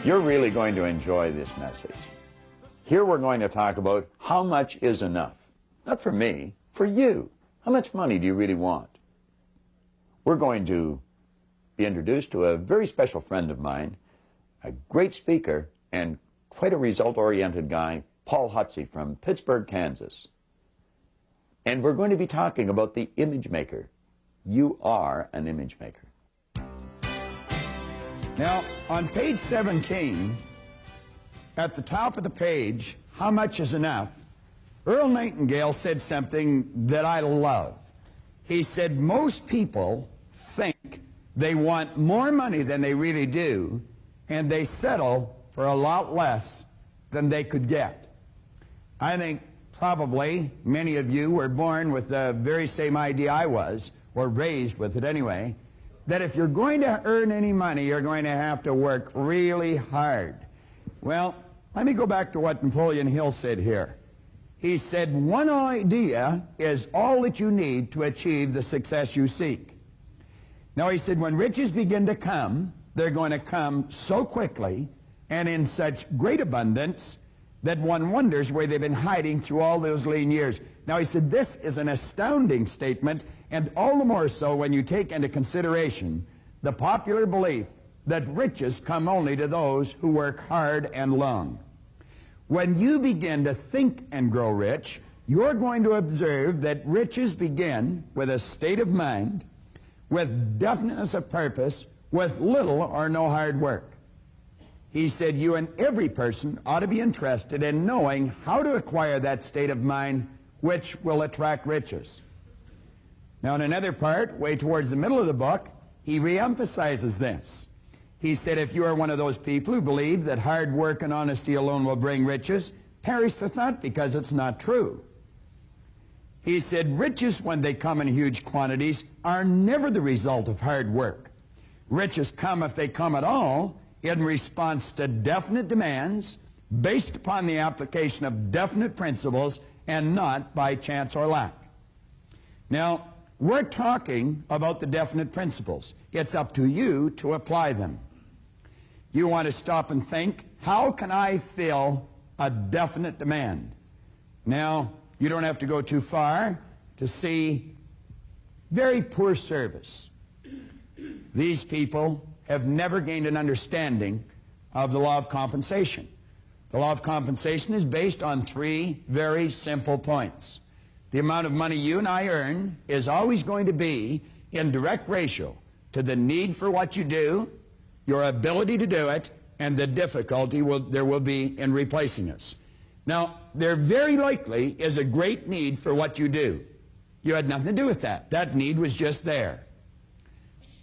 You're really going to enjoy this message. Here we're going to talk about how much is enough. Not for me, for you. How much money do you really want? We're going to be introduced to a very special friend of mine, a great speaker and quite a result-oriented guy, Paul Hutsey from Pittsburgh, Kansas. And we're going to be talking about the image maker. You are an image maker. Now, on page 17, at the top of the page, how much is enough? Earl Nightingale said something that I love. He said, most people think they want more money than they really do, and they settle for a lot less than they could get. I think probably many of you were born with the very same idea I was, or raised with it anyway, that if you're going to earn any money, you're going to have to work really hard. Well, let me go back to what Napoleon Hill said here. He said, one idea is all that you need to achieve the success you seek. Now, he said, when riches begin to come, they're going to come so quickly and in such great abundance that one wonders where they've been hiding through all those lean years. Now, he said, this is an astounding statement, and all the more so when you take into consideration the popular belief that riches come only to those who work hard and long. When you begin to think and grow rich, you're going to observe that riches begin with a state of mind, with definiteness of purpose, with little or no hard work. He said you and every person ought to be interested in knowing how to acquire that state of mind which will attract riches. Now, in another part, way towards the middle of the book, he reemphasizes this. He said, if you are one of those people who believe that hard work and honesty alone will bring riches, perish the thought, because it's not true. He said, riches, when they come in huge quantities, are never the result of hard work. Riches come, if they come at all, in response to definite demands, based upon the application of definite principles, and not by chance or luck. Now, we're talking about the definite principles. It's up to you to apply them. You want to stop and think, how can I fill a definite demand? Now, you don't have to go too far to see very poor service. These people have never gained an understanding of the law of compensation. The law of compensation is based on three very simple points. The amount of money you and I earn is always going to be in direct ratio to the need for what you do, your ability to do it, and the difficulty there will be in replacing us. Now, there very likely is a great need for what you do. You had nothing to do with that. That need was just there.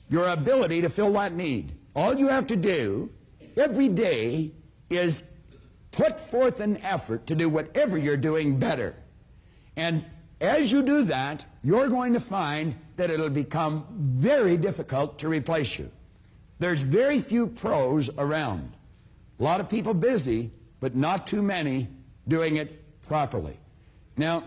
Your ability to fill that need. All you have to do every day is put forth an effort to do whatever you're doing better. And as you do that, you're going to find that it'll become very difficult to replace you. There's very few pros around. A lot of people busy, but not too many doing it properly. Now,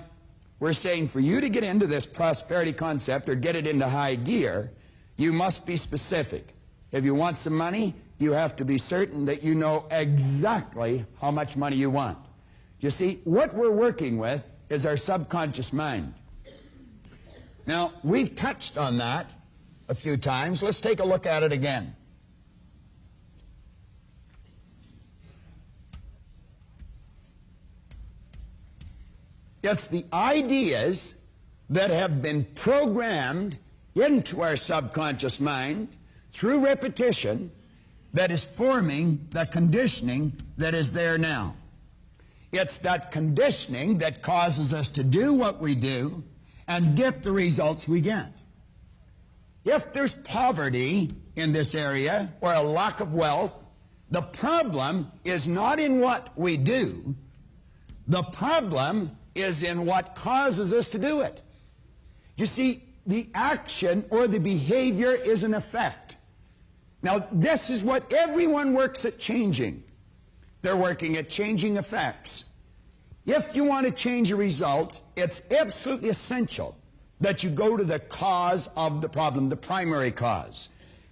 we're saying for you to get into this prosperity concept or get it into high gear, you must be specific. If you want some money, you have to be certain that you know exactly how much money you want. You see, what we're working with is our subconscious mind. Now, we've touched on that a few times. Let's take a look at it again. It's the ideas that have been programmed into our subconscious mind through repetition that is forming the conditioning that is there now. It's that conditioning that causes us to do what we do and get the results we get. If there's poverty in this area or a lack of wealth, the problem is not in what we do. The problem is in what causes us to do it. You see, the action or the behavior is an effect. Now, this is what everyone works at changing. They're working at changing effects. If you want to change a result, it's absolutely essential that you go to the cause of the problem, the primary cause.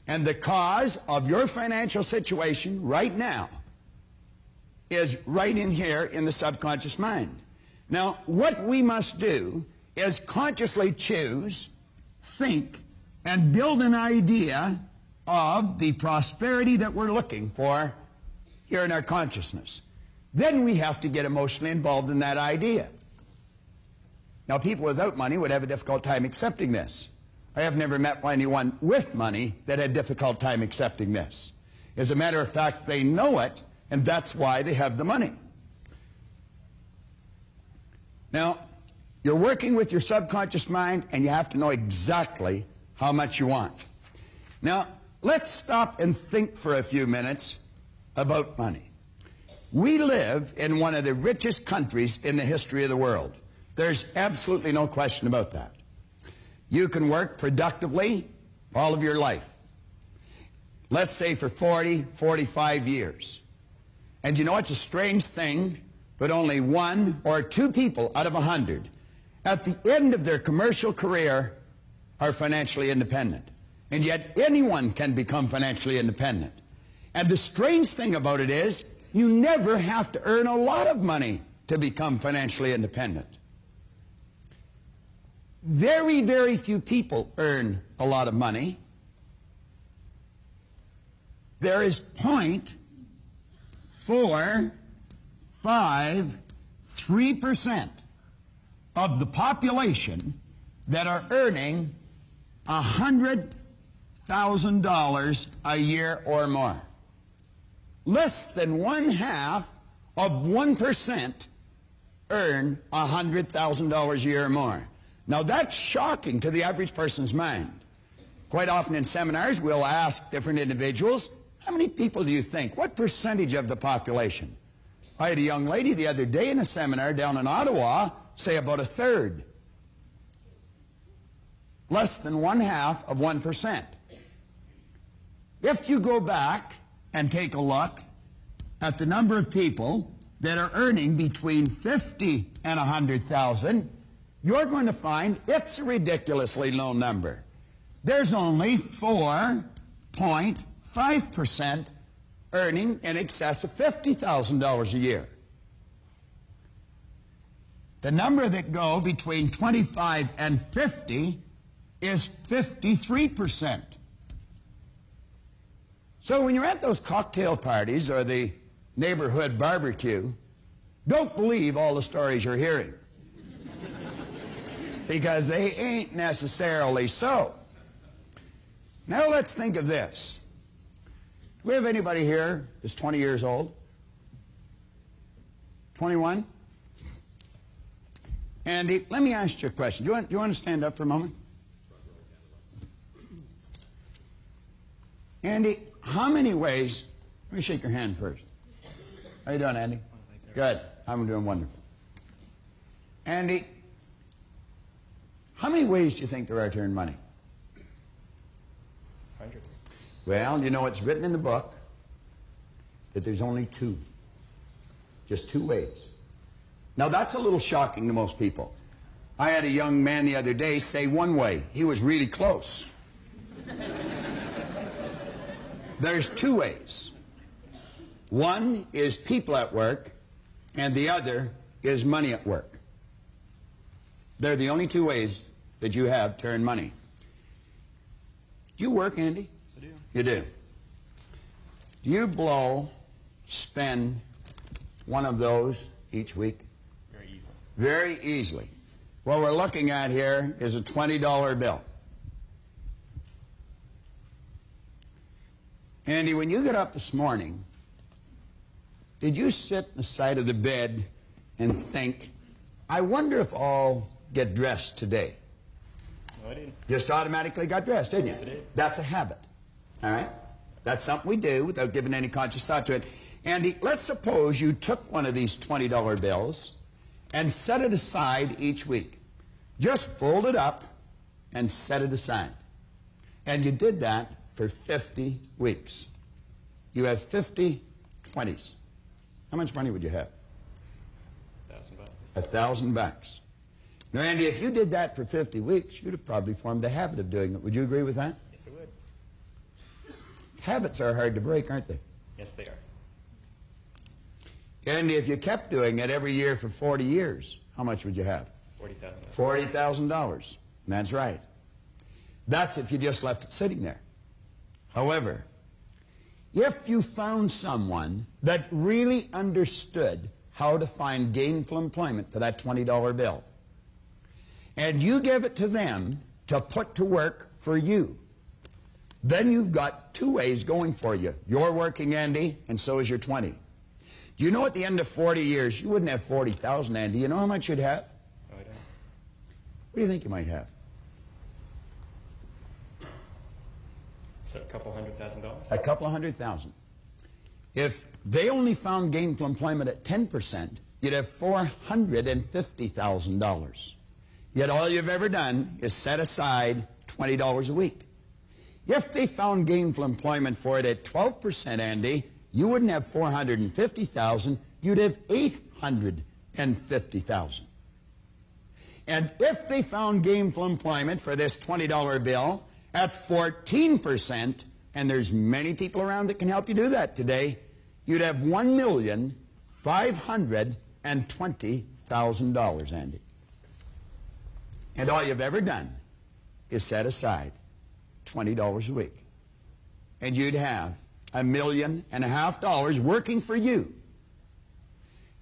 And the cause of your financial situation right now is right in here in the subconscious mind. Now, what we must do is consciously choose, think, and build an idea of the prosperity that we're looking for here in our consciousness. Then we have to get emotionally involved in that idea. Now, people without money would have a difficult time accepting this. I have never met anyone with money that had a difficult time accepting this. As a matter of fact, they know it, and that's why they have the money. Now, you're working with your subconscious mind, and you have to know exactly how much you want. Now, let's stop and think for a few minutes about money. We live in one of the richest countries in the history of the world. There's absolutely no question about that. You can work productively all of your life. Let's say for 40, 45 years. And you know, it's a strange thing, but only 1 or 2 people out of 100 at the end of their commercial career are financially independent. And yet anyone can become financially independent. And the strange thing about it is you never have to earn a lot of money to become financially independent. Very, very few people earn a lot of money. There is 0.453% of the population that are earning $100,000 a year or more. Less than 1/2 of 1% earn $100,000 a year or more. Now, that's shocking to the average person's mind. Quite often in seminars, we'll ask different individuals, how many people do you think? What percentage of the population? I had a young lady the other day in a seminar down in Ottawa say about 1/3. Less than 1/2 of 1%. If you go back and take a look at the number of people that are earning between $50,000 and $100,000, you're going to find it's a ridiculously low number. There's only 4.5% earning in excess of $50,000 a year. The number that go between 25 and 50 is 53%. So when you're at those cocktail parties or the neighborhood barbecue, don't believe all the stories you're hearing. Because they ain't necessarily so. Now let's think of this. Do we have anybody here that's 20 years old? 21? Andy, let me ask you a question. Do you want to stand up for a moment? Andy, how many ways... Let me shake your hand first. How you doing, Andy? Good. I'm doing wonderful. Andy, how many ways do you think there are to earn money? Hundreds. Well, you know, it's written in the book that there's only 2. Just 2 ways. Now, that's a little shocking to most people. I had a young man the other day say 1 way. He was really close. There's 2 ways. One is people at work, and the other is money at work. They're the only 2 ways that you have to earn money. Do you work, Andy? Yes, I do. You do. Do you spend one of those each week? Very easily. Very easily. What we're looking at here is a $20 bill. Andy, when you got up this morning, did you sit on the side of the bed and think, I wonder if I'll get dressed today? No, I didn't. Just automatically got dressed, didn't you? Yes, I did. That's a habit. All right? That's something we do without giving any conscious thought to it. Andy, let's suppose you took one of these $20 bills and set it aside each week. Just fold it up and set it aside. And you did that for 50 weeks. You have 50 20s. How much money would you have? $1,000. $1,000. Now, Andy, if you did that for 50 weeks, you'd have probably formed the habit of doing it. Would you agree with that? Yes, I would. Habits are hard to break, aren't they? Yes, they are. And if you kept doing it every year for 40 years, how much would you have? $40,000. $40,000. That's right. That's if you just left it sitting there. However, if you found someone that really understood how to find gainful employment for that $20 bill, and you give it to them to put to work for you, then you've got two ways going for you. You're working, Andy, and so is your 20. Do you know at the end of 40 years, you wouldn't have 40,000, Andy. You know how much you'd have? No, I don't. What do you think you might have? So a couple $100,000? A couple of $100,000. If they only found gainful employment at 10%, you'd have $450,000. Yet all you've ever done is set aside $20 a week. If they found gainful employment for it at 12%, Andy, you wouldn't have $450,000, you'd have $850,000. And if they found gainful employment for this $20 bill at 14%, and there's many people around that can help you do that today, you'd have $1,520,000, Andy. And all you've ever done is set aside $20 a week. And you'd have $1.5 million working for you.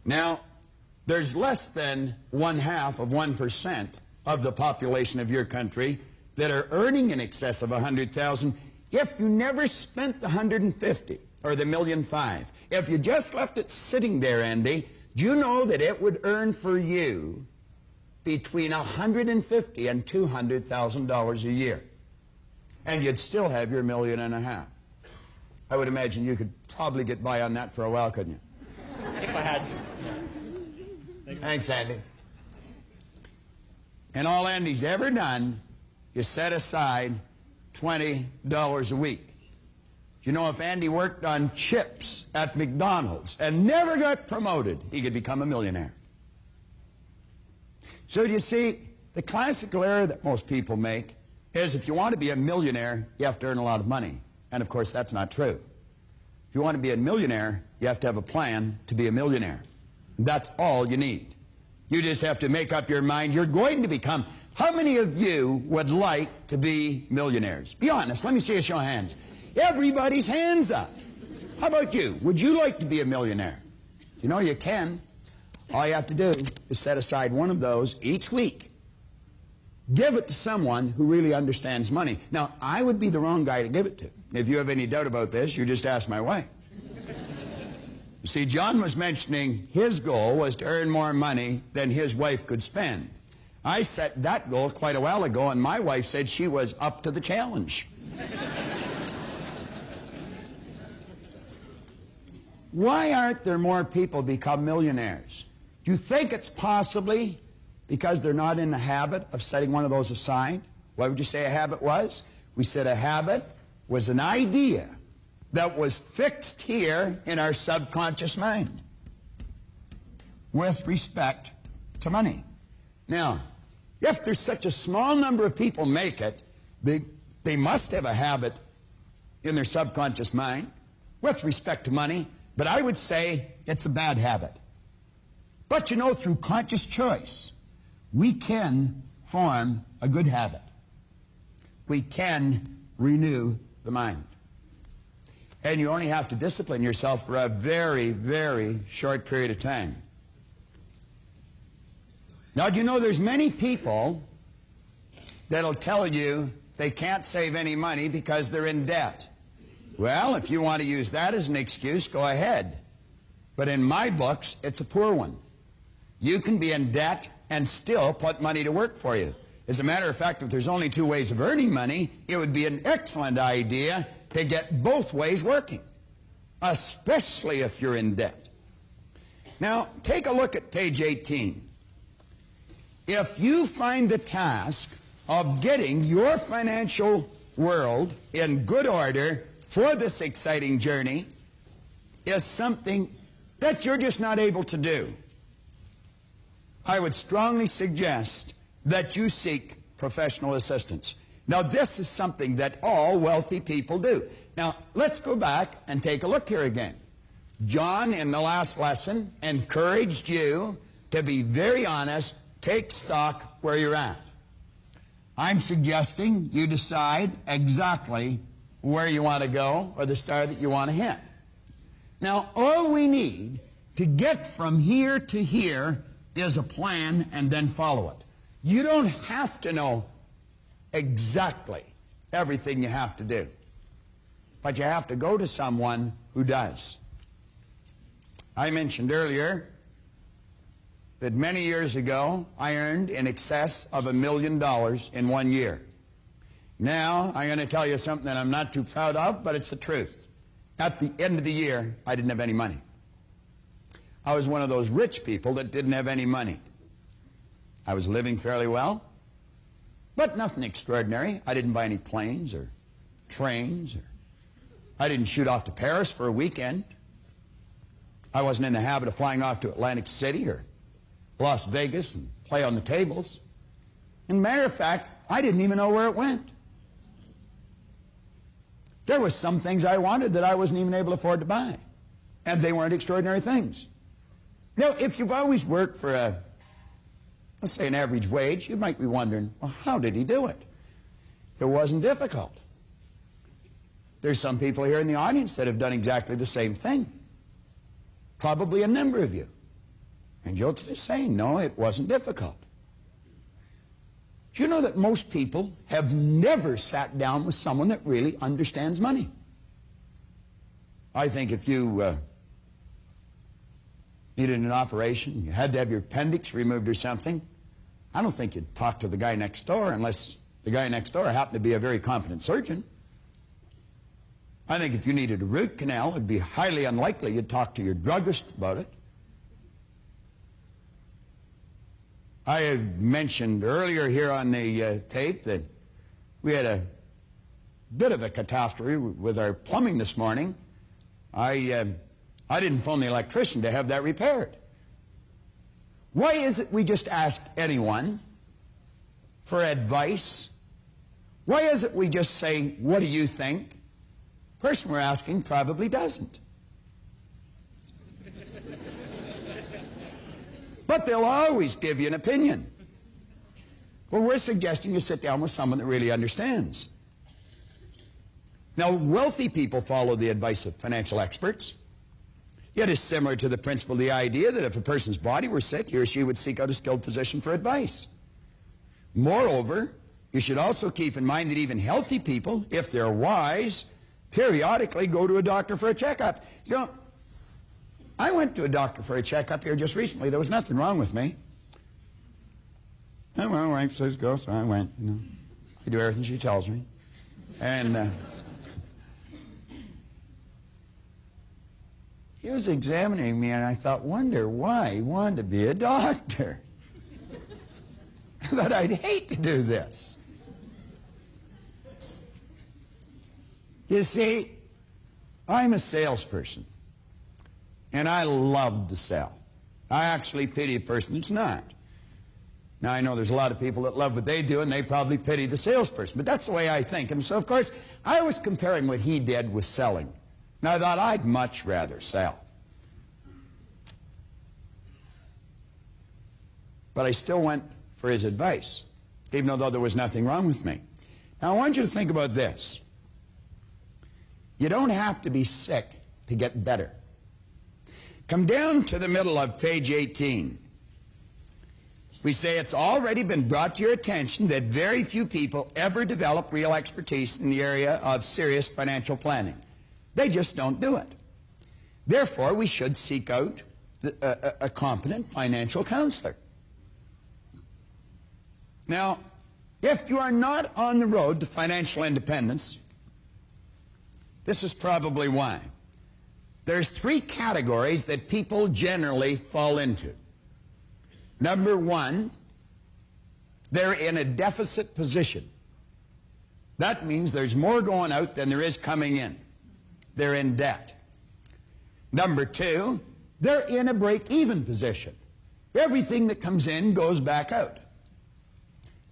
Now, there's less than 0.5% of the population of your country that are earning in excess of $100,000. If you never spent the $150,000 or the $1.5 million, if you just left it sitting there, Andy, do you know that it would earn for you between $150,000 and $200,000 a year? And you'd still have your $1.5 million. I would imagine you could probably get by on that for a while, couldn't you? If I had to. Thanks, Andy. And all Andy's ever done is set aside $20 a week. Do you know if Andy worked on chips at McDonald's and never got promoted, he could become a millionaire? So do you see, the classical error that most people make is if you want to be a millionaire, you have to earn a lot of money. And of course, that's not true. If you want to be a millionaire, you have to have a plan to be a millionaire. And that's all you need. You just have to make up your mind you're going to become. How many of you would like to be millionaires? Be honest. Let me see a show of hands. Everybody's hands up. How about you? Would you like to be a millionaire? You know you can. All you have to do is set aside one of those each week. Give it to someone who really understands money. Now, I would be the wrong guy to give it to. If you have any doubt about this, you just ask my wife. You see, John was mentioning his goal was to earn more money than his wife could spend. I set that goal quite a while ago, and my wife said she was up to the challenge. Why aren't there more people become millionaires? Do you think it's possibly because they're not in the habit of setting one of those aside? What would you say a habit was? We said a habit was an idea that was fixed here in our subconscious mind with respect to money. Now, if there's such a small number of people make it, they must have a habit in their subconscious mind with respect to money, but I would say it's a bad habit. But you know, through conscious choice, we can form a good habit. We can renew the mind. And you only have to discipline yourself for a very, very short period of time. Now, do you know there's many people that'll tell you they can't save any money because they're in debt? Well, if you want to use that as an excuse, go ahead. But in my books, it's a poor one. You can be in debt and still put money to work for you. As a matter of fact, if there's only two ways of earning money, it would be an excellent idea to get both ways working, especially if you're in debt. Now, take a look at page 18. If you find the task of getting your financial world in good order for this exciting journey is something that you're just not able to do, I would strongly suggest that you seek professional assistance. Now, this is something that all wealthy people do. Now, let's go back and take a look here again. John, in the last lesson, encouraged you to be very honest, take stock where you're at. I'm suggesting you decide exactly where you want to go or the star that you want to hit. Now, all we need to get from here to here is a plan and then follow it. You don't have to know exactly everything you have to do, but you have to go to someone who does. I mentioned earlier that many years ago I earned in excess of $1 million in 1 year. Now I'm going to tell you something that I'm not too proud of, but it's the truth. At the end of the year, I didn't have any money. I was one of those rich people that didn't have any money. I was living fairly well, but nothing extraordinary. I didn't buy any planes or trains. I didn't shoot off to Paris for a weekend. I wasn't in the habit of flying off to Atlantic City or Las Vegas and play on the tables. And matter of fact, I didn't even know where it went. There were some things I wanted that I wasn't even able to afford to buy. And they weren't extraordinary things. Now, if you've always worked for let's say an average wage, you might be wondering, well, how did he do it? It wasn't difficult. There's some people here in the audience that have done exactly the same thing. Probably a number of you. And you'll just say, no, it wasn't difficult. Do you know that most people have never sat down with someone that really understands money? I think if you needed an operation, you had to have your appendix removed or something, I don't think you'd talk to the guy next door unless the guy next door happened to be a very competent surgeon. I think if you needed a root canal, it'd be highly unlikely you'd talk to your druggist about it. I have mentioned earlier here on the tape that we had a bit of a catastrophe with our plumbing this morning. I didn't phone the electrician to have that repaired. Why is it we just ask anyone for advice? Why is it we just say, what do you think? The person we're asking probably doesn't. But they'll always give you an opinion. Well, we're suggesting you sit down with someone that really understands. Now, wealthy people follow the advice of financial experts. Yet it's similar to the principle of the idea that if a person's body were sick, he or she would seek out a skilled physician for advice. Moreover, you should also keep in mind that even healthy people, if they're wise, periodically go to a doctor for a checkup. You know, I went to a doctor for a checkup here just recently. There was nothing wrong with me. And well, wife says go, so I went. You know, I do everything she tells me. And he was examining me, and I thought, wonder why he wanted to be a doctor. I thought I'd hate to do this. You see, I'm a salesperson, and I love to sell. I actually pity a person that's not. Now, I know there's a lot of people that love what they do, and they probably pity the salesperson, but that's the way I think. And so, of course, I was comparing what he did with selling. And I thought I'd much rather sell. But I still went for his advice, even though there was nothing wrong with me. Now, I want you to think about this. You don't have to be sick to get better. Come down to the middle of page 18. We say it's already been brought to your attention that very few people ever develop real expertise in the area of serious financial planning. They just don't do it. Therefore, we should seek out a competent financial counselor. Now, if you are not on the road to financial independence, this is probably why. There's three categories that people generally fall into. Number one, they're in a deficit position. That means there's more going out than there is coming in. They're in debt. Number two, they're in a break-even position. Everything that comes in goes back out.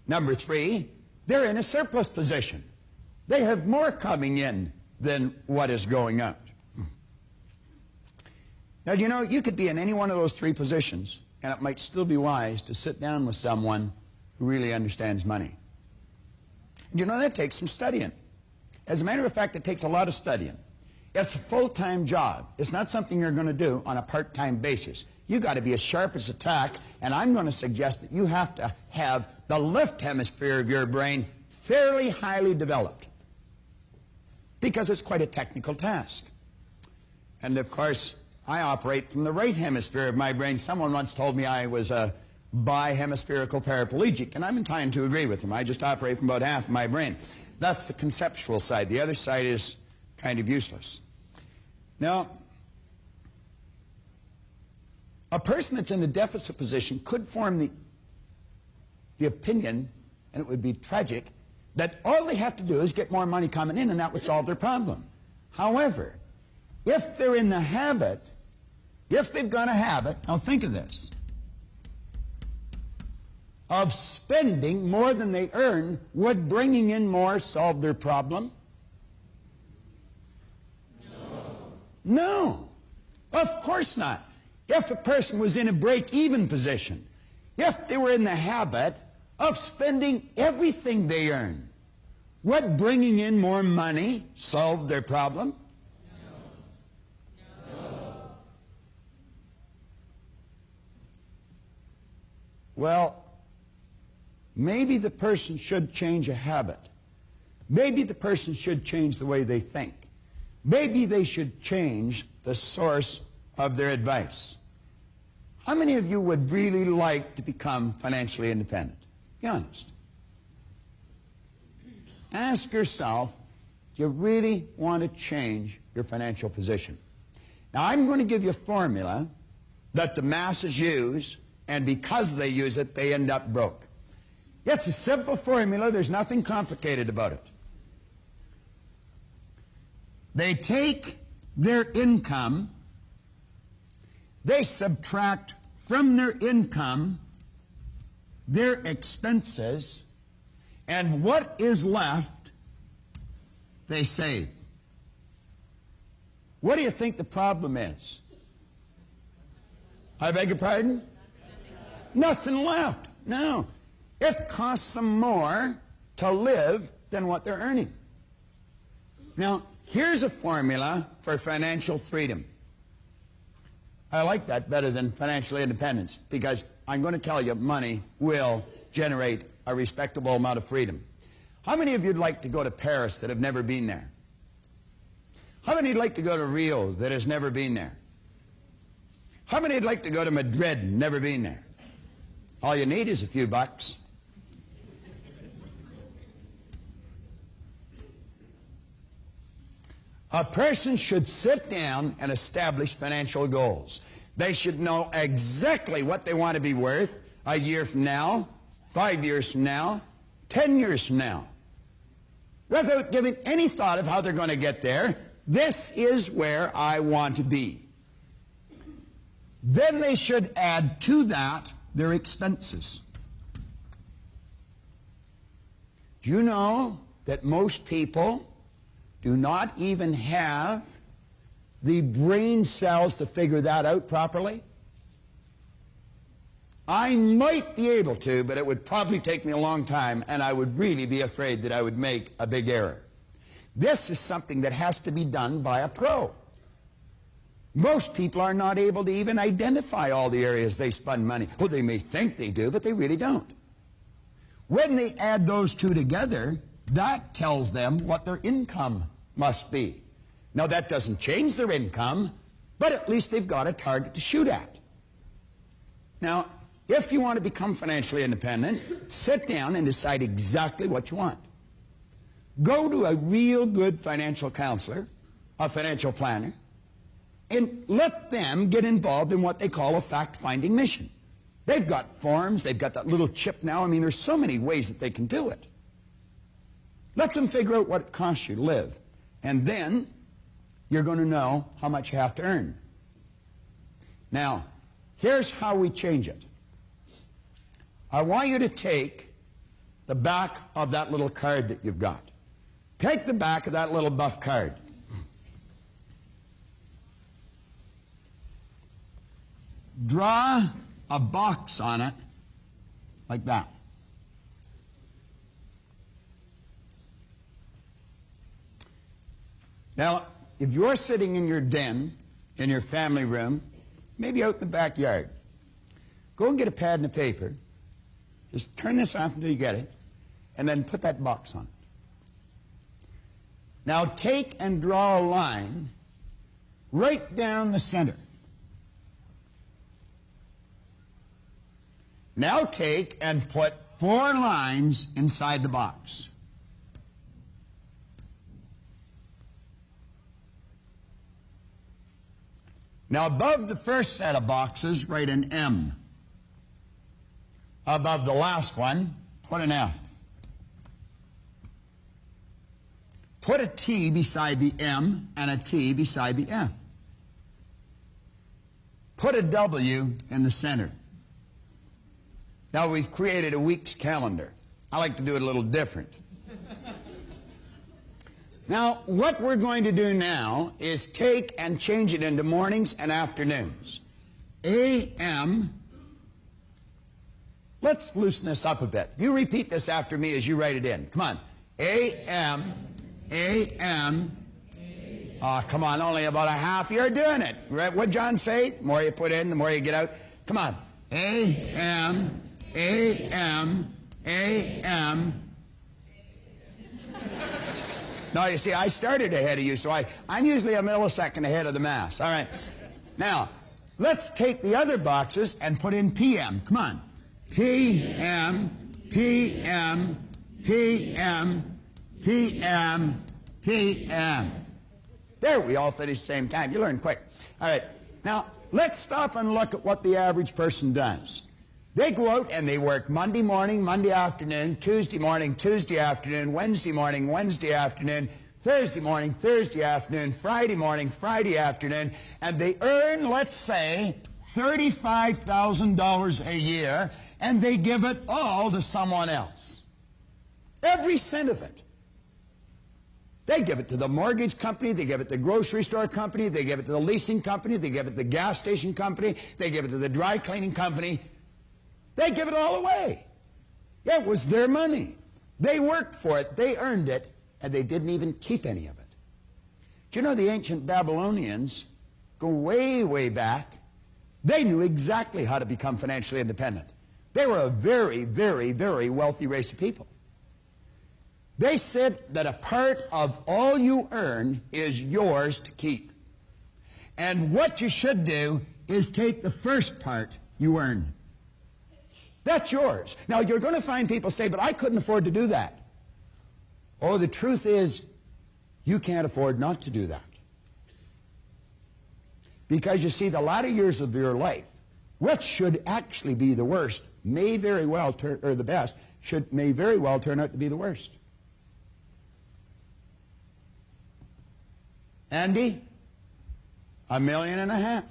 Number three, they're in a surplus position. They have more coming in than what is going out. Now, do you know, you could be in any one of those three positions, and it might still be wise to sit down with someone who really understands money. And you know, that takes some studying. As a matter of fact, it takes a lot of studying. It's a full-time job. It's not something you're going to do on a part-time basis. You've got to be as sharp as a tack, and I'm going to suggest that you have to have the left hemisphere of your brain fairly highly developed, because it's quite a technical task. And of course, I operate from the right hemisphere of my brain. Someone once told me I was a bihemispherical paraplegic, and I'm inclined to agree with them. I just operate from about half of my brain. That's the conceptual side. The other side is kind of useless. Now, a person that's in a deficit position could form the opinion, and it would be tragic, that all they have to do is get more money coming in and that would solve their problem. However, if they're in the habit, if they've got a habit, now think of this, of spending more than they earn, would bringing in more solve their problem? No. Of course not. If a person was in a break-even position, if they were in the habit of spending everything they earn, would bringing in more money solve their problem? No. Well, maybe the person should change a habit. Maybe the person should change the way they think. Maybe they should change the source of their advice. How many of you would really like to become financially independent? Be honest. Ask yourself, do you really want to change your financial position? Now, I'm going to give you a formula that the masses use, and because they use it, they end up broke. It's a simple formula. There's nothing complicated about it. They take their income, they subtract from their income their expenses, and what is left, they save. What do you think the problem is? I beg your pardon? Nothing left. No. It costs them more to live than what they're earning. Now, here's a formula for financial freedom. I like that better than financial independence, because I'm going to tell you money will generate a respectable amount of freedom. How many of you would like to go to Paris that have never been there? How many would like to go to Rio that has never been there? How many would like to go to Madrid and never been there? All you need is a few bucks. A person should sit down and establish financial goals. They should know exactly what they want to be worth a year from now, 5 years from now, 10 years from now. Without giving any thought of how they're going to get there, this is where I want to be. Then they should add to that their expenses. Do you know that most people do not even have the brain cells to figure that out properly? I might be able to, but it would probably take me a long time, and I would really be afraid that I would make a big error. This is something that has to be done by a pro. Most people are not able to even identify all the areas they spend money. Well, they may think they do, but they really don't. When they add those two together, that tells them what their income must be. Now, that doesn't change their income, but at least they've got a target to shoot at. Now, if you want to become financially independent, sit down and decide exactly what you want. Go to a real good financial counselor, a financial planner, and let them get involved in what they call a fact-finding mission. They've got forms, they've got that little chip now. I mean, there's so many ways that they can do it. Let them figure out what it costs you to live, and then you're going to know how much you have to earn. Now, here's how we change it. I want you to take the back of that little card that you've got. Take the back of that little buff card. draw a box on it like that. Now, if you're sitting in your den, in your family room, maybe out in the backyard, go and get a pad and a paper. Just turn this off until you get it, and then put that box on it. Now take and draw a line right down the center. Now take and put 4 lines inside the box. Now above the first set of boxes, write an M. Above the last one, put an F. Put a T beside the M and a T beside the F. Put a W in the center. Now we've created a week's calendar. I like to do it a little different. Now, what we're going to do now is take and change it into mornings and afternoons. AM. Let's loosen this up a bit. You repeat this after me as you write it in. Come on. AM. AM. Oh, come on, only about a half. You're doing it. Right? What'd John say? The more you put in, the more you get out. Come on. AM. AM. AM. No, you see, I started ahead of you, so I'm usually a millisecond ahead of the mass. All right. Now, let's take the other boxes and put in PM. Come on. PM, PM, PM, PM, PM. There, we all finish at the same time. You learn quick. All right. Now, let's stop and look at what the average person does. They go out and they work Monday morning, Monday afternoon, Tuesday morning, Tuesday afternoon, Wednesday morning, Wednesday afternoon, Thursday morning, Thursday afternoon, Friday morning, Friday afternoon, and they earn, let's say, $35,000 a year, and they give it all to someone else. Every cent of it. They give it to the mortgage company, they give it to the grocery store company, they give it to the leasing company, they give it to the gas station company, they give it to the dry cleaning company. They give it all away. It was their money. They worked for it, they earned it, and they didn't even keep any of it. Do you know the ancient Babylonians go way, way back? They knew exactly how to become financially independent. They were a very, very, very wealthy race of people. They said that a part of all you earn is yours to keep. And what you should do is take the first part you earn. That's yours. Now, you're going to find people say, but I couldn't afford to do that. Oh, the truth is, you can't afford not to do that. Because you see, the latter years of your life, what should actually be the worst, may very well turn, or the best, may very well turn out to be the worst. Andy, $1.5 million, and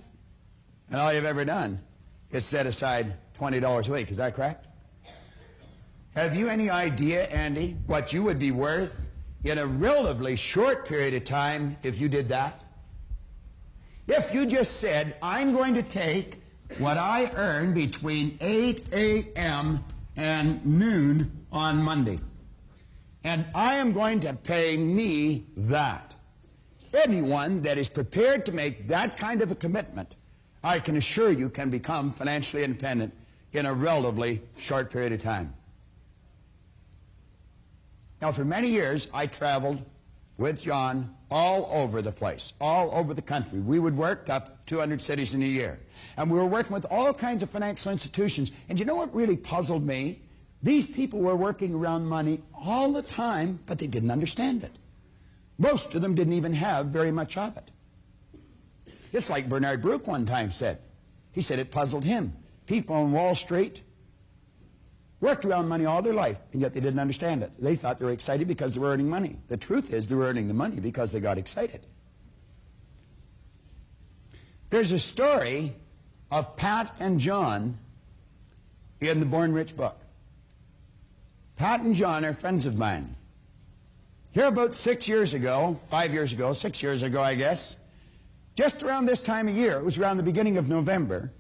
all you've ever done is set aside $20 a week. Is that correct? Have you any idea, Andy, what you would be worth in a relatively short period of time if you did that? If you just said, I'm going to take what I earn between 8 a.m. and noon on Monday, and I am going to pay me that. Anyone that is prepared to make that kind of a commitment, I can assure you, can become financially independent in a relatively short period of time. Now, for many years, I traveled with John all over the place, all over the country. We would work up 200 cities in a year. And we were working with all kinds of financial institutions. And you know what really puzzled me? These people were working around money all the time, but they didn't understand it. Most of them didn't even have very much of it. It's like Bernard Baruch one time said. He said it puzzled him. People on Wall Street worked around money all their life, and yet they didn't understand it. They thought they were excited because they were earning money. The truth is they were earning the money because they got excited. There's a story of Pat and John in the Born Rich book. Pat and John are friends of mine. Here about 6 years ago, 5 years ago, 6 years ago, I guess, just around this time of year, it was around the beginning of November,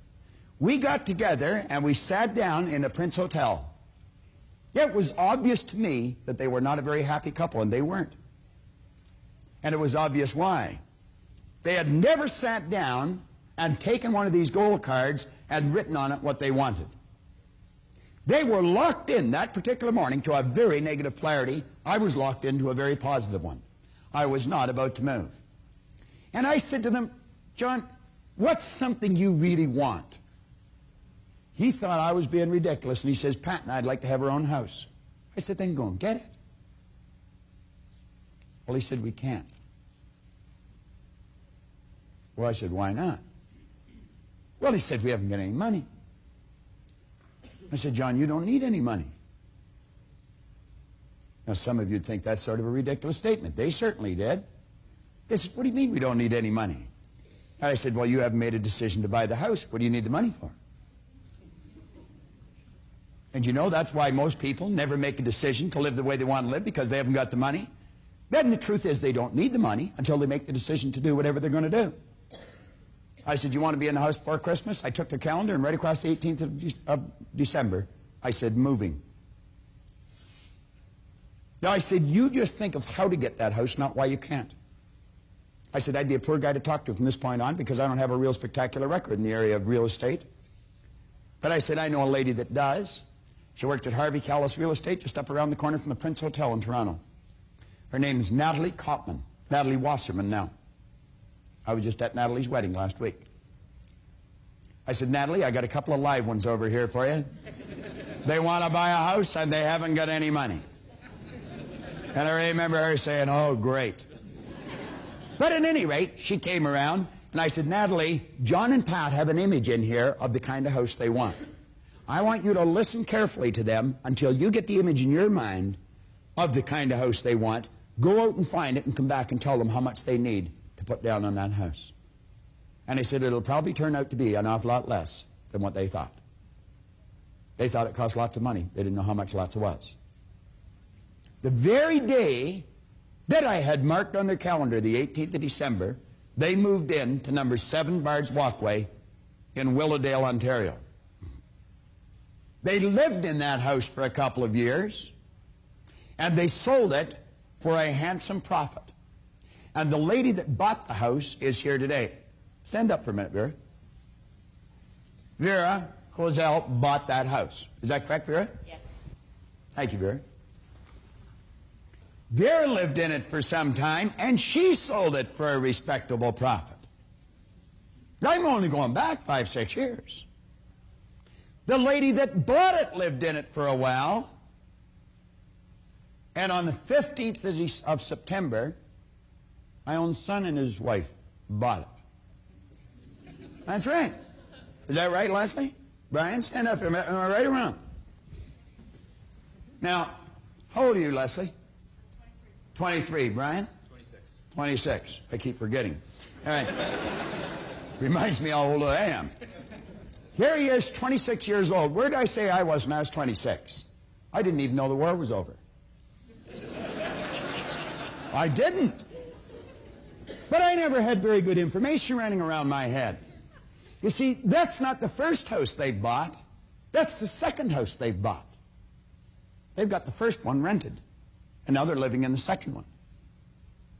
We got together and we sat down in the Prince Hotel. It was obvious to me that they were not a very happy couple, and they weren't. And it was obvious why. They had never sat down and taken one of these gold cards and written on it what they wanted. They were locked in that particular morning to a very negative polarity. I was locked into a very positive one. I was not about to move. And I said to them, John, what's something you really want? He thought I was being ridiculous, and he says, Pat and I'd like to have our own house. I said, then go and get it. Well, he said, we can't. Well, I said, why not? Well, he said, we haven't got any money. I said, John, you don't need any money. Now, some of you would think that's sort of a ridiculous statement. They certainly did. They said, what do you mean we don't need any money? And I said, well, you haven't made a decision to buy the house. What do you need the money for? And you know, that's why most people never make a decision to live the way they want to live, because they haven't got the money. Then the truth is they don't need the money until they make the decision to do whatever they're going to do. I said, you want to be in the house before Christmas? I took the calendar, and right across the 18th of December, I said, moving. Now, I said, you just think of how to get that house, not why you can't. I said, I'd be a poor guy to talk to from this point on, because I don't have a real spectacular record in the area of real estate. But I said, I know a lady that does. She worked at Harvey Callis Real Estate just up around the corner from the Prince Hotel in Toronto. Her name is Natalie Kopman, Natalie Wasserman now. I was just at Natalie's wedding last week. I said, Natalie, I got a couple of live ones over here for you. They want to buy a house and they haven't got any money. And I remember her saying, oh, great. But at any rate, she came around, and I said, Natalie, John and Pat have an image in here of the kind of house they want. I want you to listen carefully to them until you get the image in your mind of the kind of house they want. Go out and find it and come back and tell them how much they need to put down on that house. And he said, it'll probably turn out to be an awful lot less than what they thought. They thought it cost lots of money. They didn't know how much lots was. The very day that I had marked on their calendar, the 18th of December, they moved in to number 7 Bard's Walkway in Willowdale, Ontario. They lived in that house for a couple of years, and they sold it for a handsome profit. And the lady that bought the house is here today. Stand up for a minute, Vera. Vera Clozel bought that house. Is that correct, Vera? Yes. Thank you, Vera. Vera lived in it for some time, and she sold it for a respectable profit. I'm only going back 5, 6 years. The lady that bought it lived in it for a while, and on the 15th of September, my own son and his wife bought it. That's right. Is that right, Leslie? Brian, stand up here. Am I right around? Now, how old are you, Leslie? 23. Brian? 26. 26. I keep forgetting. All right. Reminds me how old I am. Here he is, 26 years old. Where did I say I was when I was 26? I didn't even know the war was over. I didn't. But I never had very good information running around my head. You see, that's not the first house they've bought. That's the second house they've bought. They've got the first one rented, and now they're living in the second one.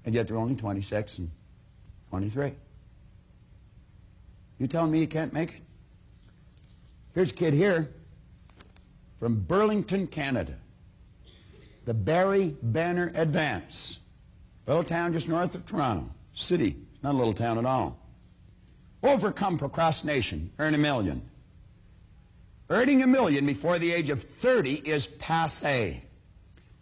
And yet they're only 26 and 23. You telling me you can't make it? Here's a kid here from Burlington, Canada. The Barry Banner Advance. Little town just north of Toronto. City, not a little town at all. Overcome procrastination, earn $1 million. Earning $1 million before the age of 30 is passé.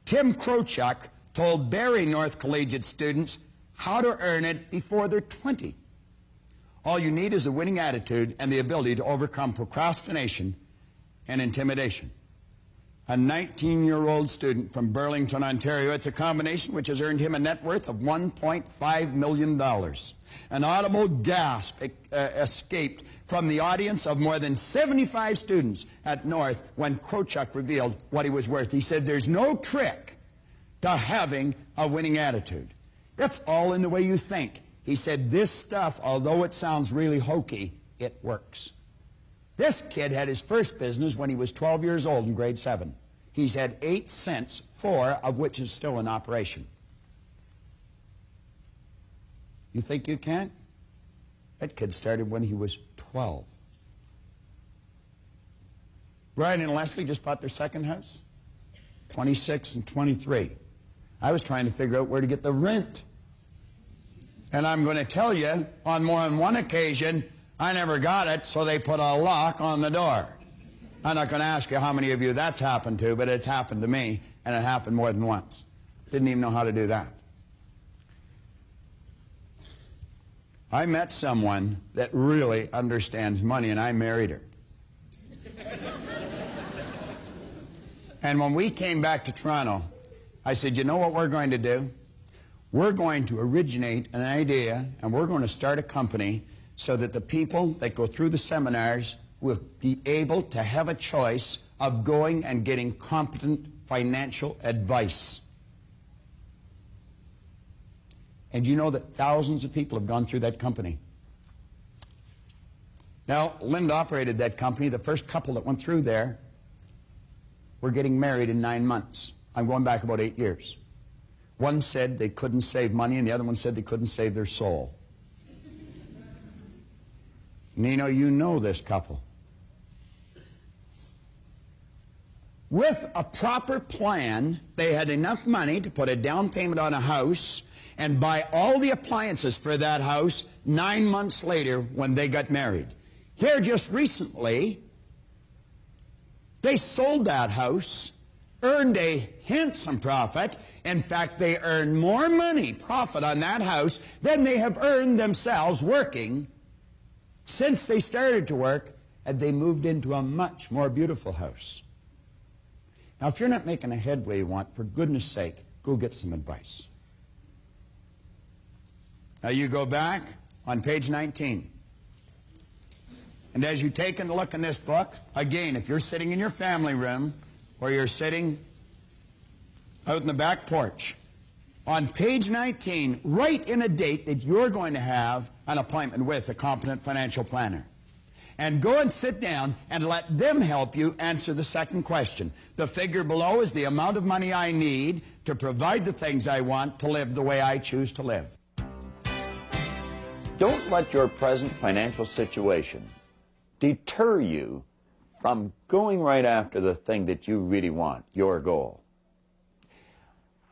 Tim Krochuk told Barry North Collegiate students how to earn it before they're 20. All you need is a winning attitude and the ability to overcome procrastination and intimidation. A 19-year-old student from Burlington, Ontario. It's a combination which has earned him a net worth of $1.5 million. An audible gasp escaped from the audience of more than 75 students at North when Krochuk revealed what he was worth. He said, there's no trick to having a winning attitude. That's all in the way you think. He said, this stuff, although it sounds really hokey, it works. This kid had his first business when he was 12 years old in grade 7. He's had 8 since, 4 of which is still in operation. You think you can't? That kid started when he was 12. Brian and Leslie just bought their second house, 26 and 23. I was trying to figure out where to get the rent. And I'm going to tell you, on more than one occasion, I never got it, so they put a lock on the door. I'm not going to ask you how many of you that's happened to, but it's happened to me, and it happened more than once. Didn't even know how to do that. I met someone that really understands money, and I married her. And when we came back to Toronto, I said, you know what we're going to do? We're going to originate an idea, and we're going to start a company so that the people that go through the seminars will be able to have a choice of going and getting competent financial advice. And you know that thousands of people have gone through that company. Now, Linda operated that company. The first couple that went through there were getting married in 9 months. I'm going back about 8 years. One said they couldn't save money, and the other one said they couldn't save their soul. Nino, you know this couple. With a proper plan, they had enough money to put a down payment on a house and buy all the appliances for that house 9 months later when they got married. Here just recently, they sold that house, earned a handsome profit. In fact, they earned more money, profit on that house, than they have earned themselves working since they started to work, and they moved into a much more beautiful house. Now, if you're not making a headway you want, for goodness sake, go get some advice. Now, you go back on page 19. And as you take a look in this book, again, if you're sitting in your family room or you're sitting out in the back porch, on page 19, write in a date that you're going to have an appointment with a competent financial planner. And go and sit down and let them help you answer the second question. The figure below is the amount of money I need to provide the things I want to live the way I choose to live. Don't let your present financial situation deter you from going right after the thing that you really want, your goal.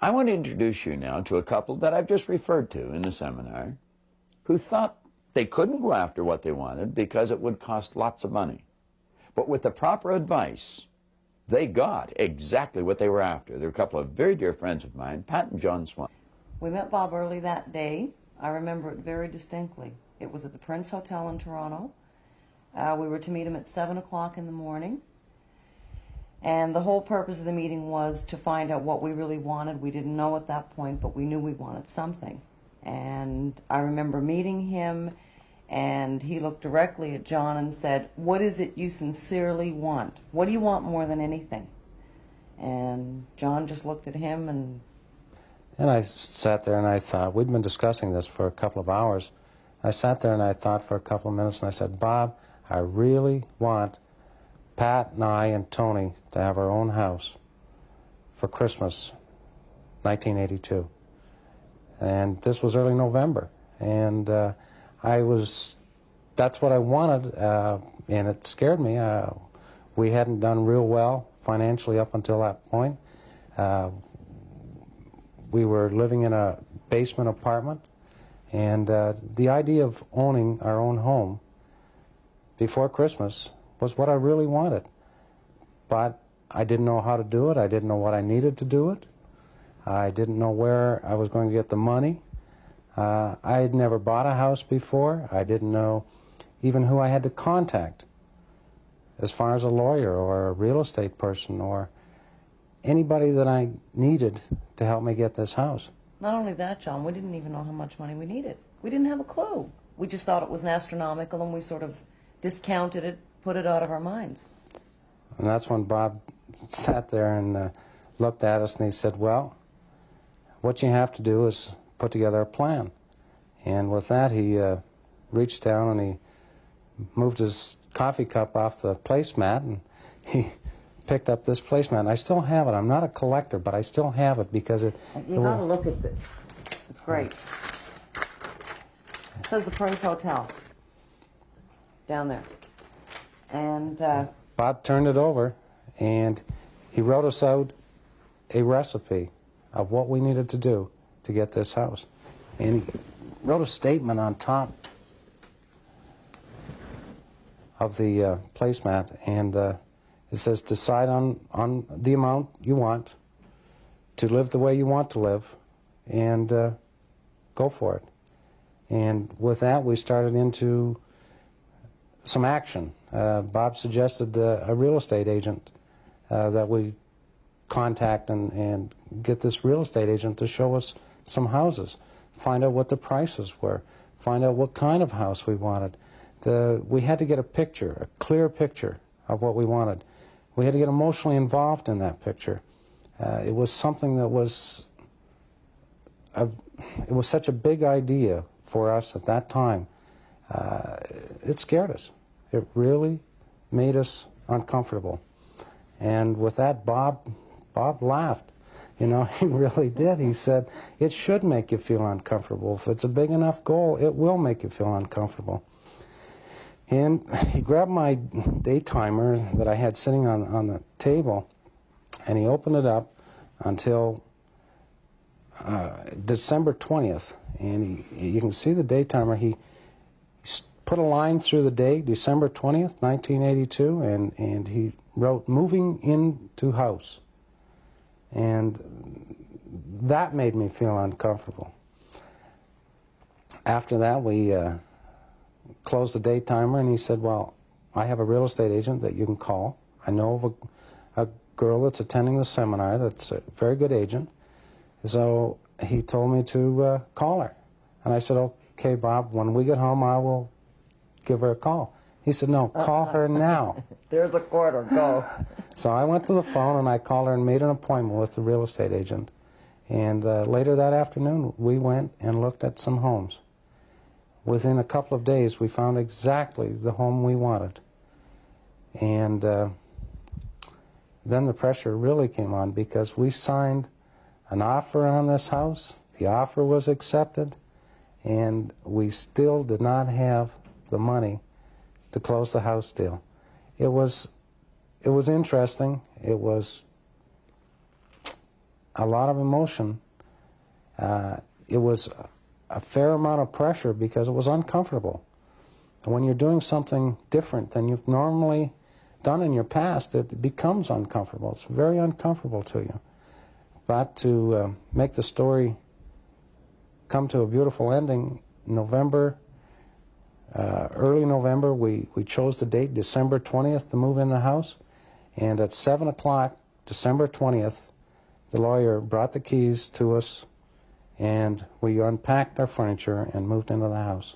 I want to introduce you now to a couple that I've just referred to in the seminar who thought they couldn't go after what they wanted because it would cost lots of money. But with the proper advice, they got exactly what they were after. They're a couple of very dear friends of mine, Pat and John Swan. We met Bob early that day. I remember it very distinctly. It was at the Prince Hotel in Toronto. We were to meet him at 7 o'clock in the morning. And the whole purpose of the meeting was to find out what we really wanted. We didn't know at that point, but we knew we wanted something. And I remember meeting him, and he looked directly at John and said, "What is it you sincerely want? What do you want more than anything?" And John just looked at him and I sat there and I thought, we'd been discussing this for a couple of hours. I sat there and I thought for a couple of minutes, and I said, "Bob, I really want Pat and I and Tony to have our own house for Christmas, 1982. And this was early November. And that's what I wanted, and it scared me. We hadn't done real well financially up until that point. We were living in a basement apartment, and the idea of owning our own home before Christmas was what I really wanted. But I didn't know how to do it. I didn't know what I needed to do it. I didn't know where I was going to get the money. I had never bought a house before. I didn't know even who I had to contact as far as a lawyer or a real estate person or anybody that I needed to help me get this house. not only that, John, we didn't even know how much money we needed. We didn't have a clue. We just thought it was astronomical, and we sort of discounted it, put it out of our minds. And that's when Bob sat there and looked at us, and he said, well, what you have to do is put together a plan. And with that, he reached down and he moved his coffee cup off the placemat, and he picked up this placemat. And I still have it. I'm not a collector, but I still have it because it... You gotta look at this. It's great. It says the Prince Hotel down there. And Bob turned it over, and he wrote us out a recipe of what we needed to do to get this house. And he wrote a statement on top of the placemat, and it says, decide on the amount you want to live the way you want to live, and go for it. And with that, we started into some action. Bob suggested a real estate agent that we contact and get this real estate agent to show us some houses, find out what the prices were, find out what kind of house we wanted. We had to get a picture, a clear picture of what we wanted. We had to get emotionally involved in that picture. It was something that was it was such a big idea for us at that time. It scared us. It really made us uncomfortable. And with that, Bob laughed. You know, he really did. He said, it should make you feel uncomfortable. If it's a big enough goal, it will make you feel uncomfortable. And he grabbed my day timer that I had sitting on the table, and he opened it up until December 20th. And you can see the day timer. He put a line through the date, December 20th, 1982, and he wrote, moving into house. And that made me feel uncomfortable. After that, we closed the day timer, and he said, well, I have a real estate agent that you can call. I know of a girl that's attending the seminar that's a very good agent. So he told me to call her. And I said, okay, Bob, when we get home, I will give her a call. He said, no, call her now. there's a quarter, go. So I went to the phone, and I called her and made an appointment with the real estate agent. And later that afternoon, we went and looked at some homes. Within a couple of days, we found exactly the home we wanted. And then the pressure really came on, because we signed an offer on this house. The offer was accepted, and we still did not have the money to close the house deal. It was interesting. It was a lot of emotion. It was a fair amount of pressure because it was uncomfortable. And when you're doing something different than you've normally done in your past, it becomes uncomfortable. It's very uncomfortable to you. But to make the story come to a beautiful ending, early November, we chose the date, December 20th, to move in the house. And at 7 o'clock, December 20th, the lawyer brought the keys to us, and we unpacked our furniture and moved into the house.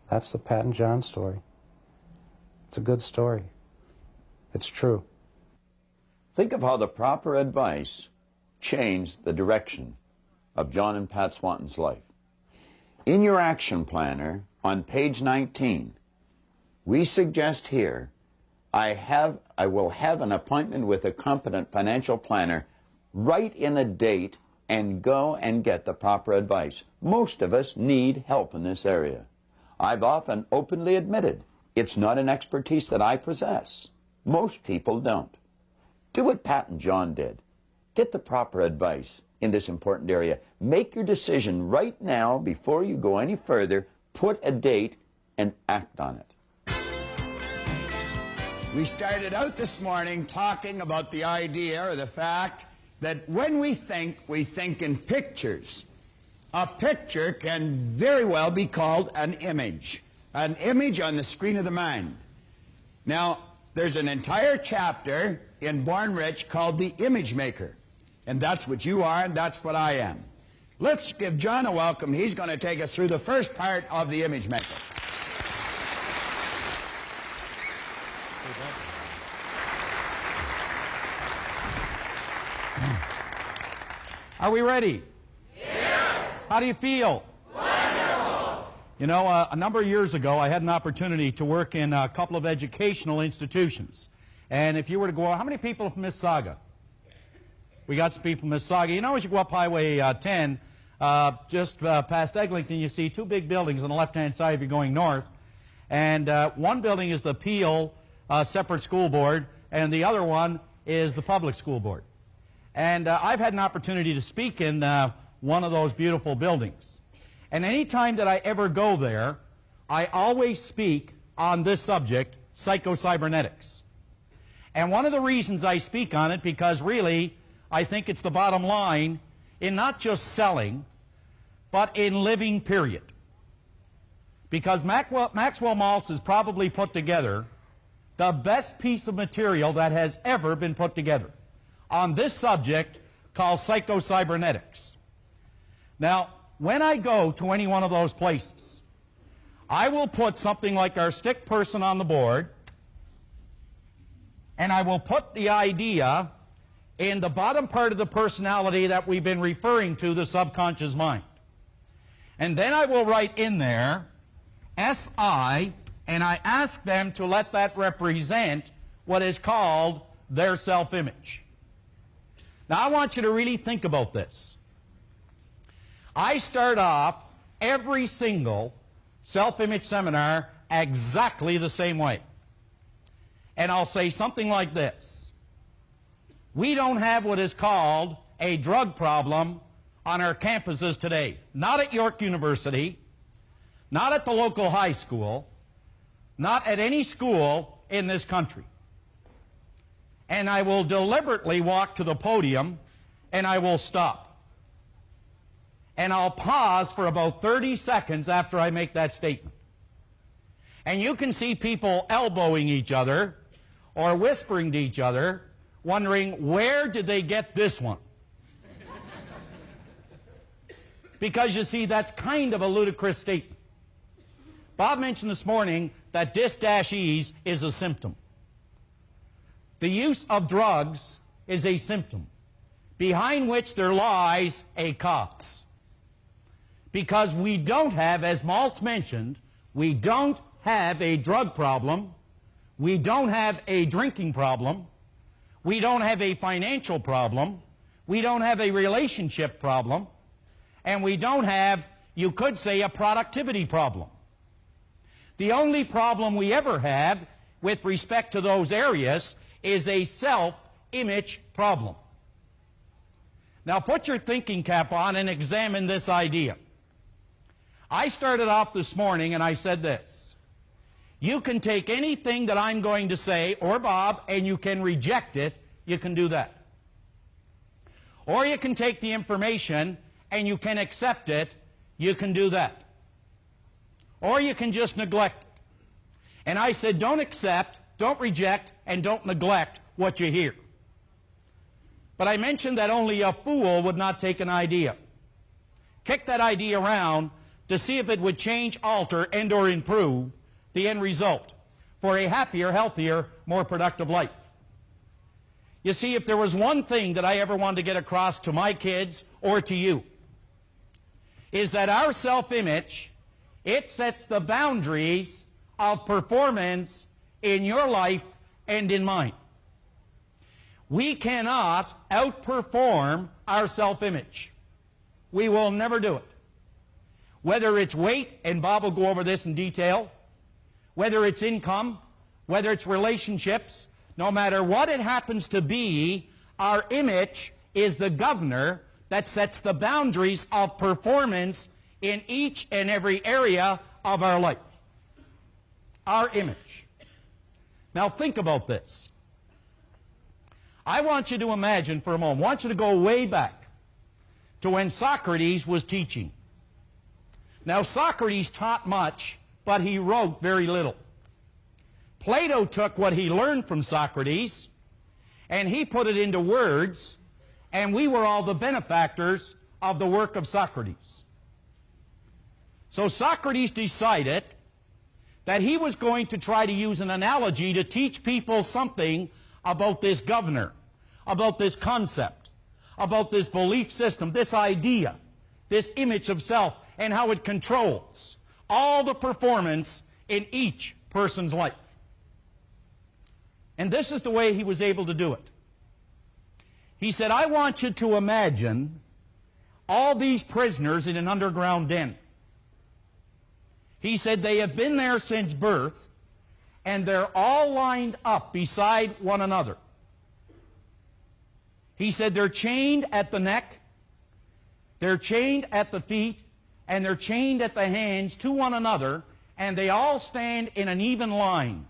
That's the Pat and John story. It's a good story. It's true. Think of how the proper advice changed the direction of John and Pat Swanton's life. In your action planner on page 19, we suggest here, I will have an appointment with a competent financial planner. Write in a date and go and get the proper advice. Most of us need help in this area. I've often openly admitted it's not an expertise that I possess. Most people don't. Do what Pat and John did. Get the proper advice in this important area. Make your decision right now before you go any further. Put a date and act on it. We started out this morning talking about the idea or the fact that when we think in pictures. A picture can very well be called an image on the screen of the mind. Now, there's an entire chapter in Born Rich called The Image Maker. And that's what you are, and that's what I am. Let's give John a welcome. He's going to take us through the first part of The Image Maker. Are we ready? Yes. How do you feel? Wonderful. You know, a number of years ago, I had an opportunity to work in a couple of educational institutions. And if you were to go, how many people from Mississauga? We got some people from Mississauga. You know, as you go up Highway 10, just past Eglinton, you see two big buildings on the left-hand side if you're going north. And one building is the Peel Separate School Board, and the other one is the Public School Board. And I've had an opportunity to speak in one of those beautiful buildings. And any time that I ever go there, I always speak on this subject, psycho-cybernetics. And one of the reasons I speak on it, because really, I think it's the bottom line in not just selling, but in living, period. Because Maxwell Maltz has probably put together the best piece of material that has ever been put together on this subject called psycho-cybernetics. Now, when I go to any one of those places, I will put something like our stick person on the board, and I will put the idea in the bottom part of the personality that we've been referring to, the subconscious mind. And then I will write in there, SI, and I ask them to let that represent what is called their self-image. Now, I want you to really think about this. I start off every single self-image seminar exactly the same way. And I'll say something like this. We don't have what is called a drug problem on our campuses today. Not at York University, not at the local high school, not at any school in this country. And I will deliberately walk to the podium and I will stop. And I'll pause for about 30 seconds after I make that statement. And you can see people elbowing each other or whispering to each other, wondering, where did they get this one? Because you see, that's kind of a ludicrous statement. Bob mentioned this morning that dis-ease is a symptom. The use of drugs is a symptom, behind which there lies a cause. Because we don't have, as Maltz mentioned, we don't have a drug problem, we don't have a drinking problem, we don't have a financial problem, we don't have a relationship problem, and we don't have, you could say, a productivity problem. The only problem we ever have with respect to those areas is a self-image problem. Now put your thinking cap on and examine this idea. I started off this morning and I said this. You can take anything that I'm going to say, or Bob, and you can reject it. You can do that. Or you can take the information and you can accept it. You can do that. Or you can just neglect it. And I said, don't accept, don't reject, and don't neglect what you hear. But I mentioned that only a fool would not take an idea. Kick that idea around to see if it would change, alter, and or improve the end result for a happier, healthier, more productive life. You see, if there was one thing that I ever wanted to get across to my kids or to you, is that our self-image, it sets the boundaries of performance in your life and in mine. We cannot outperform our self-image. We will never do it. Whether it's weight, and Bob will go over this in detail, whether it's income, whether it's relationships, no matter what it happens to be, our image is the governor that sets the boundaries of performance in each and every area of our life. Our image. Now think about this. I want you to imagine for a moment, I want you to go way back to when Socrates was teaching. Now Socrates taught much, but he wrote very little. Plato took what he learned from Socrates and he put it into words, and we were all the benefactors of the work of Socrates. So Socrates decided that he was going to try to use an analogy to teach people something about this governor, about this concept, about this belief system, this idea, this image of self, and how it controls all the performance in each person's life. And this is the way he was able to do it. He said, I want you to imagine all these prisoners in an underground den. He said they have been there since birth, and they're all lined up beside one another. He said they're chained at the neck, they're chained at the feet, and they're chained at the hands to one another, and they all stand in an even line.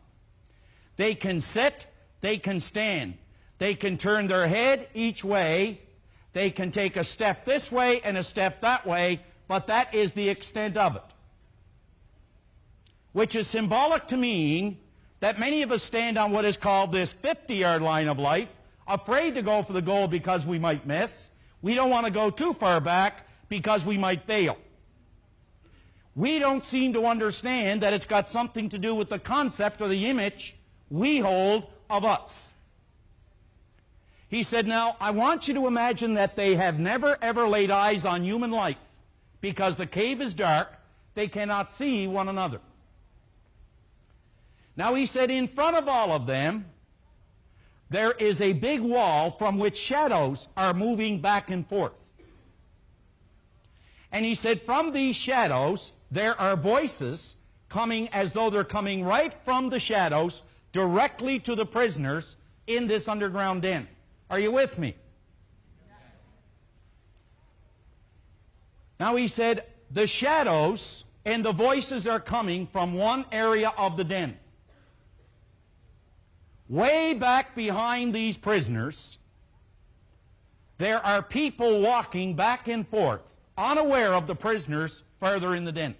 They can sit, they can stand, they can turn their head each way, they can take a step this way and a step that way, but that is the extent of it. Which is symbolic to mean that many of us stand on what is called this 50-yard line of life, afraid to go for the goal because we might miss. We don't want to go too far back because we might fail. We don't seem to understand that it's got something to do with the concept or the image we hold of us. He said, now, I want you to imagine that they have never ever laid eyes on human life because the cave is dark, they cannot see one another. Now, he said, in front of all of them, there is a big wall from which shadows are moving back and forth. And he said, from these shadows, there are voices coming as though they're coming right from the shadows directly to the prisoners in this underground den. Are you with me? Now, he said, the shadows and the voices are coming from one area of the den. Way back behind these prisoners, there are people walking back and forth, unaware of the prisoners further in the den.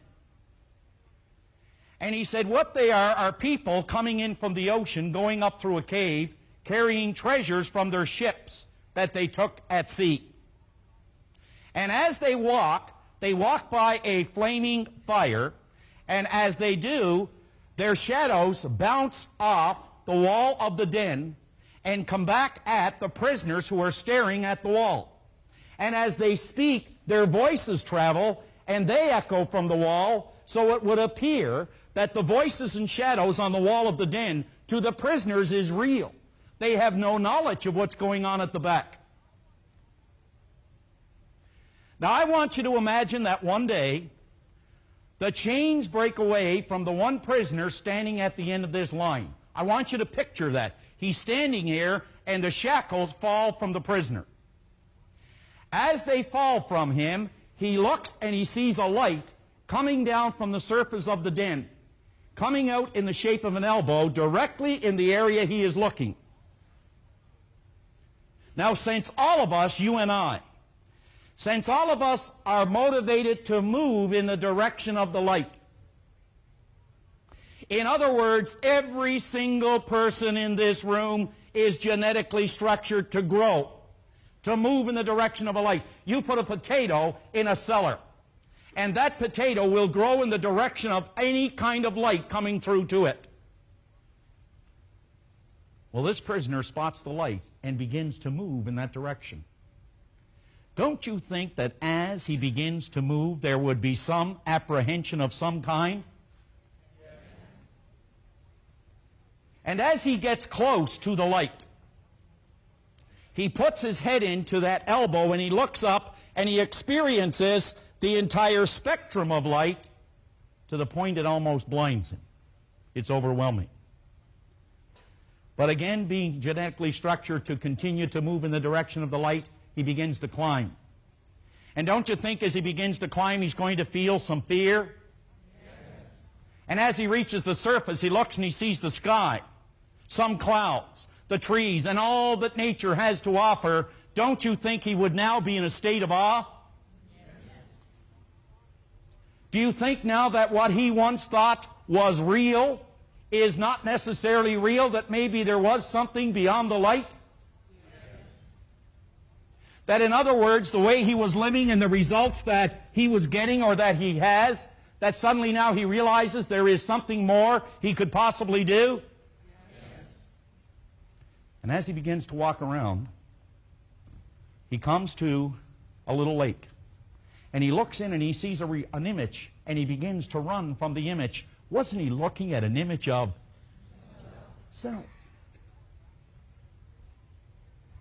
And he said what they are people coming in from the ocean, going up through a cave, carrying treasures from their ships that they took at sea. And as they walk by a flaming fire, and as they do, their shadows bounce off the wall of the den and come back at the prisoners who are staring at the wall. And as they speak, their voices travel and they echo from the wall, so it would appear that the voices and shadows on the wall of the den to the prisoners is real. They have no knowledge of what's going on at the back. Now, I want you to imagine that one day the chains break away from the one prisoner standing at the end of this line. I want you to picture that. He's standing here, and the shackles fall from the prisoner. As they fall from him, he looks and he sees a light coming down from the surface of the den, coming out in the shape of an elbow directly in the area he is looking. Now, since all of us, you and I, since all of us are motivated to move in the direction of the light, in other words, every single person in this room is genetically structured to grow, to move in the direction of a light. You put a potato in a cellar, and that potato will grow in the direction of any kind of light coming through to it. Well, this prisoner spots the light and begins to move in that direction. Don't you think that as he begins to move, there would be some apprehension of some kind? And as he gets close to the light, he puts his head into that elbow and he looks up and he experiences the entire spectrum of light to the point it almost blinds him. It's overwhelming. But again, being genetically structured to continue to move in the direction of the light, he begins to climb. And don't you think as he begins to climb, he's going to feel some fear? Yes. And as he reaches the surface, he looks and he sees the sky, some clouds, the trees, and all that nature has to offer. Don't you think he would now be in a state of awe? Yes. Do you think now that what he once thought was real is not necessarily real, that maybe there was something beyond the light? That in other words, the way he was living and the results that he was getting or that he has, that suddenly now he realizes there is something more he could possibly do? Yes. And as he begins to walk around, he comes to a little lake. and he looks in and he sees an image, and he begins to run from the image. Wasn't he looking at an image of self?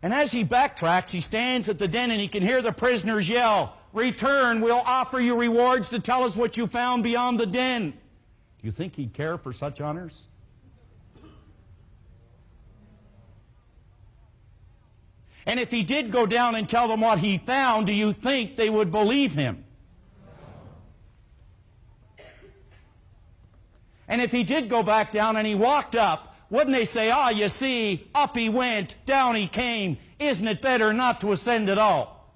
And as he backtracks, he stands at the den and he can hear the prisoners yell, "Return, we'll offer you rewards to tell us what you found beyond the den." Do you think he'd care for such honors? And if he did go down and tell them what he found, do you think they would believe him? And if he did go back down and he walked up, wouldn't they say, "Ah, you see, up he went, down he came. Isn't it better not to ascend at all?"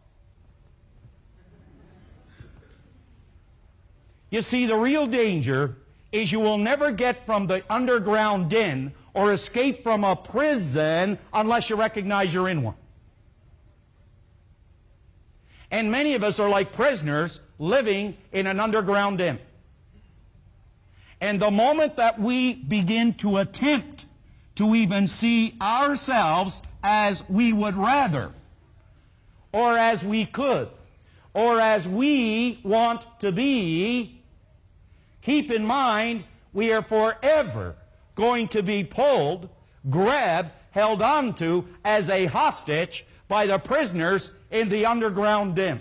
You see, the real danger is you will never get from the underground den or escape from a prison unless you recognize you're in one. And many of us are like prisoners living in an underground den. And the moment that we begin to attempt to even see ourselves as we would rather, or as we could, or as we want to be, keep in mind we are forever going to be pulled, grabbed, held onto as a hostage by the prisoners in the underground den.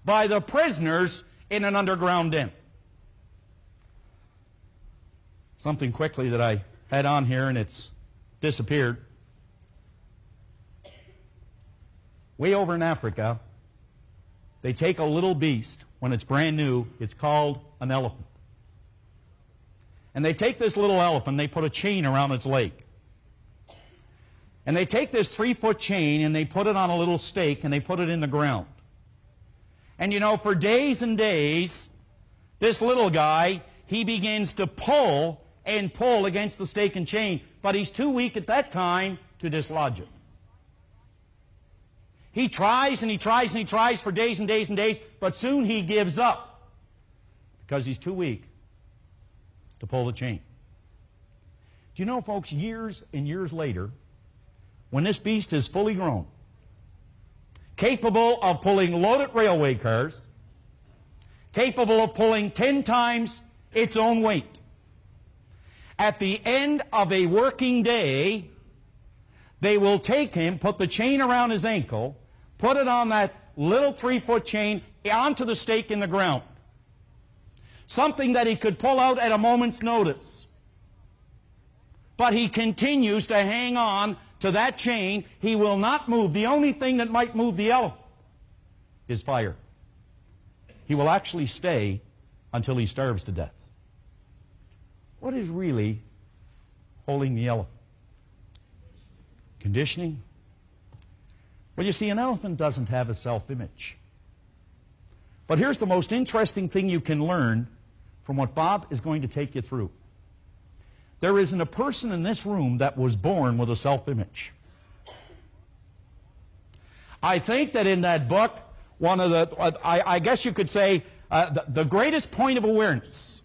By the prisoners in an underground den. Something quickly that I had on here and it's disappeared. Way over in Africa, they take a little beast when it's brand new. It's called an elephant. And they take this little elephant, they put a chain around its leg. And they take this 3-foot chain and they put it on a little stake and they put it in the ground. And you know, for days and days, this little guy, he begins to pull and pull against the stake and chain, but he's too weak at that time to dislodge it. He tries and he tries and he tries for days and days and days, but soon he gives up because he's too weak to pull the chain. Do you know, folks, years and years later, when this beast is fully grown, capable of pulling loaded railway cars, capable of pulling 10 times its own weight, at the end of a working day, they will take him, put the chain around his ankle, put it on that little 3-foot chain onto the stake in the ground. Something that he could pull out at a moment's notice. But he continues to hang on to that chain. He will not move. The only thing that might move the elephant is fire. He will actually stay until he starves to death. What is really holding the elephant? Conditioning? Well, you see, an elephant doesn't have a self-image. But here's the most interesting thing you can learn from what Bob is going to take you through. There isn't a person in this room that was born with a self-image. I think that in that book, one of the, I guess you could say, the greatest point of awareness,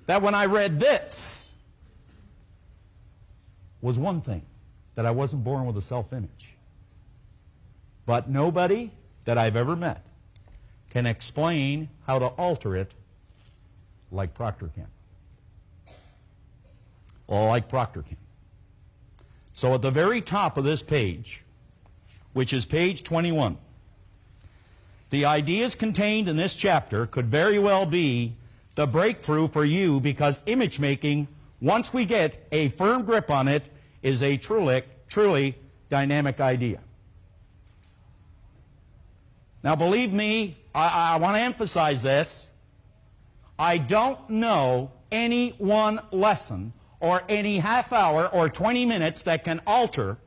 that when I read this, was one thing, that I wasn't born with a self-image. But nobody that I've ever met can explain how to alter it like Proctor can. Well, like Proctor can. So at the very top of this page, which is page 21, the ideas contained in this chapter could very well be the breakthrough for you, because image making, once we get a firm grip on it, is a truly dynamic idea. Now, believe me, I want to emphasize this. I don't know any one lesson or any half hour or 20 minutes that can alter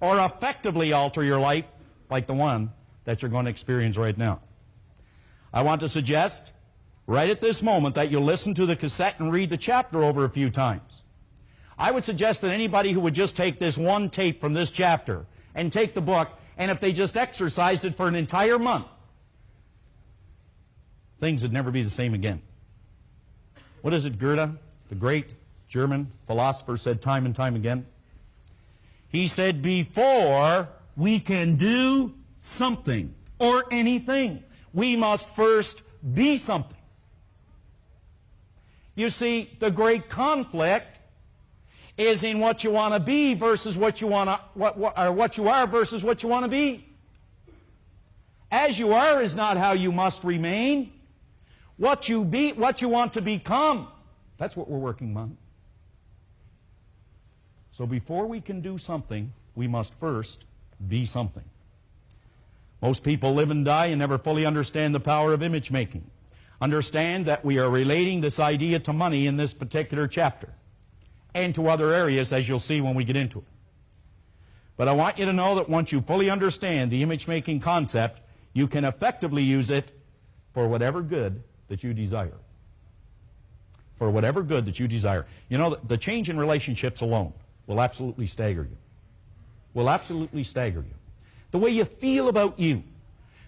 or effectively alter your life like the one that you're going to experience right now. I want to suggest right at this moment that you listen to the cassette and read the chapter over a few times. I would suggest that anybody who would just take this one tape from this chapter and take the book, and if they just exercised it for an entire month, things would never be the same again. What is it Goethe, the great German philosopher, said time and time again? He said, before we can do something or anything. We must first be something. You see, the great conflict is in what you want to be versus what you want to, what you are versus what you want to be. As you are is not how you must remain. What you want to become, that's what we're working on. So before we can do something, we must first be something. Most people live and die and never fully understand the power of image making. Understand that we are relating this idea to money in this particular chapter and to other areas, as you'll see when we get into it. But I want you to know that once you fully understand the image making concept, you can effectively use it for whatever good that you desire. For whatever good that you desire. You know, the change in relationships alone will absolutely stagger you. Will absolutely stagger you. The way you feel about you,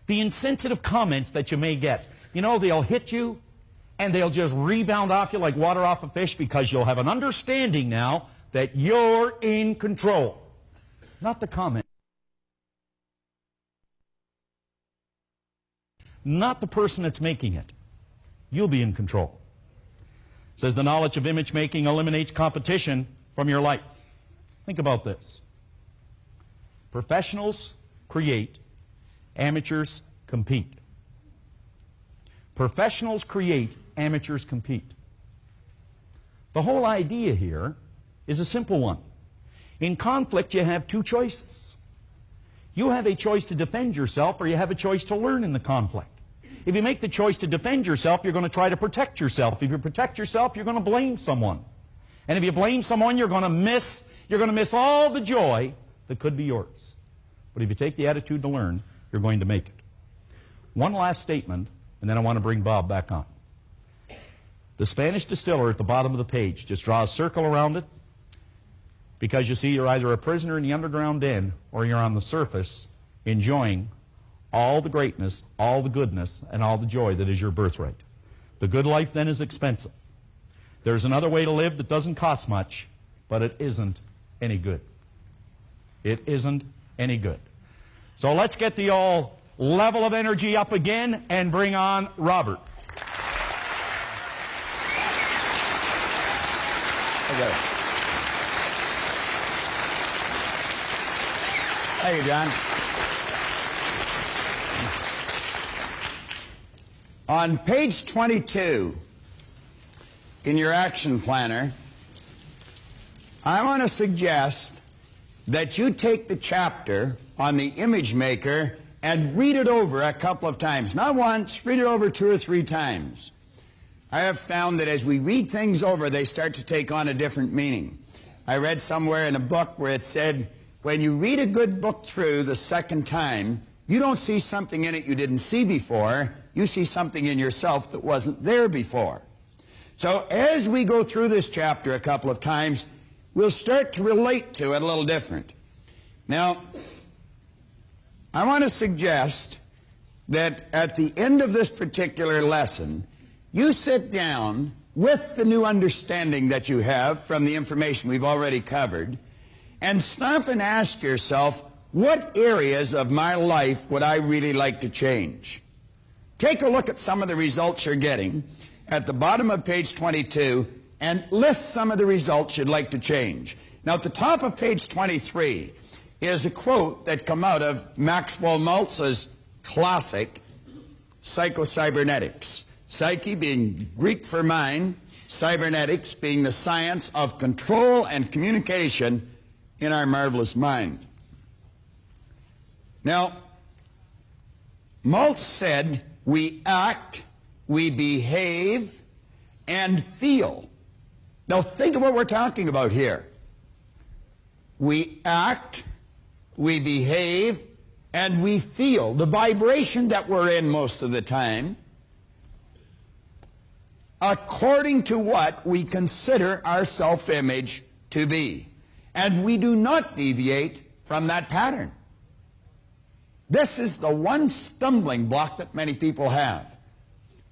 the insensitive comments that you may get. You know, they'll hit you and they'll just rebound off you like water off a fish, because you'll have an understanding now that you're in control. Not the comment. Not the person that's making it. You'll be in control. It says the knowledge of image making eliminates competition from your life. Think about this. Professionals create, amateurs compete. Professionals create, amateurs compete. The whole idea here is a simple one. In conflict, you have two choices. You have a choice to defend yourself, or you have a choice to learn in the conflict. If you make the choice to defend yourself, you're going to try to protect yourself. If you protect yourself, you're going to blame someone. And if you blame someone, you're going to miss all the joy that could be yours. But if you take the attitude to learn, you're going to make it. One last statement, and then I want to bring Bob back on. The Spanish distiller at the bottom of the page, just draw a circle around it, because you see you're either a prisoner in the underground den or you're on the surface enjoying all the greatness, all the goodness, and all the joy that is your birthright. The good life then is expensive. There's another way to live that doesn't cost much, but it isn't any good. It isn't any good. So let's get the all level of energy up again and bring on Robert. Thank you, John. On page 22 in your action planner, I want to suggest that you take the chapter on the image maker and read it over a couple of times. Not once, read it over 2 or 3 times. I have found that as we read things over, they start to take on a different meaning. I read somewhere in a book where it said, when you read a good book through the second time, you don't see something in it you didn't see before. You see something in yourself that wasn't there before. So as we go through this chapter a couple of times, we'll start to relate to it a little different. Now, I want to suggest that at the end of this particular lesson, you sit down with the new understanding that you have from the information we've already covered, and stop and ask yourself, what areas of my life would I really like to change? Take a look at some of the results you're getting at the bottom of page 22 and list some of the results you'd like to change. Now, at the top of page 23 is a quote that come out of Maxwell Maltz's classic Psycho-Cybernetics. Psyche being Greek for mind, cybernetics being the science of control and communication in our marvelous mind. Now, Maltz said, we act, we behave, and feel. Now think of what we're talking about here. We act, we behave, and we feel. The vibration that we're in most of the time, according to what we consider our self-image to be. And we do not deviate from that pattern. This is the one stumbling block that many people have.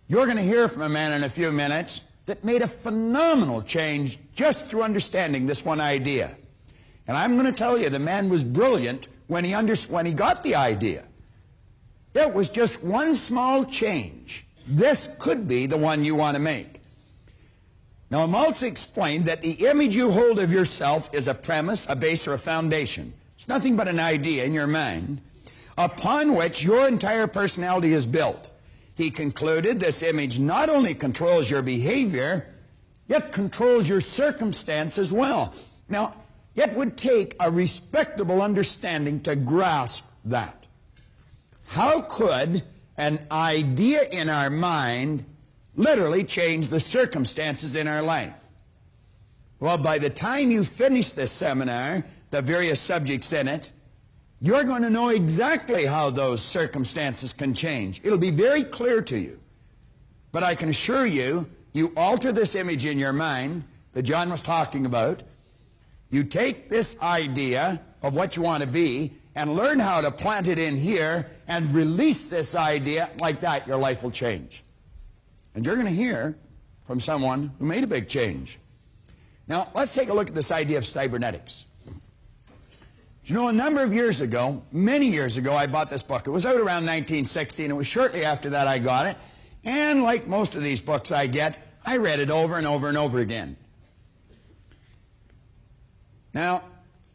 You're going to hear from a man in a few minutes that made a phenomenal change just through understanding this one idea. And I'm going to tell you, the man was brilliant when he got the idea. It was just one small change. This could be the one you want to make. Now, Maltz explained that the image you hold of yourself is a premise, a base, or a foundation. It's nothing but an idea in your mind upon which your entire personality is built. He concluded this image not only controls your behavior, yet controls your circumstance as well. Now, it would take a respectable understanding to grasp that. How could an idea in our mind literally change the circumstances in our life? Well, by the time you finish this seminar, the various subjects in it, you're going to know exactly how those circumstances can change. It'll be very clear to you. But I can assure you, you alter this image in your mind that John was talking about. You take this idea of what you want to be and learn how to plant it in here and release this idea. Like that, your life will change. And you're going to hear from someone who made a big change. Now, let's take a look at this idea of cybernetics. You know, a number of years ago, many years ago, I bought this book. It was out around 1960, and it was shortly after that I got it. And like most of these books I get, I read it over and over and over again. Now,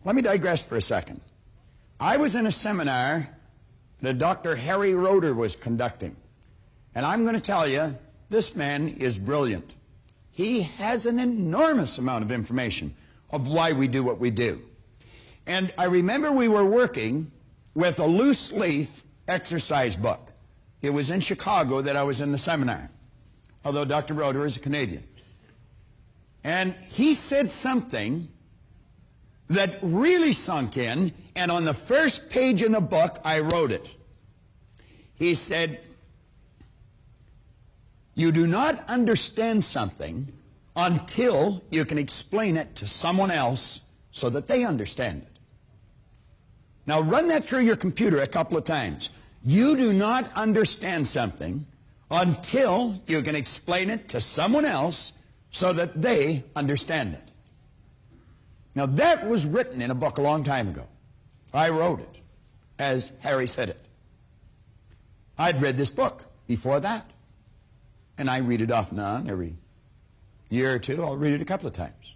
let me digress for a second. I was in a seminar that Dr. Harry Roeder was conducting. And I'm going to tell you, this man is brilliant. He has an enormous amount of information of why we do what we do. And I remember we were working with a loose leaf exercise book. It was in Chicago that I was in the seminar, although Dr. Roeder is a Canadian. And he said something that really sunk in, and on the first page in the book, I wrote it. He said, you do not understand something until you can explain it to someone else so that they understand it. Now run that through your computer a couple of times. You do not understand something until you can explain it to someone else so that they understand it. Now that was written in a book a long time ago. I wrote it, as Harry said it. I'd read this book before that, and I read it off and on every year or two. I'll read it a couple of times.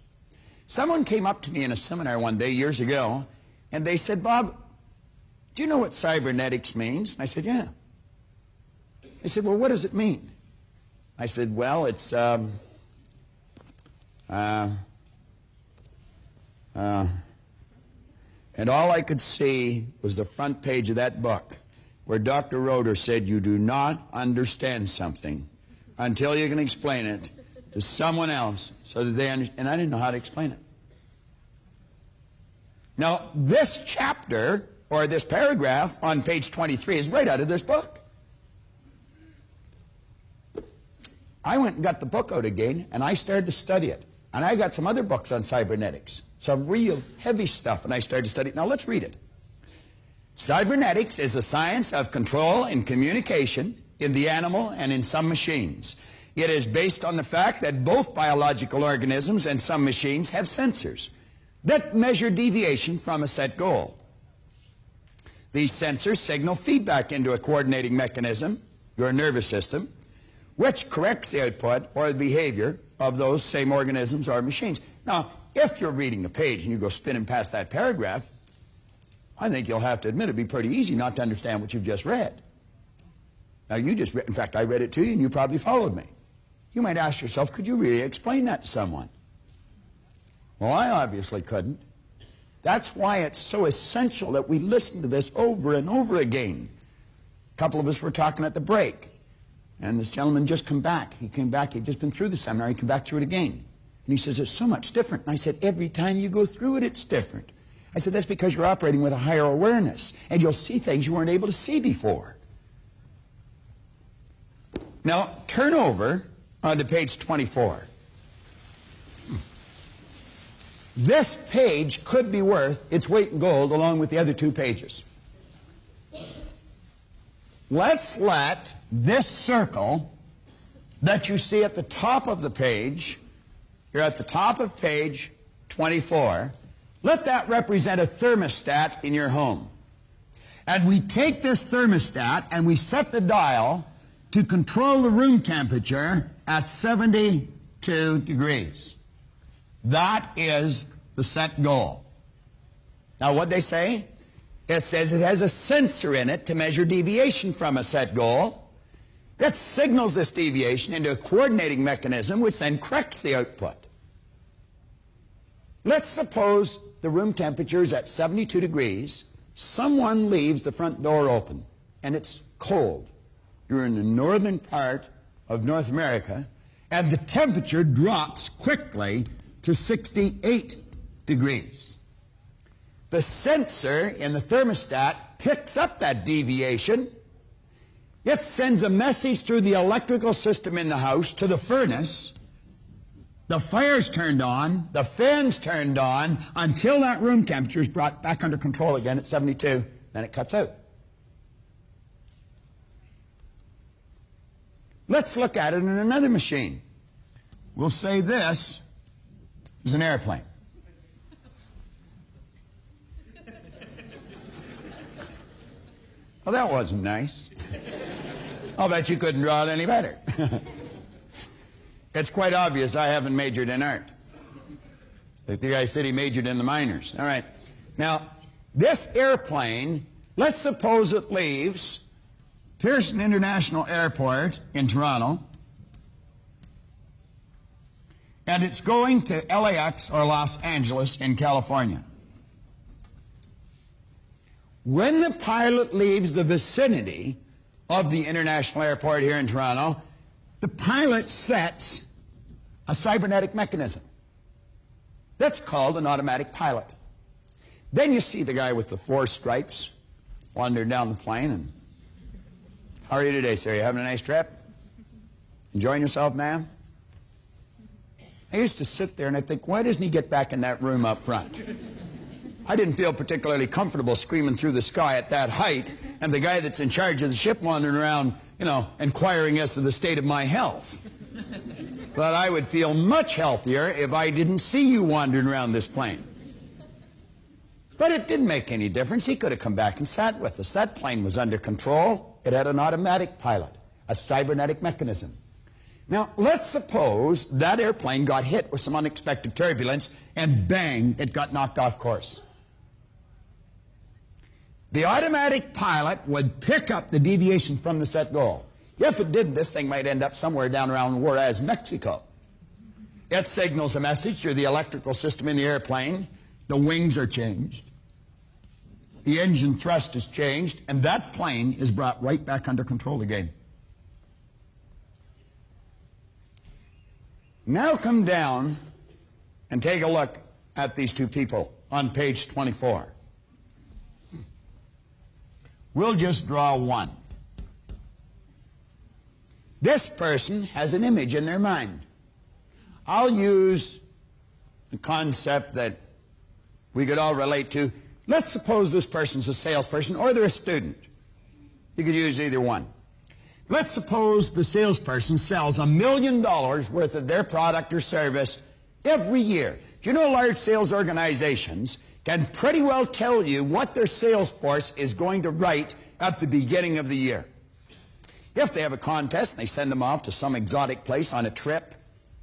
Someone came up to me in a seminar one day years ago, and they said, Bob, do you know what cybernetics means? And I said, yeah. They said, well, what does it mean? I said, well, it's, and all I could see was the front page of that book where Dr. Roeder said, you do not understand something until you can explain it to someone else so that they understand. And I didn't know how to explain it. Now, this chapter, or this paragraph on page 23 is right out of this book. I went and got the book out again, and I started to study it. And I got some other books on cybernetics, some real heavy stuff, and I started to study it. Now, let's read it. Cybernetics is the science of control and communication in the animal and in some machines. It is based on the fact that both biological organisms and some machines have sensors that measure deviation from a set goal. These sensors signal feedback into a coordinating mechanism, your nervous system, which corrects the output or the behavior of those same organisms or machines. Now, if you're reading a page and you go spinning past that paragraph, I think you'll have to admit it'd be pretty easy not to understand what you've just read. Now, you just read, in fact, I read it to you and you probably followed me. You might ask yourself, could you really explain that to someone? Well, I obviously couldn't. That's why it's so essential that we listen to this over and over again. A couple of us were talking at the break, and this gentleman just come back. He came back, he'd just been through the seminar, he came back through it again. And he says, it's so much different. And I said, every time you go through it, it's different. I said, that's because you're operating with a higher awareness, and you'll see things you weren't able to see before. Now, turn over onto page 24. This page could be worth its weight in gold along with the other two pages. Let's let this circle that you see at the top of the page, you're at the top of page 24, let that represent a thermostat in your home. And we take this thermostat and we set the dial to control the room temperature at 72 degrees. That is the set goal. Now, what they say? It says it has a sensor in it to measure deviation from a set goal. It signals this deviation into a coordinating mechanism, which then corrects the output. Let's suppose the room temperature is at 72 degrees. Someone leaves the front door open, and it's cold. You're in the northern part of North America, and the temperature drops quickly to 68 degrees. The sensor in the thermostat picks up that deviation. It sends a message through the electrical system in the house to the furnace. The fire's turned on, the fan's turned on, until that room temperature is brought back under control again at 72. Then it cuts out. Let's look at it in another machine. We'll say this is an airplane. Well, that wasn't nice. I'll bet you couldn't draw it any better. It's quite obvious I haven't majored in art. The guy said he majored in the minors. All right. Now, this airplane, let's suppose it leaves Pearson International Airport in Toronto, and it's going to LAX or Los Angeles in California. When the pilot leaves the vicinity of the international airport here in Toronto, the pilot sets a cybernetic mechanism. That's called an automatic pilot. Then you see the guy with the 4 stripes wandering down the plane, and how are you today, sir? You having a nice trip? Enjoying yourself, ma'am? I used to sit there and I think, why doesn't he get back in that room up front? I didn't feel particularly comfortable screaming through the sky at that height, and the guy that's in charge of the ship wandering around, inquiring as to the state of my health. But I would feel much healthier if I didn't see you wandering around this plane. But it didn't make any difference. He could have come back and sat with us. That plane was under control. It had an automatic pilot, a cybernetic mechanism. Now, let's suppose that airplane got hit with some unexpected turbulence, and bang, it got knocked off course. The automatic pilot would pick up the deviation from the set goal. If it didn't, this thing might end up somewhere down around Juarez, Mexico. It signals a message through the electrical system in the airplane. The wings are changed. The engine thrust is changed, and that plane is brought right back under control again. Now come down and take a look at these two people on page 24. We'll just draw one. This person has an image in their mind. I'll use the concept that we could all relate to. Let's suppose this person's a salesperson or they're a student. You could use either one. Let's suppose the salesperson sells $1 million worth of their product or service every year. Do you know large sales organizations can pretty well tell you what their sales force is going to write at the beginning of the year? If they have a contest and they send them off to some exotic place on a trip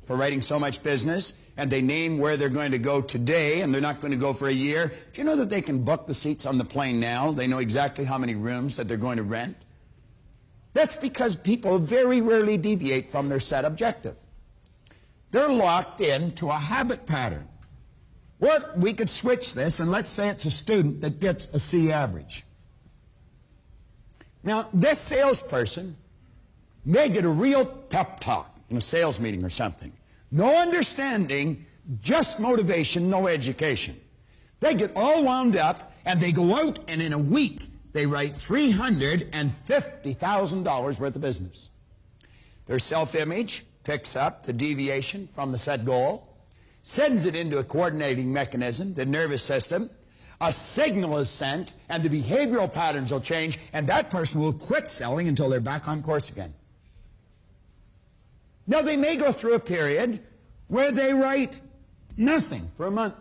for writing so much business, and they name where they're going to go today, and they're not going to go for a year, do you know that they can book the seats on the plane now? They know exactly how many rooms that they're going to rent. That's because people very rarely deviate from their set objective. They're locked into a habit pattern. Well, we could switch this, and let's say it's a student that gets a C average. Now, this salesperson may get a real pep talk in a sales meeting or something. No understanding, just motivation, no education. They get all wound up, and they go out, and in a week, they write $350,000 worth of business. Their self-image picks up the deviation from the set goal, sends it into a coordinating mechanism, the nervous system. A signal is sent, and the behavioral patterns will change, and that person will quit selling until they're back on course again. Now, they may go through a period where they write nothing for a month.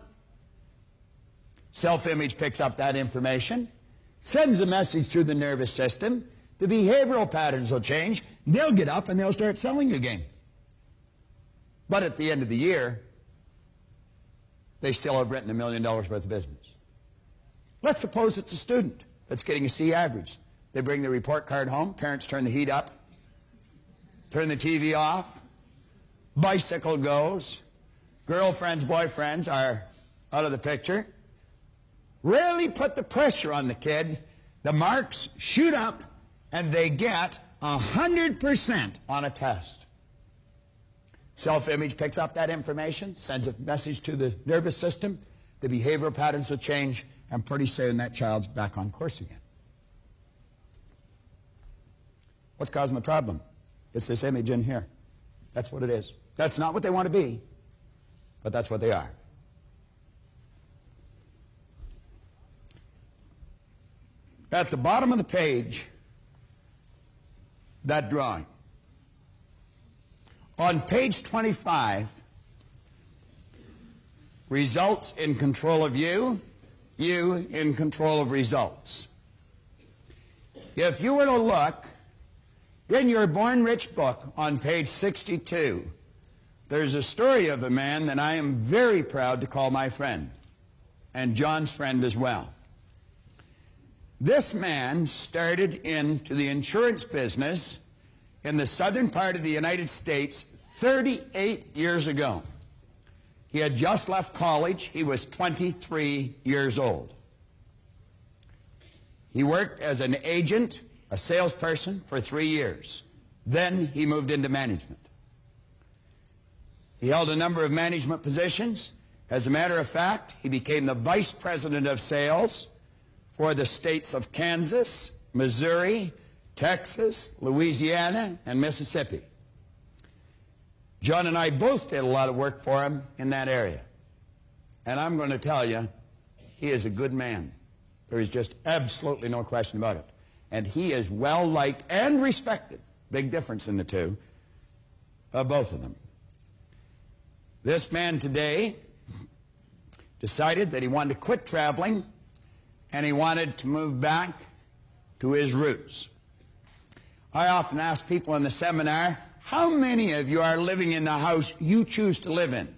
Self-image picks up that information, sends a message through the nervous system, the behavioral patterns will change, they'll get up and they'll start selling again. But at the end of the year, they still have written $1 million worth of business. Let's suppose it's a student that's getting a C average. They bring the report card home, parents turn the heat up, turn the TV off, bicycle goes, girlfriends, boyfriends are out of the picture. Really put the pressure on the kid, the marks shoot up, and they get 100% on a test. Self-image picks up that information, sends a message to the nervous system, the behavioral patterns will change, and pretty soon that child's back on course again. What's causing the problem? It's this image in here. That's what it is. That's not what they want to be, but that's what they are. At the bottom of the page, that drawing. On page 25, results in control of you, you in control of results. If you were to look in your Born Rich book on page 62, there's a story of a man that I am very proud to call my friend, and John's friend as well. This man started into the insurance business in the southern part of the United States 38 years ago. He had just left college. He was 23 years old. He worked as an agent, a salesperson, for 3 years. Then he moved into management. He held a number of management positions. As a matter of fact, he became the vice president of sales for the states of Kansas, Missouri, Texas, Louisiana, and Mississippi. John and I both did a lot of work for him in that area. And I'm going to tell you, he is a good man. There is just absolutely no question about it. And he is well-liked and respected. Big difference in the two, both of them. This man today decided that he wanted to quit traveling and he wanted to move back to his roots. I often ask people in the seminar, how many of you are living in the house you choose to live in?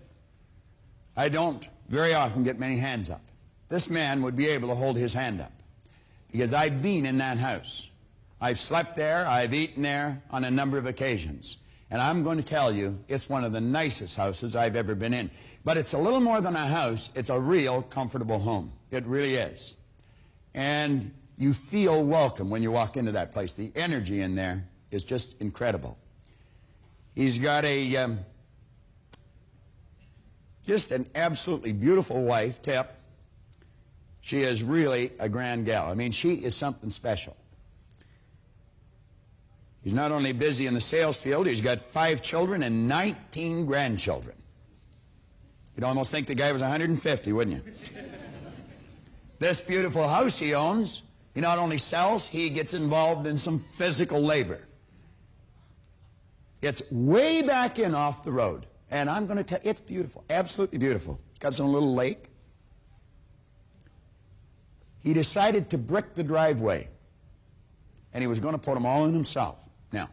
I don't very often get many hands up. This man would be able to hold his hand up because I've been in that house. I've slept there, I've eaten there on a number of occasions. And I'm going to tell you, it's one of the nicest houses I've ever been in. But it's a little more than a house, it's a real comfortable home. It really is. And you feel welcome when you walk into that place. The energy in there is just incredible. He's got a just an absolutely beautiful wife, Tip. She is really a grand gal. I mean, she is something special. He's not only busy in the sales field, he's got 5 children and 19 grandchildren. You'd almost think the guy was 150, wouldn't you? This beautiful house he owns, he not only sells, he gets involved in some physical labor. It's way back in off the road. And I'm going to tell you, it's beautiful, absolutely beautiful. It's got its own little lake. He decided to brick the driveway. And he was going to put them all in himself. Now,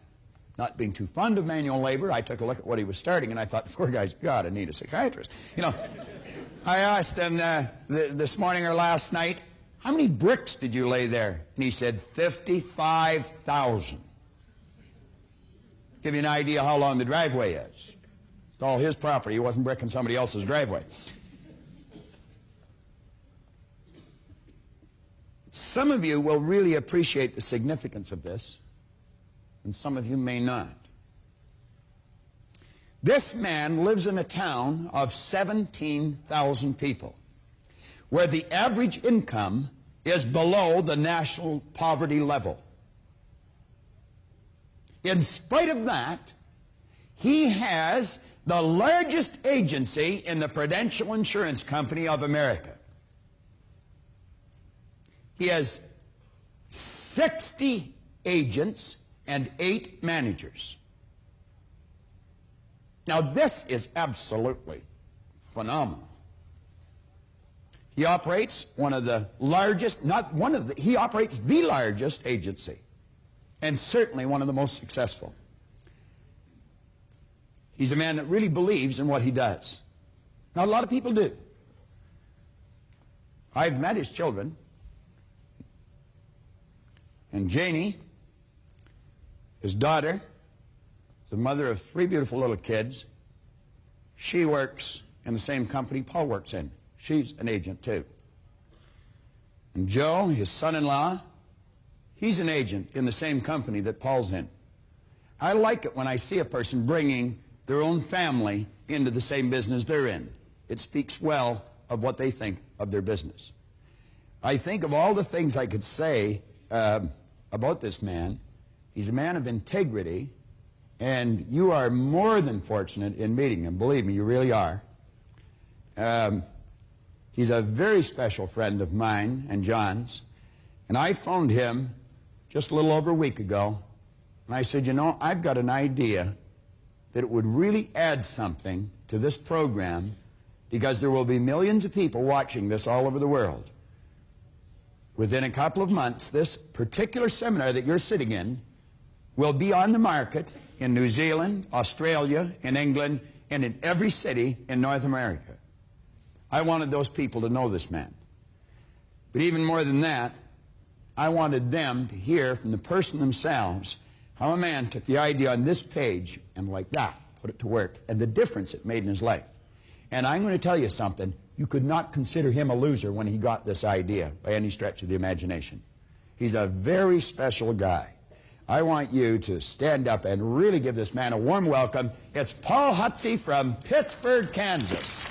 not being too fond of manual labor, I took a look at what he was starting, and I thought, the poor guy's got to need a psychiatrist. You know, I asked him this morning or last night, how many bricks did you lay there? And he said, 55,000. Give you an idea how long the driveway is. It's all his property. He wasn't bricking somebody else's driveway. Some of you will really appreciate the significance of this, and some of you may not. This man lives in a town of 17,000 people, where the average income is below the national poverty level. In spite of that, he has the largest agency in the Prudential Insurance Company of America. He has 60 agents and 8 managers. Now, this is absolutely phenomenal. He operates one of the largest, not one of the, he operates the largest agency, and certainly one of the most successful. He's a man that really believes in what he does. Not a lot of people do. I've met his children. And Janie, his daughter, is the mother of 3 beautiful little kids. She works in the same company Paul works in. She's an agent too. And Joe, his son-in-law, he's an agent in the same company that Paul's in. I like it when I see a person bringing their own family into the same business they're in. It speaks well of what they think of their business. I think of all the things I could say about this man. He's a man of integrity, and you are more than fortunate in meeting him. Believe me, you really are. He's a very special friend of mine and John's, and I phoned him just a little over a week ago, and I said, you know, I've got an idea that it would really add something to this program, because there will be millions of people watching this all over the world. Within a couple of months, this particular seminar that you're sitting in will be on the market in New Zealand, Australia, in England, and in every city in North America. I wanted those people to know this man. But even more than that, I wanted them to hear from the person themselves how a man took the idea on this page and like that, put it to work, and the difference it made in his life. And I'm going to tell you something. You could not consider him a loser when he got this idea by any stretch of the imagination. He's a very special guy. I want you to stand up and really give this man a warm welcome. It's Paul Hutsey from Pittsburgh, Kansas.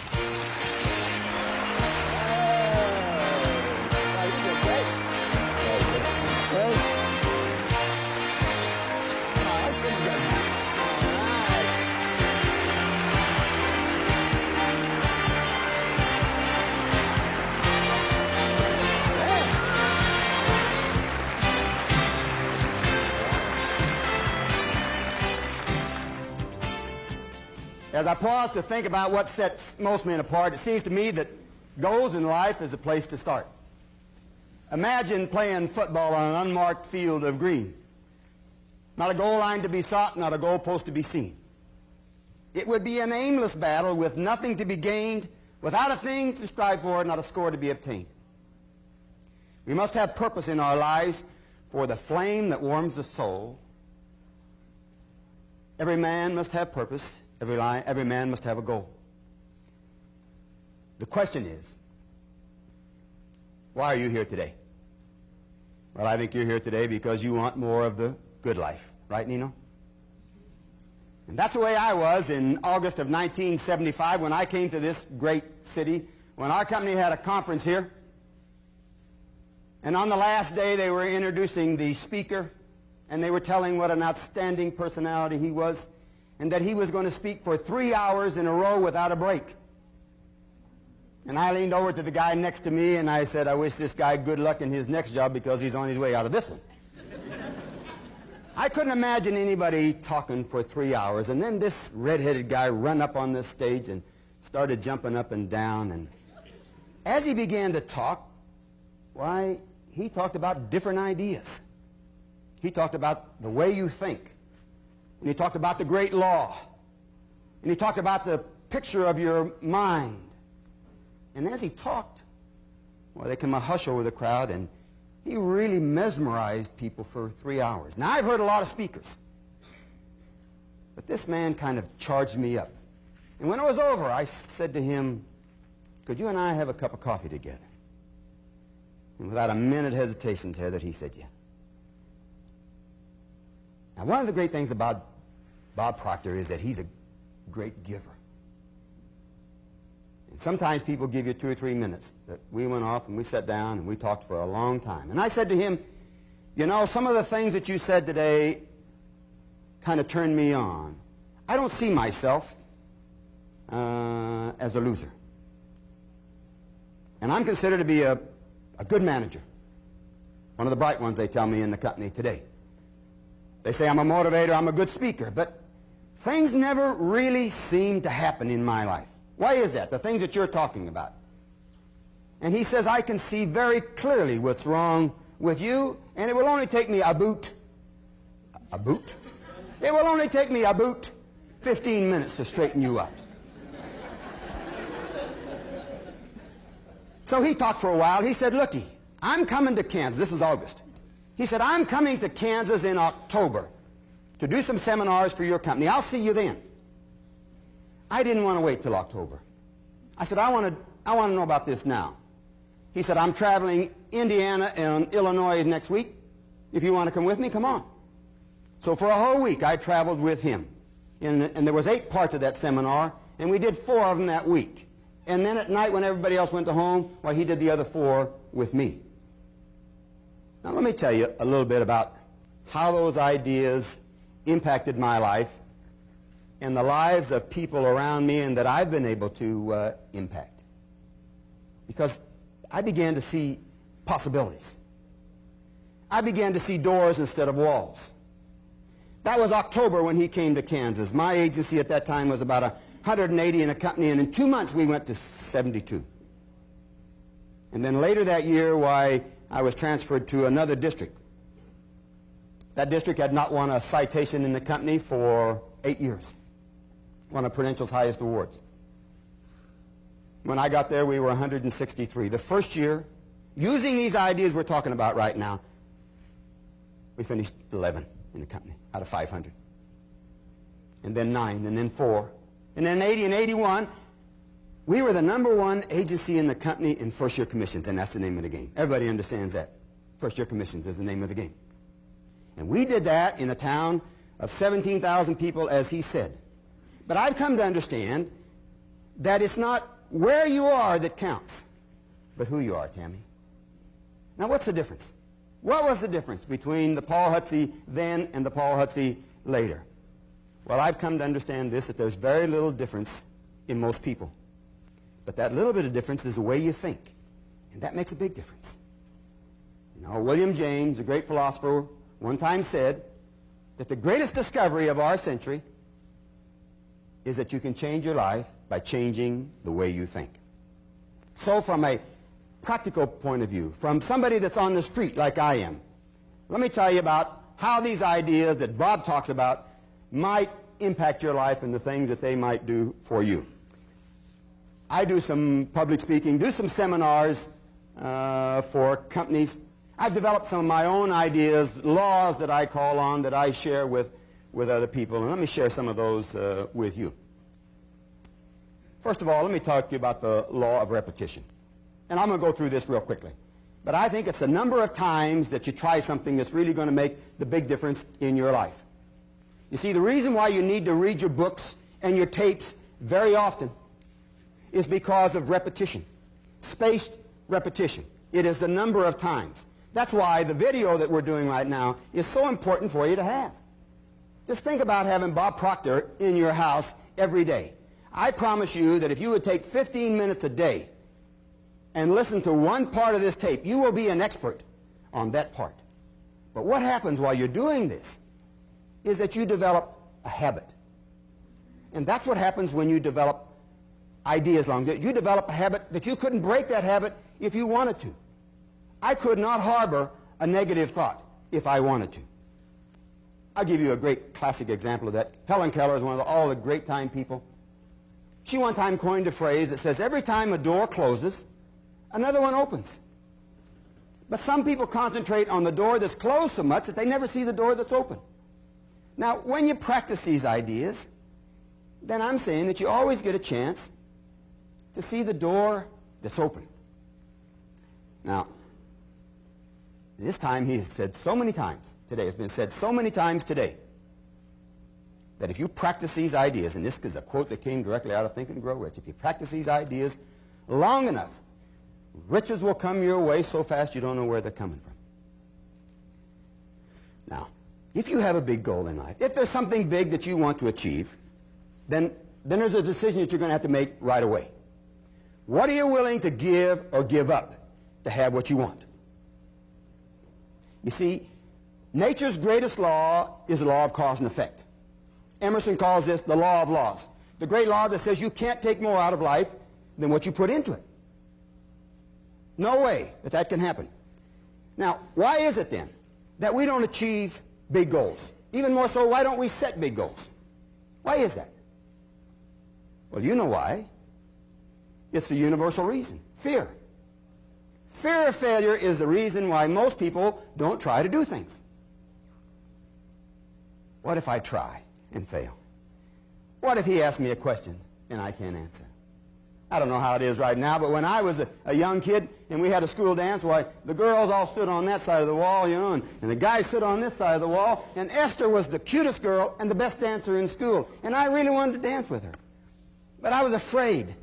As I pause to think about what sets most men apart, it seems to me that goals in life is a place to start. Imagine playing football on an unmarked field of green. Not a goal line to be sought, not a goal post to be seen. It would be an aimless battle with nothing to be gained, without a thing to strive for, not a score to be obtained. We must have purpose in our lives for the flame that warms the soul. Every man must have purpose. Every man must have a goal. The question is, why are you here today? Well, I think you're here today because you want more of the good life. Right, Nino? And that's the way I was in August of 1975 when I came to this great city, when our company had a conference here. And on the last day, they were introducing the speaker, and they were telling what an outstanding personality he was, and that he was going to speak for 3 hours in a row without a break. And I leaned over to the guy next to me, and I said, I wish this guy good luck in his next job because he's on his way out of this one. I couldn't imagine anybody talking for 3 hours, and then this red-headed guy run up on this stage and started jumping up and down, and as he began to talk, why, he talked about different ideas. He talked about the way you think. And he talked about the great law. And he talked about the picture of your mind. And as he talked, well, there came a hush over the crowd, and he really mesmerized people for 3 hours. Now, I've heard a lot of speakers. But this man kind of charged me up. And when it was over, I said to him, could you and I have a cup of coffee together? And without a minute hesitation, Heather, he said, yeah. Now, one of the great things about Bob Proctor is that he's a great giver. And sometimes people give you 2 or 3 minutes. But we went off and we sat down and we talked for a long time. And I said to him, you know, some of the things that you said today kind of turned me on. I don't see myself as a loser. And I'm considered to be a good manager. One of the bright ones, they tell me, in the company today. They say I'm a motivator, I'm a good speaker, but things never really seem to happen in my life. Why is that? The things that you're talking about. And he says, I can see very clearly what's wrong with you, and it will only take me about It will only take me about 15 minutes to straighten you up. So he talked for a while. He said, looky, I'm coming to Kansas. This is August. He said, I'm coming to Kansas in October to do some seminars for your company. I'll see you then. I didn't want to wait till October. I said, I want to know about this now. He said, I'm traveling Indiana and Illinois next week. If you want to come with me, come on. So for a whole week, I traveled with him. And there was 8 parts of that seminar, and we did 4 of them that week. And then at night, when everybody else went to home, well, he did the other 4 with me. Now, let me tell you a little bit about how those ideas impacted my life and the lives of people around me and that I've been able to impact. Because I began to see possibilities. I began to see doors instead of walls. That was October when he came to Kansas. My agency at that time was about 180 in a company, and in 2 months we went to 72. And then later that year, why, I was transferred to another district. That district had not won a citation in the company for 8 years. One of Prudential's highest awards. When I got there, we were 163. The first year, using these ideas we're talking about right now, we finished 11 in the company out of 500. And then 9, and then 4. And then 80 and 81, we were the #1 agency in the company in first-year commissions, and that's the name of the game. Everybody understands that. First-year commissions is the name of the game. And we did that in a town of 17,000 people, as he said. But I've come to understand that it's not where you are that counts, but who you are, Tammy. Now, what's the difference? What was the difference between the Paul Hutsey then and the Paul Hutsey later? Well, I've come to understand this, that there's very little difference in most people. But that little bit of difference is the way you think. And that makes a big difference. You know, William James, a great philosopher, one time said that the greatest discovery of our century is that you can change your life by changing the way you think. So from a practical point of view, from somebody that's on the street like I am, let me tell you about how these ideas that Bob talks about might impact your life and the things that they might do for you. I do some public speaking, do some seminars for companies. I've developed some of my own ideas, laws that I call on, that I share with other people. And let me share some of those with you. First of all, let me talk to you about the law of repetition. And I'm going to go through this real quickly. But I think it's the number of times that you try something that's really going to make the big difference in your life. You see, the reason why you need to read your books and your tapes very often is because of repetition, spaced repetition. It is the number of times. That's why the video that we're doing right now is so important for you to have. Just think about having Bob Proctor in your house every day. I promise you that if you would take 15 minutes a day and listen to one part of this tape, you will be an expert on that part. But what happens while you're doing this is that you develop a habit. And that's what happens when you develop ideas long. You develop a habit that you couldn't break that habit if you wanted to. I could not harbor a negative thought if I wanted to. I'll give you a great classic example of that. Helen Keller is one of all the great time people. She one time coined a phrase that says, every time a door closes, another one opens. But some people concentrate on the door that's closed so much that they never see the door that's open. Now, when you practice these ideas, then I'm saying that you always get a chance to see the door that's open. Now, this time he has said so many times today, it's been said so many times today, that if you practice these ideas, and this is a quote that came directly out of Think and Grow Rich, if you practice these ideas long enough, riches will come your way so fast you don't know where they're coming from. Now, if you have a big goal in life, if there's something big that you want to achieve, then there's a decision that you're going to have to make right away. What are you willing to give or give up to have what you want? You see, nature's greatest law is the law of cause and effect. Emerson calls this the law of laws. The great law that says you can't take more out of life than what you put into it. No way that that can happen. Now, why is it then that we don't achieve big goals? Even more so, why don't we set big goals? Why is that? Well, you know why. It's a universal reason. Fear. Fear of failure is the reason why most people don't try to do things. What if I try and fail? What if he asks me a question and I can't answer? I don't know how it is right now, but when I was a young kid and we had a school dance, why, the girls all stood on that side of the wall, you know, and the guys stood on this side of the wall, and Esther was the cutest girl and the best dancer in school, and I really wanted to dance with her. But I was afraid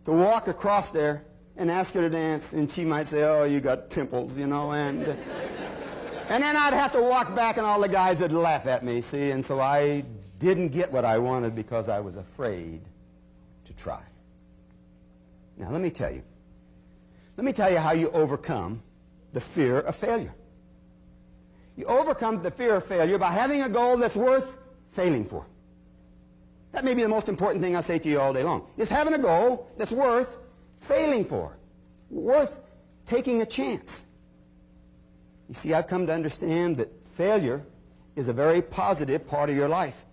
to walk across there and ask her to dance, and she might say, oh, you got pimples, you know, and then I'd have to walk back and all the guys would laugh at me, see, and so I didn't get what I wanted because I was afraid to try. Now, let me tell you how you overcome the fear of failure. You overcome the fear of failure by having a goal that's worth failing for. That may be the most important thing I say to you all day long, is having a goal that's worth failing for, worth taking a chance. You see, I've come to understand that failure is a very positive part of your life,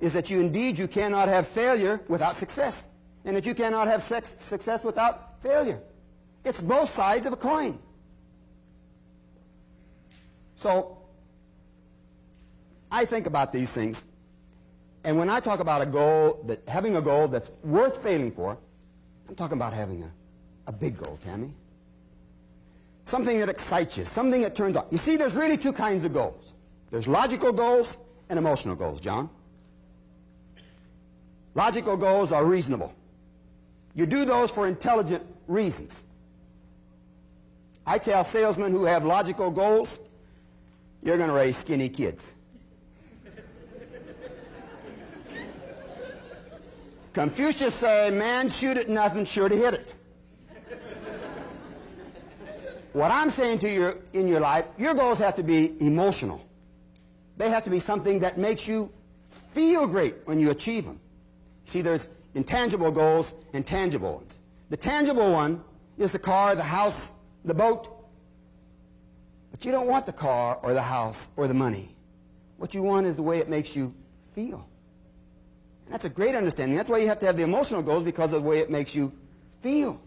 is that you cannot have failure without success, and that you cannot have success without failure. It's both sides of a coin. So, I think about these things, and when I talk about having a goal that's worth failing for, I'm talking about having a big goal, Tammy. Something that excites you, something that turns on. You see, there's really two kinds of goals. There's logical goals and emotional goals, John. Logical goals are reasonable. You do those for intelligent reasons. I tell salesmen who have logical goals, you're going to raise skinny kids. Confucius said, man shoot at nothing, sure to hit it. What I'm saying to you in your life, your goals have to be emotional. They have to be something that makes you feel great when you achieve them. See, there's intangible goals and tangible ones. The tangible one is the car, the house, the boat. But you don't want the car or the house or the money. What you want is the way it makes you feel. And that's a great understanding. That's why you have to have the emotional goals, because of the way it makes you feel.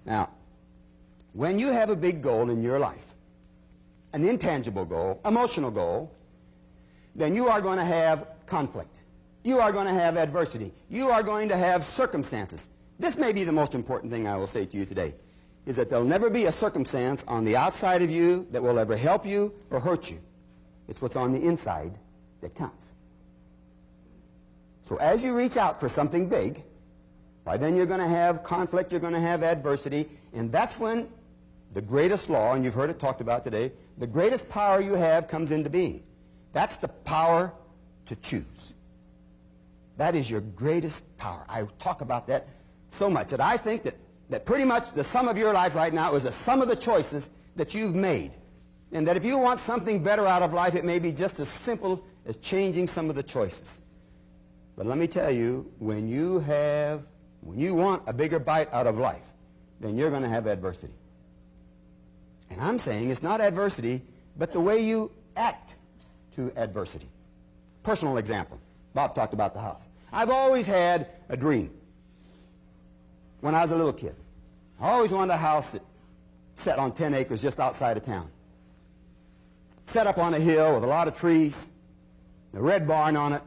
Now, when you have a big goal in your life, an intangible goal, emotional goal, then you are going to have conflict. You are going to have adversity. You are going to have circumstances. This may be the most important thing I will say to you today, is that there'll never be a circumstance on the outside of you that will ever help you or hurt you. It's what's on the inside that counts. So as you reach out for something big, why then you're going to have conflict, you're going to have adversity, and that's when the greatest law, and you've heard it talked about today, the greatest power you have comes into being. That's the power to choose. That is your greatest power. I talk about that so much that I think that pretty much the sum of your life right now is the sum of the choices that you've made. And that if you want something better out of life, it may be just as simple as changing some of the choices. But let me tell you, when you want a bigger bite out of life, then you're going to have adversity. And I'm saying it's not adversity, but the way you act to adversity. Personal example. Bob talked about the house. I've always had a dream when I was a little kid. I always wanted a house that set on 10 acres just outside of town. Set up on a hill with a lot of trees, a red barn on it,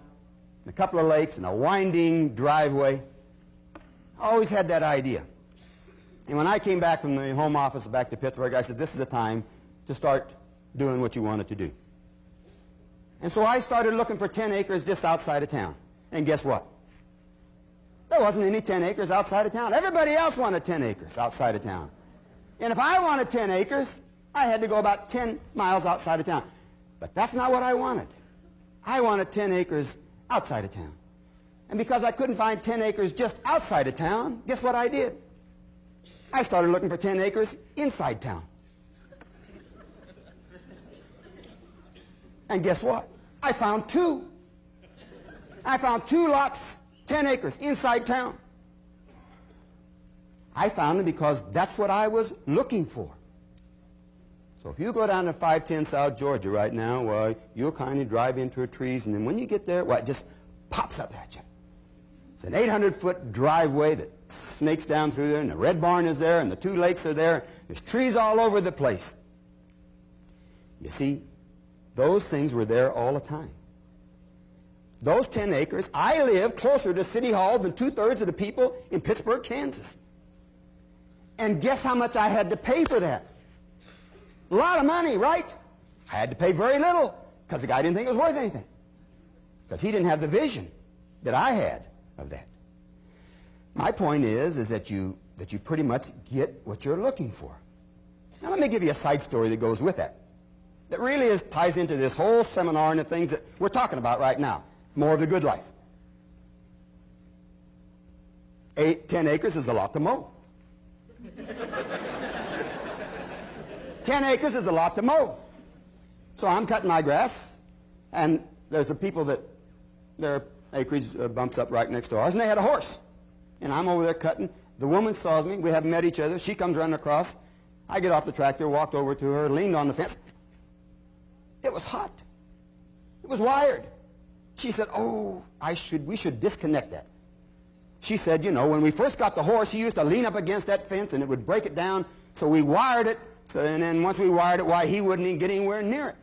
and a couple of lakes, and a winding driveway. I always had that idea. And when I came back from the home office back to Pittsburgh, I said, this is the time to start doing what you wanted to do. And so I started looking for 10 acres just outside of town. And guess what? There wasn't any 10 acres outside of town. Everybody else wanted 10 acres outside of town. And if I wanted 10 acres, I had to go about 10 miles outside of town. But that's not what I wanted. I wanted 10 acres outside of town. And because I couldn't find 10 acres just outside of town, guess what I did? I started looking for 10 acres inside town. And guess what? I found two. I found 2 lots, 10 acres, inside town. I found them because that's what I was looking for. So if you go down to 510 South Georgia right now, well, you'll kind of drive into trees, and then when you get there, well, it just pops up at you. It's an 800-foot driveway that snakes down through there, and the Red Barn is there, and the 2 lakes are there. There's trees all over the place. You see, those things were there all the time. Those 10 acres, I live closer to City Hall than 2/3 of the people in Pittsburgh, Kansas. And guess how much I had to pay for that? A lot of money, right? I had to pay very little because the guy didn't think it was worth anything. Because he didn't have the vision that I had of that. My point is that you pretty much get what you're looking for. Now let me give you a side story that goes with that. That really ties into this whole seminar and the things that we're talking about right now. More of the good life. 10 acres is a lot to mow. 10 acres is a lot to mow. So I'm cutting my grass, and there's a people that their acreage bumps up right next to ours, and they had a horse. And I'm over there cutting. The woman saw me. We haven't met each other. She comes running across. I get off the tractor, walked over to her, leaned on the fence. It was hot. It was wired. She said, oh, we should disconnect that. She said, you know, when we first got the horse, he used to lean up against that fence and it would break it down. So we wired it. And then once we wired it, why, he wouldn't even get anywhere near it.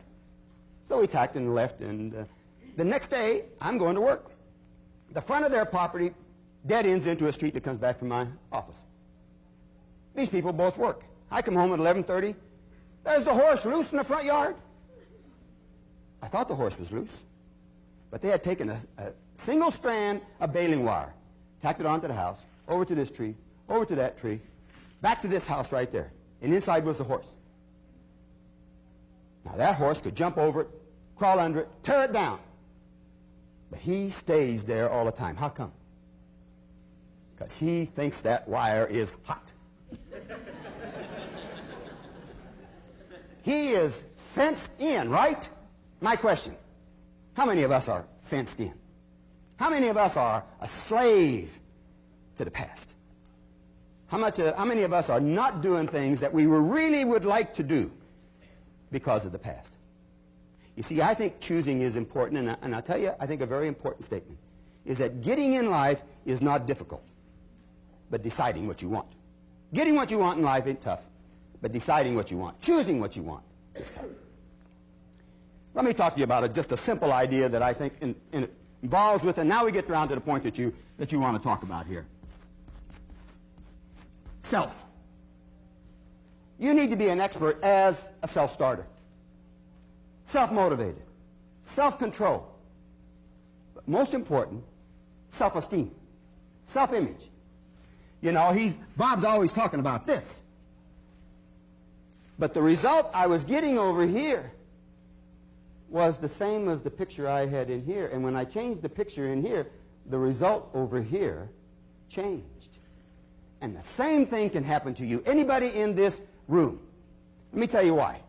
So we tacked and left. And the next day, I'm going to work. The front of their property dead ends into a street that comes back from my office. These people both work. I come home at 11:30. There's the horse loose in the front yard. I thought the horse was loose. But they had taken a single strand of baling wire, tacked it onto the house, over to this tree, over to that tree, back to this house right there. And inside was the horse. Now that horse could jump over it, crawl under it, tear it down. But he stays there all the time. How come? Because he thinks that wire is hot. He is fenced in, right? My question. How many of us are fenced in? How many of us are a slave to the past? How many of us are not doing things that we really would like to do because of the past? You see, I think choosing is important, and I'll tell you, I think a very important statement is that getting in life is not difficult, but deciding what you want. Getting what you want in life ain't tough, but deciding what you want, choosing what you want is tough. Let me talk to you about just a simple idea that I think involves with, and now we get down to the point that you want to talk about here. Self. You need to be an expert as a self-starter. Self-motivated. Self-control. But most important, self-esteem. Self-image. You know, Bob's always talking about this. But the result I was getting over here was the same as the picture I had in here. And when I changed the picture in here, the result over here changed. And the same thing can happen to you. Anybody in this room. Let me tell you why.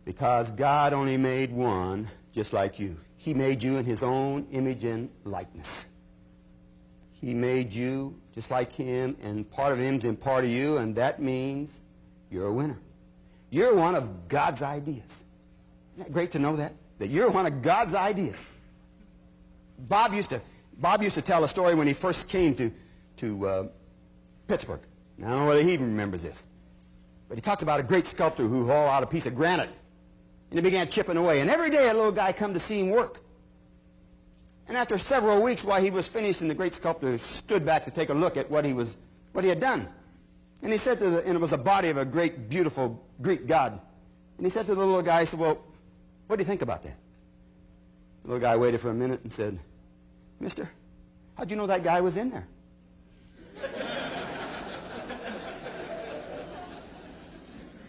Because God only made one just like you. He made you in his own image and likeness. He made you just like him, and part of him's in part of you, and that means you're a winner. You're one of God's ideas. Isn't that great to know that? That you're one of God's ideas. Bob used to tell a story when he first came to Pittsburgh. I don't know whether he even remembers this. But he talks about a great sculptor who hauled out a piece of granite. And he began chipping away. And every day a little guy come to see him work. And after several weeks while he was finished, and the great sculptor stood back to take a look at what he had done. And he said and it was a body of a great, beautiful Greek god. And he said to the little guy, he said, well, what do you think about that? The little guy waited for a minute and said, mister, how'd you know that guy was in there?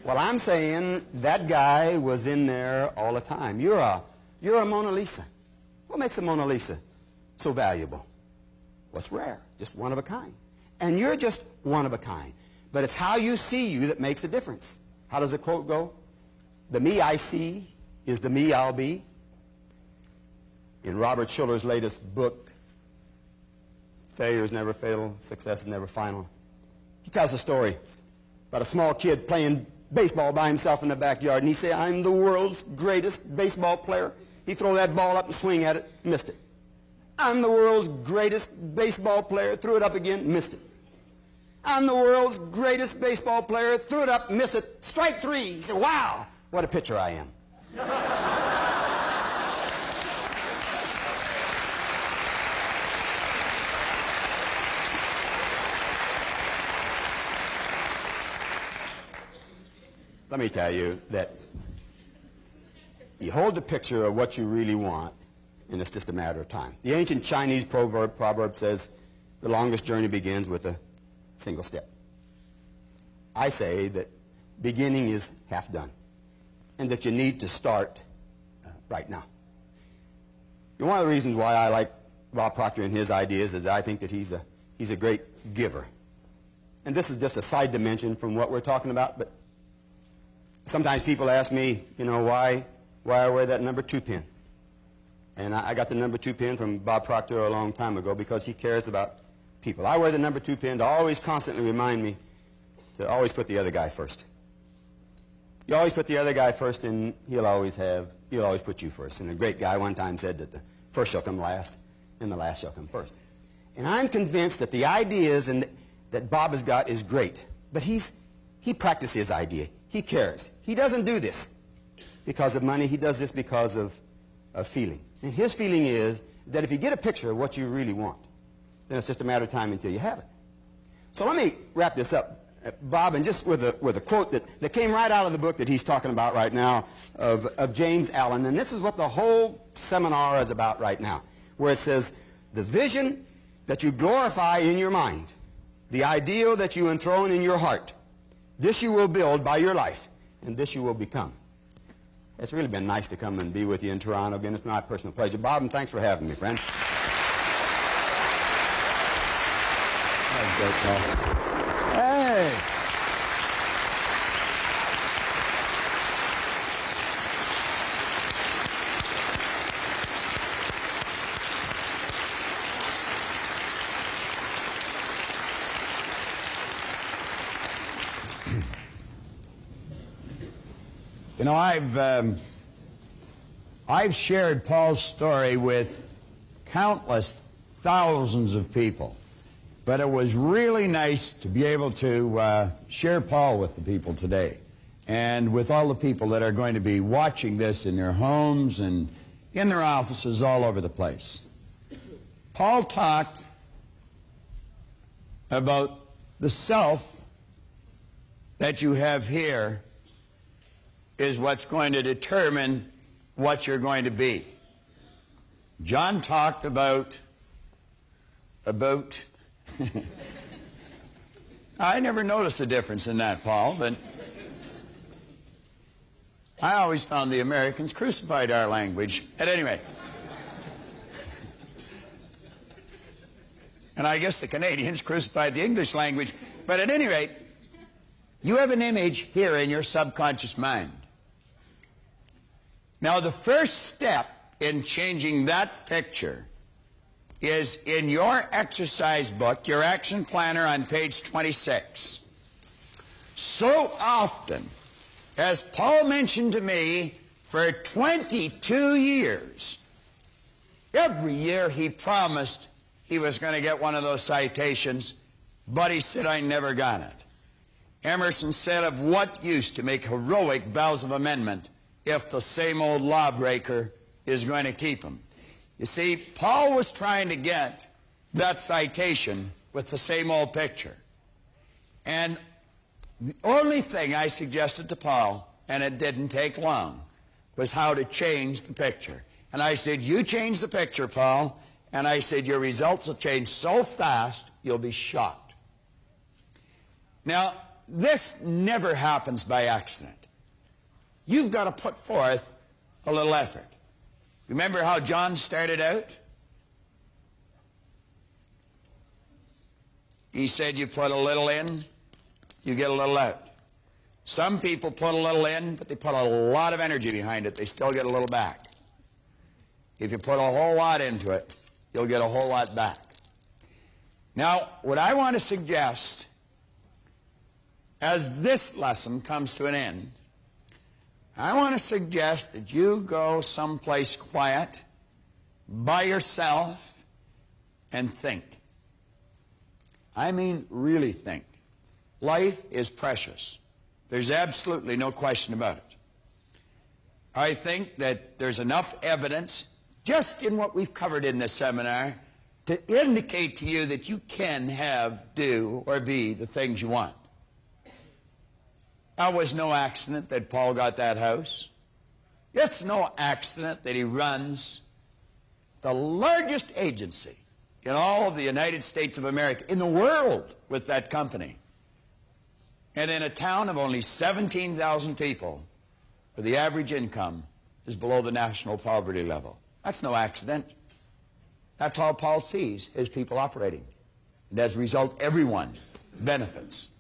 Well, I'm saying that guy was in there all the time. You're a Mona Lisa. What makes a Mona Lisa so valuable? What's rare? Just one of a kind. And you're just one of a kind. But it's how you see you that makes a difference. How does the quote go? The me I see is the me I'll be. In Robert Schuller's latest book, failure is never fatal, success is never final. He tells a story about a small kid playing baseball by himself in the backyard, and he said, I'm the world's greatest baseball player. He throw that ball up and swing at it, missed it. I'm the world's greatest baseball player, threw it up again, missed it. I'm the world's greatest baseball player, threw it up, missed it, strike three. He said, wow, what a pitcher I am. Let me tell you that you hold the picture of what you really want, and it's just a matter of time. The ancient Chinese proverb says, the longest journey begins with a single step. I say that beginning is half done, and that you need to start right now. And one of the reasons why I like Bob Proctor and his ideas is that I think that he's a great giver. And this is just a side dimension from what we're talking about, but sometimes people ask me, you know, why I wear that number 2 pin. And I got the number 2 pin from Bob Proctor a long time ago because he cares about people. I wear the number 2 pin to always constantly remind me to always put the other guy first. You always put the other guy first, and he'll always put you first. And a great guy one time said that the first shall come last, and the last shall come first. And I'm convinced that the ideas that Bob has got is great, but he practices his idea. He cares. He doesn't do this because of money. He does this because of feeling. And his feeling is that if you get a picture of what you really want, then it's just a matter of time until you have it. So let me wrap this up, Bob, and just with a quote that came right out of the book that he's talking about right now of James Allen. And this is what the whole seminar is about right now, where it says, the vision that you glorify in your mind, the ideal that you enthrone in your heart, this you will build by your life, and this you will become. It's really been nice to come and be with you in Toronto again. It's my personal pleasure. Bob, and thanks for having me, friend. Hey! You know, I've shared Paul's story with countless thousands of people, but it was really nice to be able to share Paul with the people today, and with all the people that are going to be watching this in their homes and in their offices all over the place. Paul talked about the self that you have here is what's going to determine what you're going to be. John talked about I never noticed a difference in that, Paul, but I always found the Americans crucified our language. At any rate. And I guess the Canadians crucified the English language. But at any rate, you have an image here in your subconscious mind. Now, the first step in changing that picture is in your exercise book, your action planner on page 26. So often, as Paul mentioned to me, for 22 years, every year he promised he was going to get one of those citations, but he said, I never got it. Emerson said, of what use to make heroic vows of amendment if the same old lawbreaker is going to keep them? You see, Paul was trying to get that citation with the same old picture. And the only thing I suggested to Paul, and it didn't take long, was how to change the picture. And I said, you change the picture, Paul, and I said, your results will change so fast, you'll be shocked. Now, this never happens by accident. You've got to put forth a little effort. Remember how John started out? He said you put a little in, you get a little out. Some people put a little in, but they put a lot of energy behind it. They still get a little back. If you put a whole lot into it, you'll get a whole lot back. Now, what I want to suggest, as this lesson comes to an end, I want to suggest that you go someplace quiet, by yourself, and think. I mean, really think. Life is precious. There's absolutely no question about it. I think that there's enough evidence, just in what we've covered in this seminar, to indicate to you that you can have, do, or be the things you want. It was no accident that Paul got that house. It's no accident that he runs the largest agency in all of the United States of America, in the world, with that company. And in a town of only 17,000 people, where the average income is below the national poverty level. That's no accident. That's how Paul sees his people operating. And as a result, everyone benefits.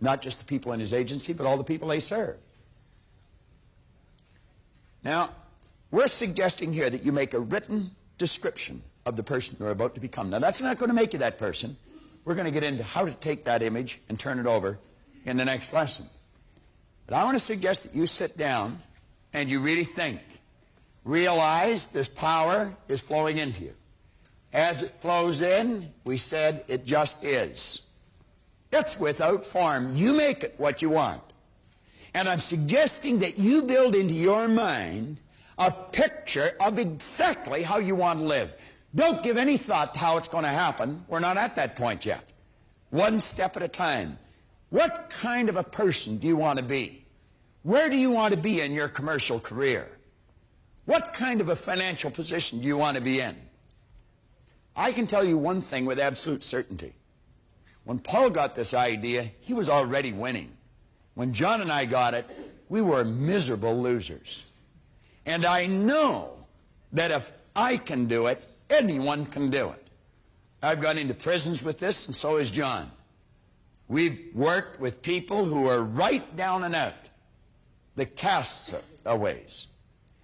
Not just the people in his agency, but all the people they serve. Now, we're suggesting here that you make a written description of the person you're about to become. Now, that's not going to make you that person. We're going to get into how to take that image and turn it over in the next lesson. But I want to suggest that you sit down and you really think. Realize this power is flowing into you. As it flows in, we said it just is. It's without form. You make it what you want. And I'm suggesting that you build into your mind a picture of exactly how you want to live. Don't give any thought to how it's going to happen. We're not at that point yet. One step at a time. What kind of a person do you want to be? Where do you want to be in your commercial career? What kind of a financial position do you want to be in? I can tell you one thing with absolute certainty. When Paul got this idea, he was already winning. When John and I got it, we were miserable losers. And I know that if I can do it, anyone can do it. I've gone into prisons with this, and so has John. We've worked with people who are right down and out, the castaways.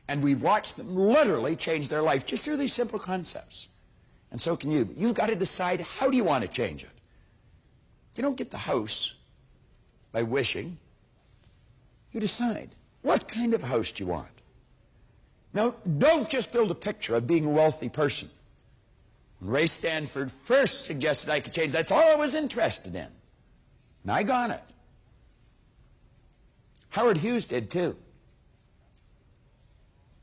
And we've watched them literally change their life just through these simple concepts. And so can you. You've got to decide, how do you want to change it? You don't get the house by wishing. You decide, what kind of house do you want? Now, don't just build a picture of being a wealthy person. When Ray Stanford first suggested I could change, that's all I was interested in. And I got it. Howard Hughes did too.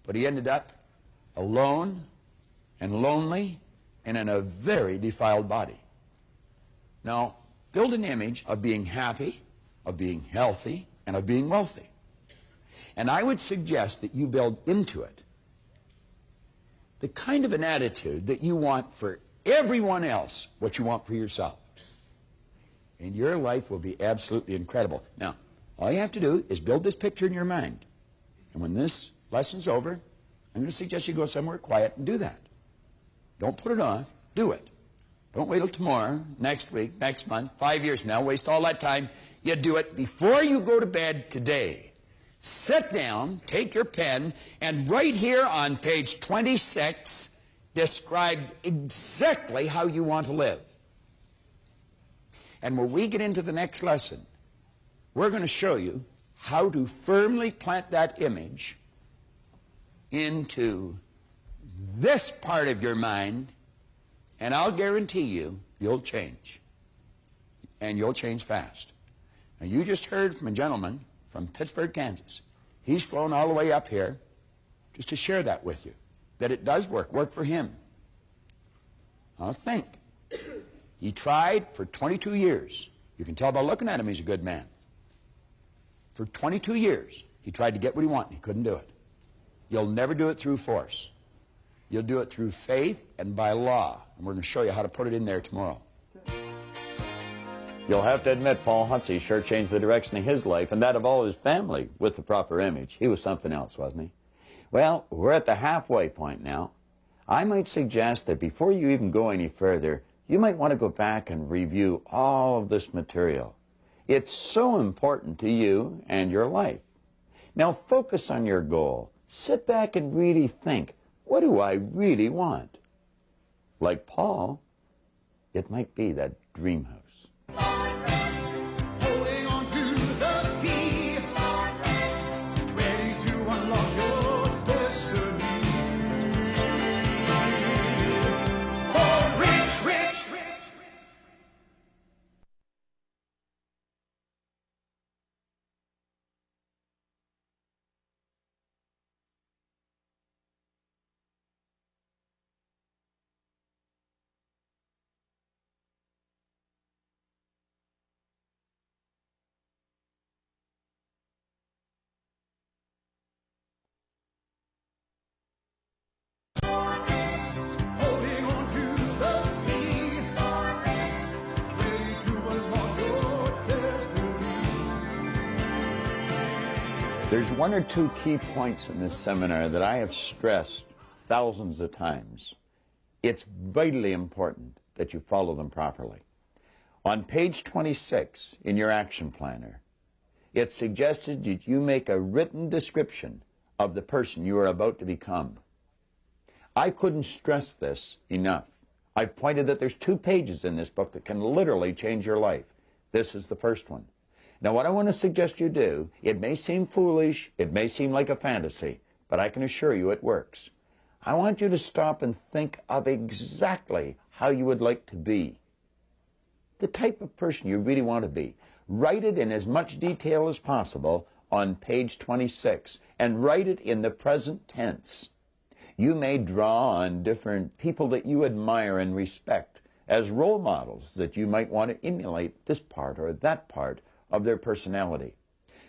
But he ended up alone and lonely and in a very defiled body. Now, build an image of being happy, of being healthy, and of being wealthy. And I would suggest that you build into it the kind of an attitude that you want for everyone else, what you want for yourself. And your life will be absolutely incredible. Now, all you have to do is build this picture in your mind. And when this lesson's over, I'm going to suggest you go somewhere quiet and do that. Don't put it off. Do it. Don't wait till tomorrow, next week, next month, 5 years from now. Waste all that time. You do it before you go to bed today. Sit down, take your pen, and right here on page 26, describe exactly how you want to live. And when we get into the next lesson, we're going to show you how to firmly plant that image into this part of your mind, and I'll guarantee you, you'll change. And you'll change fast. Now, you just heard from a gentleman from Pittsburgh, Kansas. He's flown all the way up here just to share that with you, that it does work for him. Now think. He tried for 22 years. You can tell by looking at him he's a good man. For 22 years, he tried to get what he wanted, and he couldn't do it. You'll never do it through force. You'll do it through faith and by law. And we're going to show you how to put it in there tomorrow. You'll have to admit, Paul Huntzy sure changed the direction of his life and that of all his family with the proper image. He was something else, wasn't he? Well, we're at the halfway point now. I might suggest that before you even go any further, you might want to go back and review all of this material. It's so important to you and your life. Now focus on your goal. Sit back and really think, what do I really want? Like Paul, It might be that dream house. Holding on to the key, ready to unlock your destiny. Oh, rich, rich, rich. Holding on to the key, ready to unlock your destiny. There's one or two key points in this seminar that I have stressed thousands of times. It's vitally important that you follow them properly. On page 26 in your action planner, it's suggested that you make a written description of the person you are about to become. I couldn't stress this enough. I've pointed that there's 2 pages in this book that can literally change your life. This is the first one. Now, what I want to suggest you do, it may seem foolish, it may seem like a fantasy, but I can assure you it works. I want you to stop and think of exactly how you would like to be. The type of person you really want to be. Write it in as much detail as possible on page 26, and write it in the present tense. You may draw on different people that you admire and respect as role models that you might want to emulate this part or that part of their personality.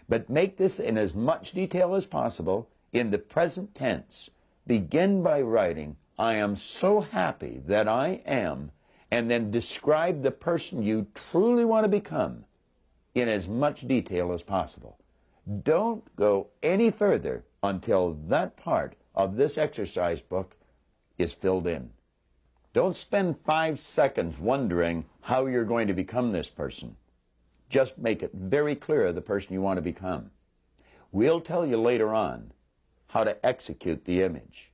But make this in as much detail as possible in the present tense. Begin by writing, I am so happy that I am, and then describe the person you truly want to become in as much detail as possible. Don't go any further until that part of this exercise book is filled in. Don't spend 5 seconds wondering how you're going to become this person. Just make it very clear the person you want to become. We'll tell you later on how to execute the image.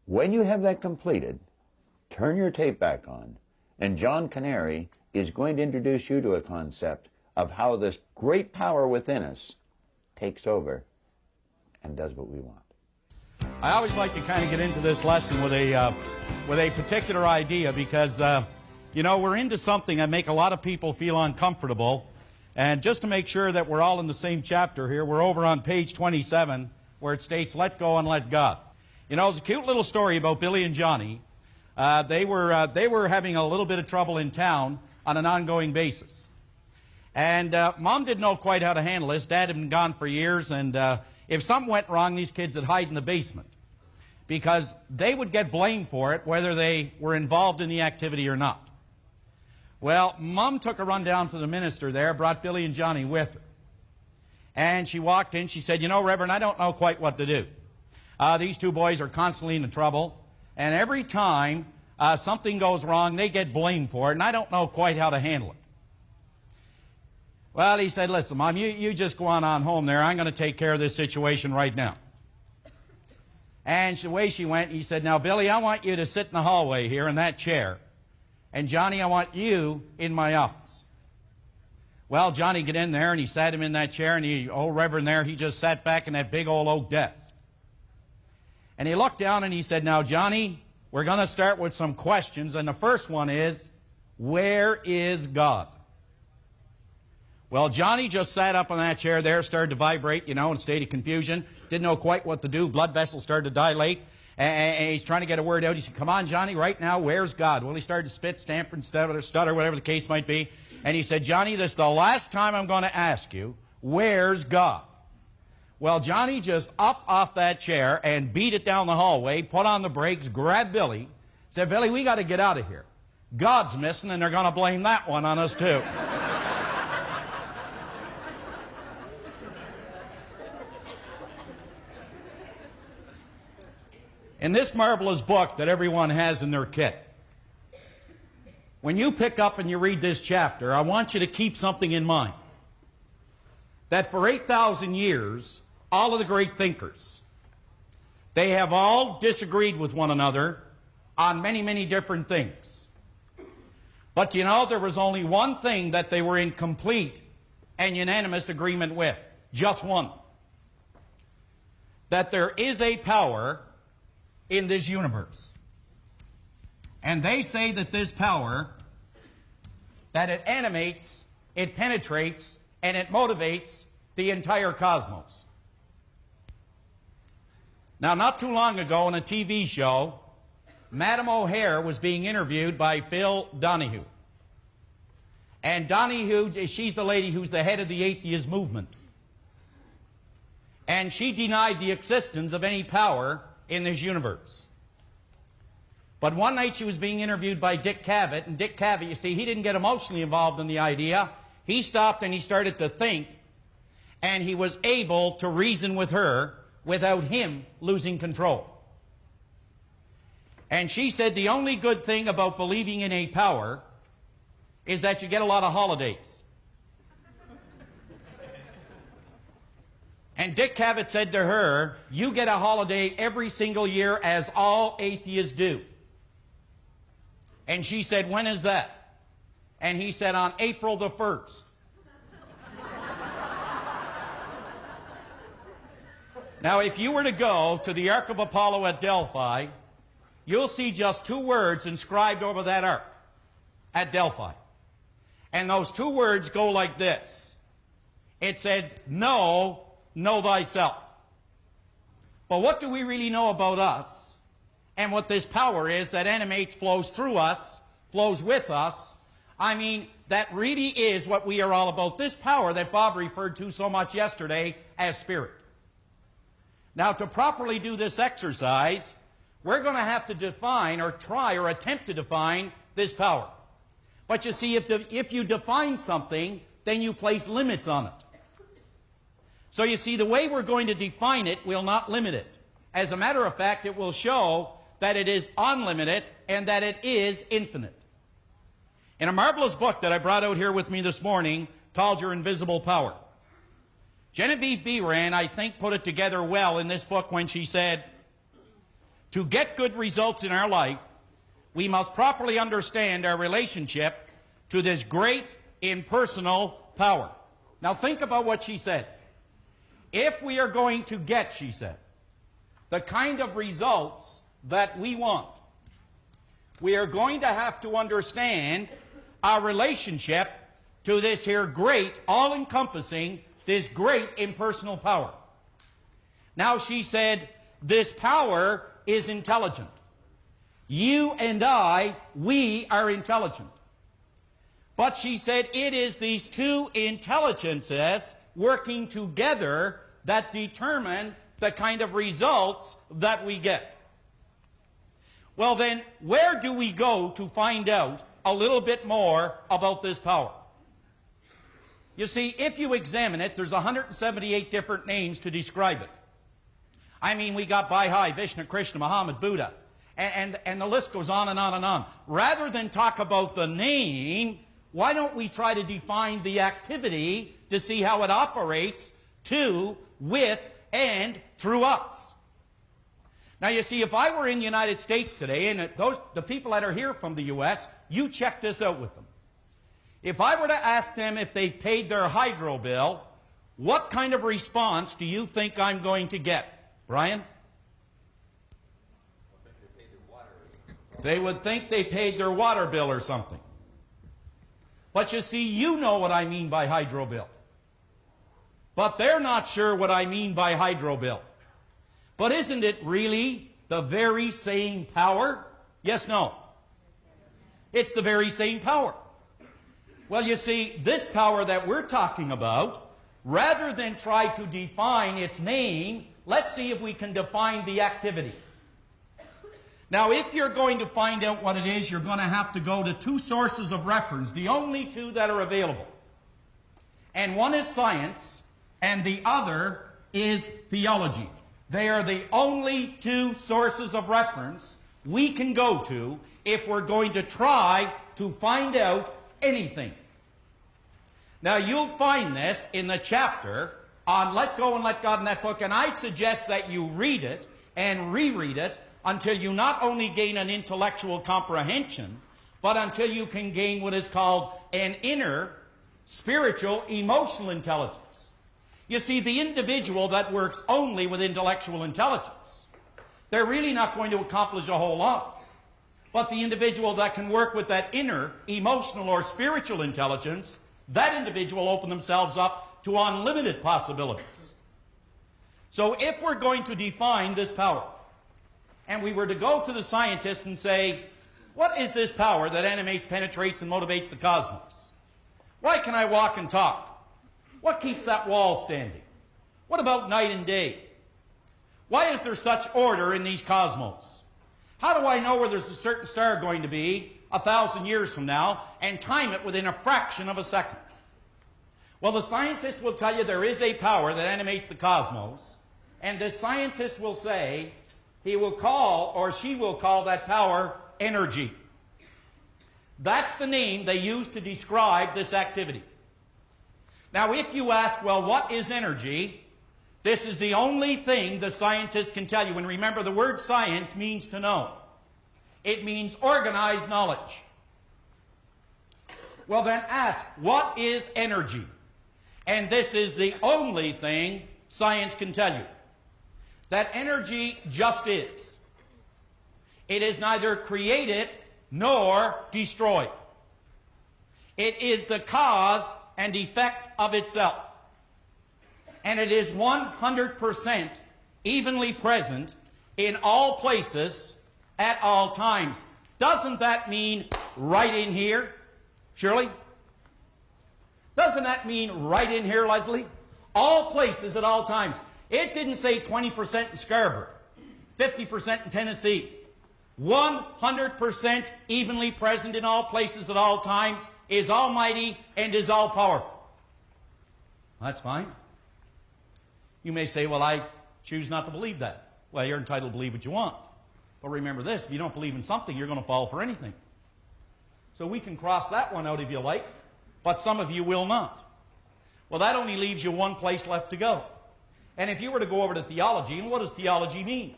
When you have that completed, turn your tape back on, and John Canary is going to introduce you to a concept of how this great power within us takes over and does what we want. I always like to kind of get into this lesson with a particular idea because, you know, we're into something that make a lot of people feel uncomfortable. And just to make sure that we're all in the same chapter here, we're over on page 27 where it states, let go and let God. You know, it's a cute little story about Billy and Johnny. They were having a little bit of trouble in town on an ongoing basis. And Mom didn't know quite how to handle this. Dad had been gone for years, and if something went wrong, these kids would hide in the basement because they would get blamed for it whether they were involved in the activity or not. Well, Mom took a run down to the minister there, brought Billy and Johnny with her. And she walked in, she said, you know, Reverend, I don't know quite what to do. These 2 boys are constantly in trouble, and every time something goes wrong, they get blamed for it, and I don't know quite how to handle it. Well, he said, listen, Mom, you just go on home there. I'm going to take care of this situation right now. And away she went. He said, now, Billy, I want you to sit in the hallway here in that chair. And, Johnny, I want you in my office. Well, Johnny got in there, and he sat him in that chair, and old Reverend there, he just sat back in that big old oak desk. And he looked down, and he said, now, Johnny, we're going to start with some questions. And the first one is, where is God? Well, Johnny just sat up on that chair there, started to vibrate, you know, in a state of confusion. Didn't know quite what to do. Blood vessels started to dilate. And he's trying to get a word out. He said, come on, Johnny, right now, where's God? Well, he started to spit, stamp, and stutter, whatever the case might be. And he said, Johnny, this is the last time I'm going to ask you, where's God? Well, Johnny just up off that chair and beat it down the hallway, put on the brakes, grabbed Billy, said, Billy, we got to get out of here. God's missing, and they're going to blame that one on us, too. In this marvelous book that everyone has in their kit, when you pick up and you read this chapter, I want you to keep something in mind. That for 8,000 years, all of the great thinkers, they have all disagreed with one another on many, many different things. But you know, there was only one thing that they were in complete and unanimous agreement with. Just one. That there is a power in this universe. And they say that this power, that it animates, it penetrates, and it motivates the entire cosmos. Now, not too long ago in a TV show, Madam O'Hare was being interviewed by Phil Donahue. And Donahue, she's the lady who's the head of the atheist movement. And she denied the existence of any power in this universe. But one night she was being interviewed by Dick Cavett, and Dick Cavett, you see, he didn't get emotionally involved in the idea. He stopped and he started to think, and he was able to reason with her without him losing control. And she said the only good thing about believing in a power is that you get a lot of holidays. And Dick Cavett said to her, you get a holiday every single year as all atheists do. And she said, when is that? And he said, on April the 1st. Now, if you were to go to the Ark of Apollo at Delphi, you'll see just two words inscribed over that ark at Delphi. And those two words go like this. It said, know thyself. But what do we really know about us and what this power is that animates, flows through us, flows with us? I mean, that really is what we are all about. This power that Bob referred to so much yesterday as spirit. Now, to properly do this exercise, we're going to have to define or try or attempt to define this power. But you see, if you define something, then you place limits on it. So you see, the way we're going to define it will not limit it. As a matter of fact, it will show that it is unlimited and that it is infinite. In a marvelous book that I brought out here with me this morning called Your Invisible Power, Genevieve Behrend, I think, put it together well in this book when she said, to get good results in our life, we must properly understand our relationship to this great impersonal power. Now think about what she said. If we are going to get, she said, the kind of results that we want, we are going to have to understand our relationship to this here great, all-encompassing, this great impersonal power. Now she said, this power is intelligent. You and I, we are intelligent. But she said it is these two intelligences working together that determine the kind of results that we get. Well then, where do we go to find out a little bit more about this power? You see, if you examine it, there's 178 different names to describe it. I mean, we got Baha'i, Vishnu, Krishna, Muhammad, Buddha, and the list goes on and on and on. Rather than talk about the name, why don't we try to define the activity to see how it operates to, with, and through us? Now, you see, if I were in the United States today, and the people that are here from the U.S., you check this out with them. If I were to ask them if they've paid their hydro bill, what kind of response do you think I'm going to get? Brian? They would think they paid their water bill or something. But you see, you know what I mean by hydro bill. But they're not sure what I mean by hydro bill. But isn't it really the very same power? Yes, no. It's the very same power. Well, you see, this power that we're talking about, rather than try to define its name, let's see if we can define the activity. Now, if you're going to find out what it is, you're going to have to go to two sources of reference, the only two that are available. And one is science, and the other is theology. They are the only two sources of reference we can go to if we're going to try to find out anything. Now, you'll find this in the chapter on Let Go and Let God in that book, and I'd suggest that you read it and reread it until you not only gain an intellectual comprehension, but until you can gain what is called an inner spiritual emotional intelligence. You see, the individual that works only with intellectual intelligence, they're really not going to accomplish a whole lot. But the individual that can work with that inner emotional or spiritual intelligence, that individual open themselves up to unlimited possibilities. So if we're going to define this power, and we were to go to the scientist and say, what is this power that animates, penetrates, and motivates the cosmos? Why can I walk and talk? What keeps that wall standing? What about night and day? Why is there such order in these cosmos? How do I know where there's a certain star going to be 1,000 years from now and time it within a fraction of a second? Well, the scientist will tell you there is a power that animates the cosmos, and the scientist will say he will call, or she will call, that power energy. That's the name they use to describe this activity. Now, if you ask, well, what is energy? This is the only thing the scientist can tell you. And remember, the word science means to know. It means organized knowledge. Well, then ask, what is energy? And this is the only thing science can tell you. That energy just is. It is neither created nor destroyed. It is the cause and effect of itself. And it is 100% evenly present in all places at all times. Doesn't that mean right in here, Shirley? Doesn't that mean right in here, Leslie? All places at all times. It didn't say 20% in Scarborough, 50% in Tennessee. 100% evenly present in all places at all times, is almighty and is all-powerful. That's fine. You may say, well, I choose not to believe that. Well, you're entitled to believe what you want. But remember this, if you don't believe in something, you're going to fall for anything. So we can cross that one out if you like, but some of you will not. Well, that only leaves you one place left to go. And if you were to go over to theology, and what does theology mean?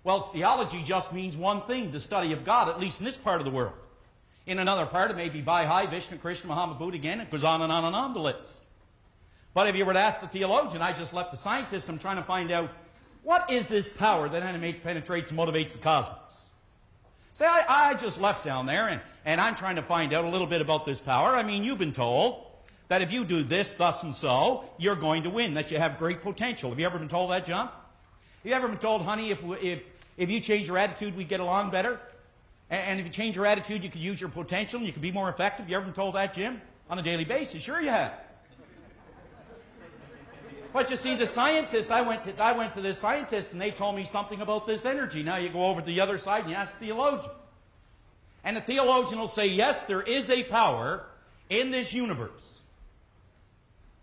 Well, theology just means one thing, the study of God, at least in this part of the world. In another part, it may be Baha'i, Vishnu, Krishna, Muhammad, Buddha again. It goes on and on and on the list. But if you were to ask the theologian, I just left the scientist, I'm trying to find out, what is this power that animates, penetrates, and motivates the cosmos? Say, I just left down there, and I'm trying to find out a little bit about this power. I mean, you've been told that if you do this, thus, and so, you're going to win, that you have great potential. Have you ever been told that, John? Have you ever been told, honey, if you change your attitude, we get along better? And if you change your attitude, you could use your potential and you could be more effective? Have you ever been told that, Jim? On a daily basis? Sure you have. But you see, the scientist, I went to this scientist and they told me something about this energy. Now you go over to the other side and you ask the theologian. And the theologian will say, yes, there is a power in this universe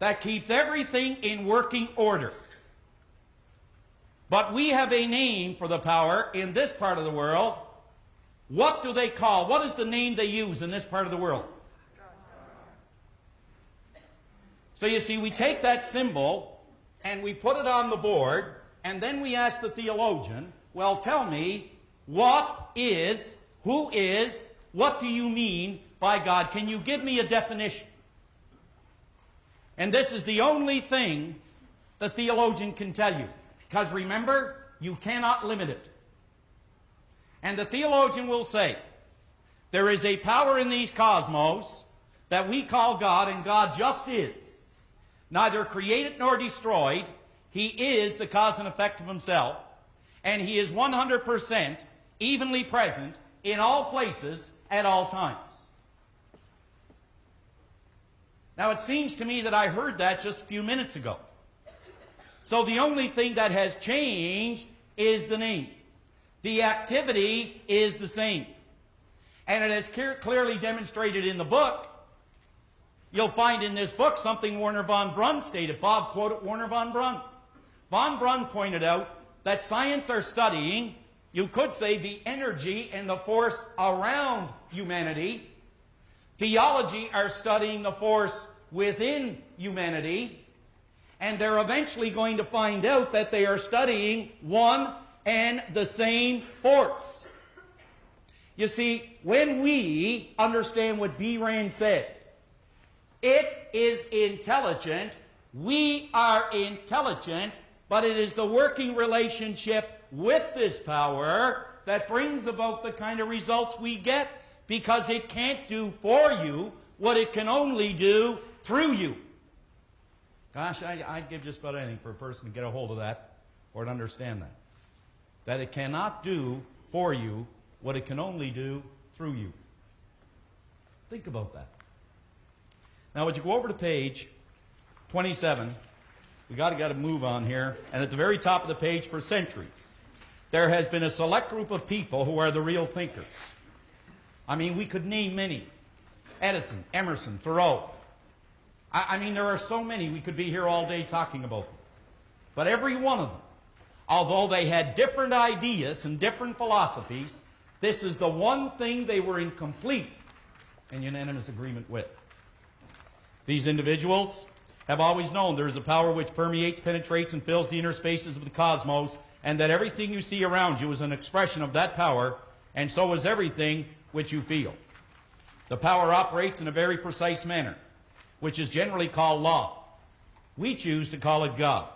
that keeps everything in working order. But we have a name for the power in this part of the world. What do they call? What is the name they use in this part of the world? So you see, we take that symbol and we put it on the board, and then we ask the theologian, well, tell me, what is, who is, what do you mean by God? Can you give me a definition? And this is the only thing the theologian can tell you. Because remember, you cannot limit it. And the theologian will say, there is a power in these cosmos that we call God, and God just is. Neither created nor destroyed. He is the cause and effect of himself. And he is 100% evenly present in all places at all times. Now it seems to me that I heard that just a few minutes ago. So the only thing that has changed is the name. The activity is the same. And it is clearly demonstrated in the book. You'll find in this book something Werner von Braun stated. Bob quoted Werner von Braun. Von Braun pointed out that science are studying, you could say, the energy and the force around humanity. Theology are studying the force within humanity. And they're eventually going to find out that they are studying one and the same force. You see, when we understand what B. Rand said, it is intelligent, we are intelligent, but it is the working relationship with this power that brings about the kind of results we get, because it can't do for you what it can only do through you. Gosh, I'd give just about anything for a person to get a hold of that or to understand that. That it cannot do for you what it can only do through you. Think about that. Now, would you go over to page 27? We got to move on here. And at the very top of the page, for centuries, there has been a select group of people who are the real thinkers. I mean, we could name many. Edison, Emerson, Thoreau. I mean, there are so many, we could be here all day talking about them. But every one of them, although they had different ideas and different philosophies, this is the one thing they were in complete and unanimous agreement with. These individuals have always known there is a power which permeates, penetrates, and fills the inner spaces of the cosmos, and that everything you see around you is an expression of that power, and so is everything which you feel. The power operates in a very precise manner, which is generally called law. We choose to call it God.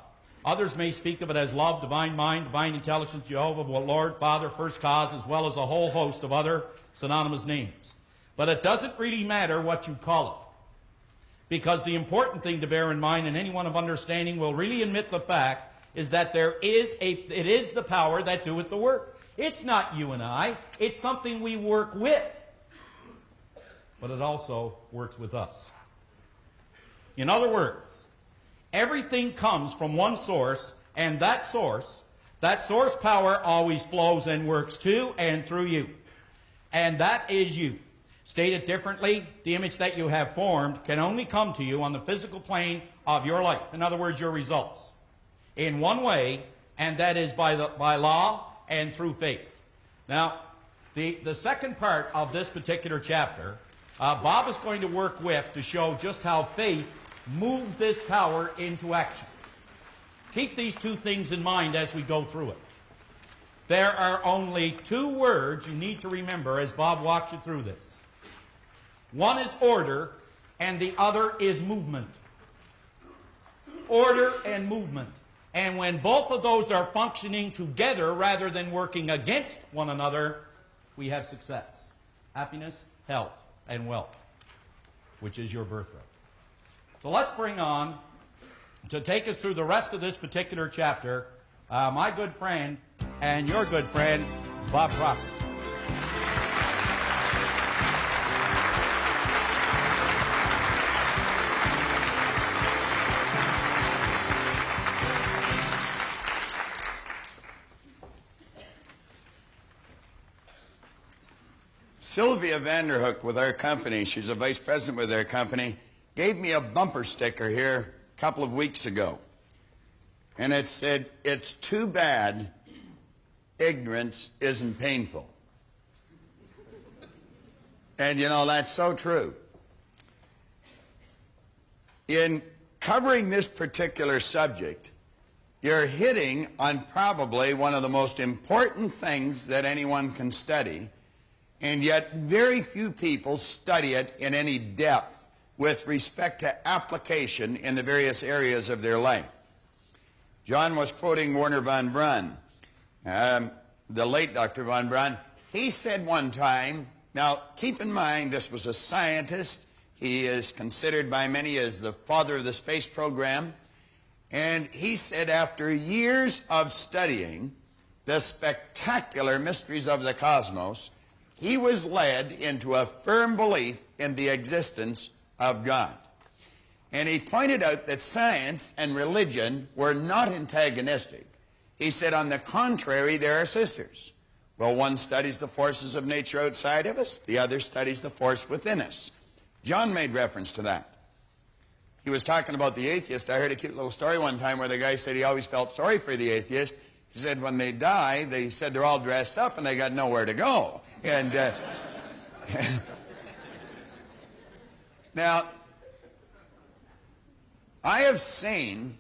Others may speak of it as love, divine mind, divine intelligence, Jehovah, Lord, Father, first cause, as well as a whole host of other synonymous names. But it doesn't really matter what you call it, because the important thing to bear in mind, and anyone of understanding will really admit the fact, is that it is the power that doeth the work. It's not you and I. It's something we work with. But it also works with us. In other words, everything comes from one source, and that source power always flows and works to and through you. And that is you. Stated differently, the image that you have formed can only come to you on the physical plane of your life. In other words, your results. In one way, and that is by law and through faith. Now, the second part of this particular chapter, Bob is going to work with to show just how faith moves this power into action. Keep these two things in mind as we go through it. There are only two words you need to remember as Bob walks you through this. One is order, and the other is movement. Order and movement. And when both of those are functioning together rather than working against one another, we have success. Happiness, health, and wealth, which is your birthright. So let's bring on, to take us through the rest of this particular chapter, my good friend and your good friend, Bob Proctor. Sylvia Vanderhook with our company, she's a vice president with our company, gave me a bumper sticker here a couple of weeks ago. And it said, "It's too bad ignorance isn't painful." And you know, that's so true. In covering this particular subject, you're hitting on probably one of the most important things that anyone can study, and yet very few people study it in any depth with respect to application in the various areas of their life. John was quoting Werner von Braun, the late Dr. von Braun. He said one time, now keep in mind this was a scientist, he is considered by many as the father of the space program, and he said after years of studying the spectacular mysteries of the cosmos, he was led into a firm belief in the existence of God. And he pointed out that science and religion were not antagonistic. He said, on the contrary, they are sisters. Well, one studies the forces of nature outside of us, the other studies the force within us. John made reference to that. He was talking about the atheist. I heard a cute little story one time where the guy said he always felt sorry for the atheist. He said when they die, they said they're all dressed up and they got nowhere to go. And now, I have seen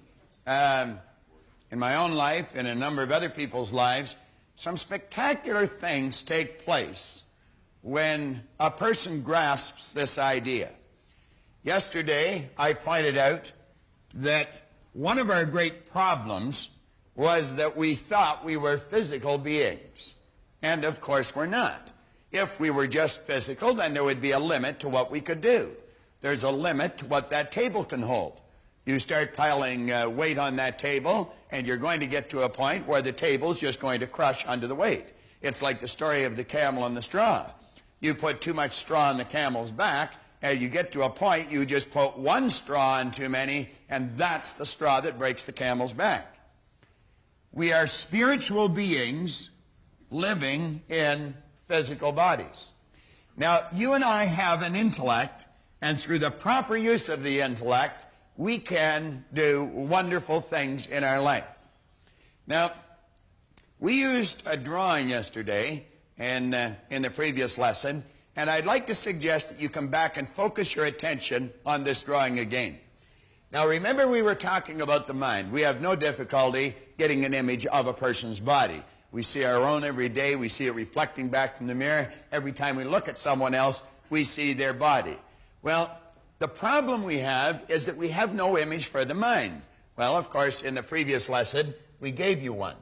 in my own life and in a number of other people's lives some spectacular things take place when a person grasps this idea. Yesterday, I pointed out that one of our great problems was that we thought we were physical beings. And of course we're not. If we were just physical, then there would be a limit to what we could do. There's a limit to what that table can hold. You start piling weight on that table, and you're going to get to a point where the table's just going to crush under the weight. It's like the story of the camel and the straw. You put too much straw on the camel's back, and you get to a point you just put one straw on too many, and that's the straw that breaks the camel's back. We are spiritual beings living in physical bodies. Now, you and I have an intellect, and through the proper use of the intellect, we can do wonderful things in our life. Now, we used a drawing yesterday in the previous lesson, and I'd like to suggest that you come back and focus your attention on this drawing again. Now, remember, we were talking about the mind. We have no difficulty getting an image of a person's body. We see our own every day. We see it reflecting back from the mirror. Every time we look at someone else, we see their body. Well, the problem we have is that we have no image for the mind. Well, of course, in the previous lesson, we gave you one.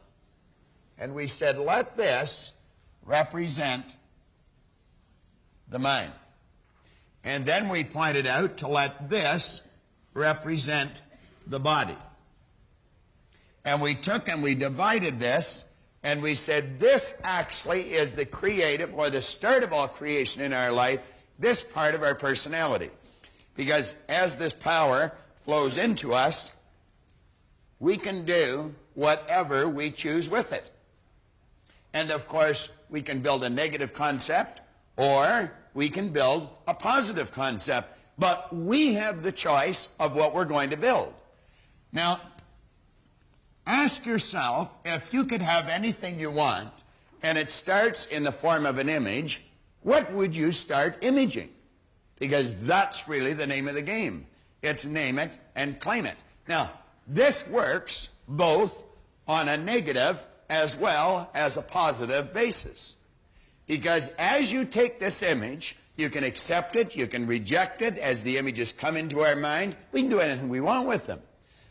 And we said, let this represent the mind. And then we pointed out to let this represent the body. And we took and we divided this, and we said this actually is the creative, or the start of all creation in our life, this part of our personality. Because as this power flows into us, we can do whatever we choose with it. And of course, we can build a negative concept, or we can build a positive concept. But we have the choice of what we're going to build. Now, ask yourself, if you could have anything you want, and it starts in the form of an image, what would you start imaging? Because that's really the name of the game. It's name it and claim it. Now, this works both on a negative as well as a positive basis. Because as you take this image, you can accept it, you can reject it. As the images come into our mind, we can do anything we want with them.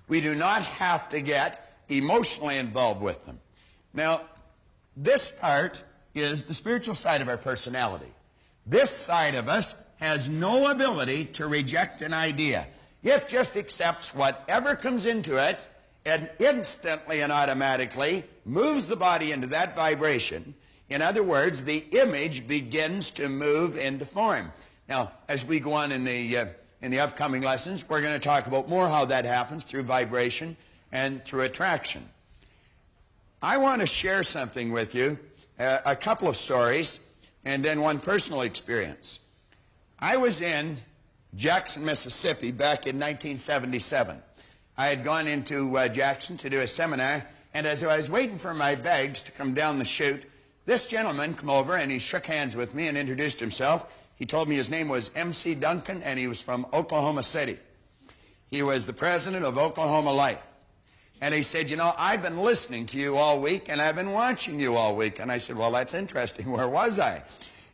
We do not have to get emotionally involved with them. Now, this part is the spiritual side of our personality. This side of us has no ability to reject an idea. It just accepts whatever comes into it, and instantly and automatically moves the body into that vibration. In other words, the image begins to move into form. Now, as we go on in the upcoming lessons, we're going to talk about more how that happens through vibration and through attraction. I want to share something with you, a couple of stories, and then one personal experience. I was in Jackson, Mississippi back in 1977. I had gone into Jackson to do a seminar, and as I was waiting for my bags to come down the chute, this gentleman came over and he shook hands with me and introduced himself. He told me his name was M.C. Duncan, and he was from Oklahoma City. He was the president of Oklahoma Life. And he said, you know, I've been listening to you all week, and I've been watching you all week. And I said, well, that's interesting. Where was I?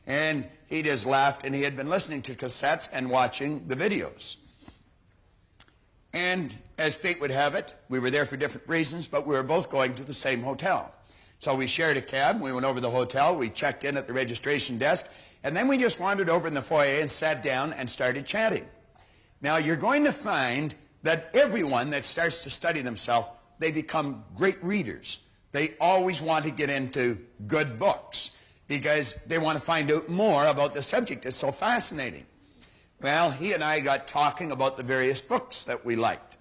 And he just laughed, and he had been listening to cassettes and watching the videos. And as fate would have it, we were there for different reasons, but we were both going to the same hotel. So we shared a cab. We went over to the hotel. We checked in at the registration desk. And then we just wandered over in the foyer and sat down and started chatting. Now, you're going to find that everyone that starts to study themselves, they become great readers. They always want to get into good books because they want to find out more about the subject. It's so fascinating. Well, he and I got talking about the various books that we liked.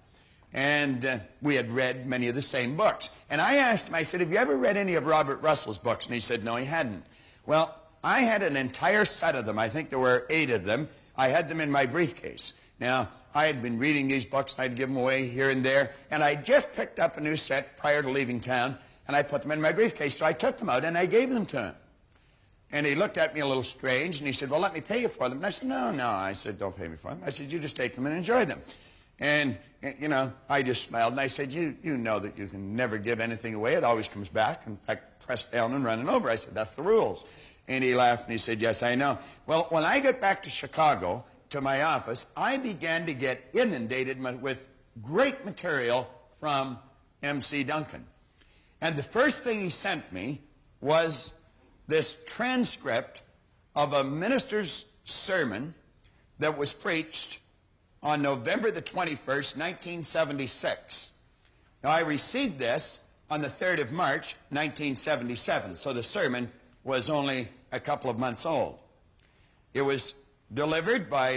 And we had read many of the same books. And I asked him, I said, have you ever read any of Robert Russell's books? And he said, no, he hadn't. Well, I had an entire set of them. I think there were 8 of them. I had them in my briefcase. Now, I had been reading these books, and I'd give them away here and there. And I just picked up a new set prior to leaving town, and I put them in my briefcase. So I took them out, and I gave them to him. And he looked at me a little strange, and he said, well, let me pay you for them. And I said, no. I said, don't pay me for them. I said, you just take them and enjoy them. And, you know, I just smiled, and I said, you know that you can never give anything away. It always comes back. In fact, pressed down and running over. I said, that's the rules. And he laughed and he said, yes, I know. Well, when I got back to Chicago, to my office, I began to get inundated with great material from M.C. Duncan. And the first thing he sent me was this transcript of a minister's sermon that was preached on November the 21st, 1976. Now, I received this on the 3rd of March, 1977, so the sermon was only a couple of months old. It was delivered by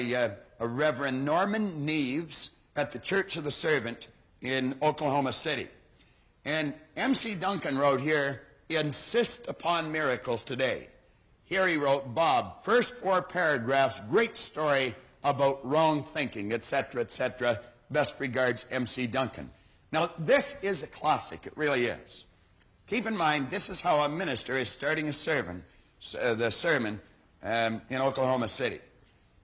a Reverend Norman Neves at the Church of the Servant in Oklahoma City. And M.C. Duncan wrote here, insist upon miracles today. Here he wrote, Bob, first 4 paragraphs, great story about wrong thinking, etc., etc. Best regards, M.C. Duncan. Now, this is a classic. It really is. Keep in mind, this is how a minister is starting a sermon, in Oklahoma City.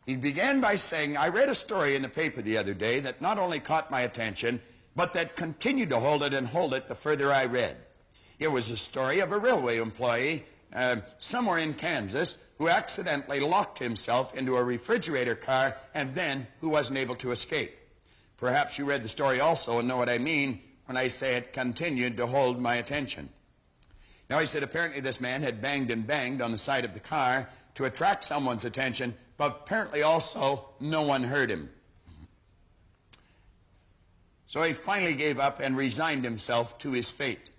He began by saying, I read a story in the paper the other day that not only caught my attention, but that continued to hold it and hold it the further I read. It was a story of a railway employee somewhere in Kansas who accidentally locked himself into a refrigerator car and then who wasn't able to escape. Perhaps you read the story also and know what I mean when I say it continued to hold my attention. Now, he said apparently this man had banged and banged on the side of the car to attract someone's attention, but apparently also no one heard him. So he finally gave up and resigned himself to his fate.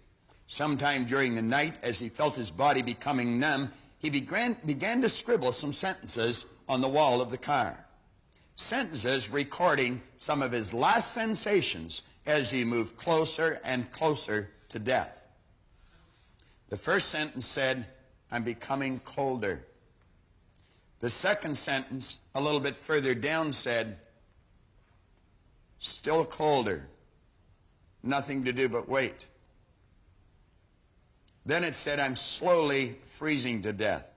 Sometime during the night, as he felt his body becoming numb, he began to scribble some sentences on the wall of the car. Sentences recording some of his last sensations as he moved closer and closer to death. The first sentence said, I'm becoming colder. The second sentence, a little bit further down, said, still colder. Nothing to do but wait. Then it said, I'm slowly freezing to death.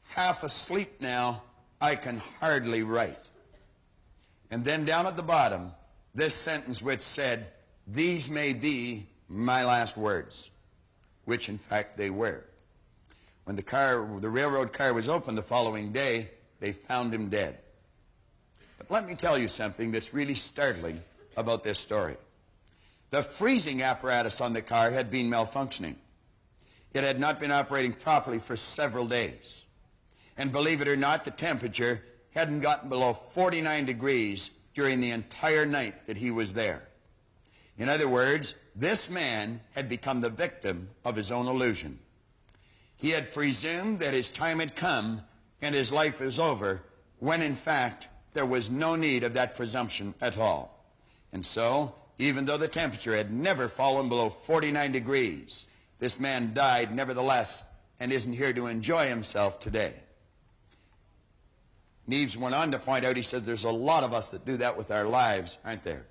Half asleep now, I can hardly write. And then down at the bottom, this sentence which said, these may be my last words, which in fact they were. When the railroad car was opened the following day, they found him dead. But let me tell you something that's really startling about this story. The freezing apparatus on the car had been malfunctioning. It had not been operating properly for several days. And believe it or not, the temperature hadn't gotten below 49 degrees during the entire night that he was there. In other words, this man had become the victim of his own illusion. He had presumed that his time had come and his life was over, when in fact there was no need of that presumption at all. And so, even though the temperature had never fallen below 49 degrees, this man died nevertheless and isn't here to enjoy himself today. Neves went on to point out, he said, there's a lot of us that do that with our lives, aren't there?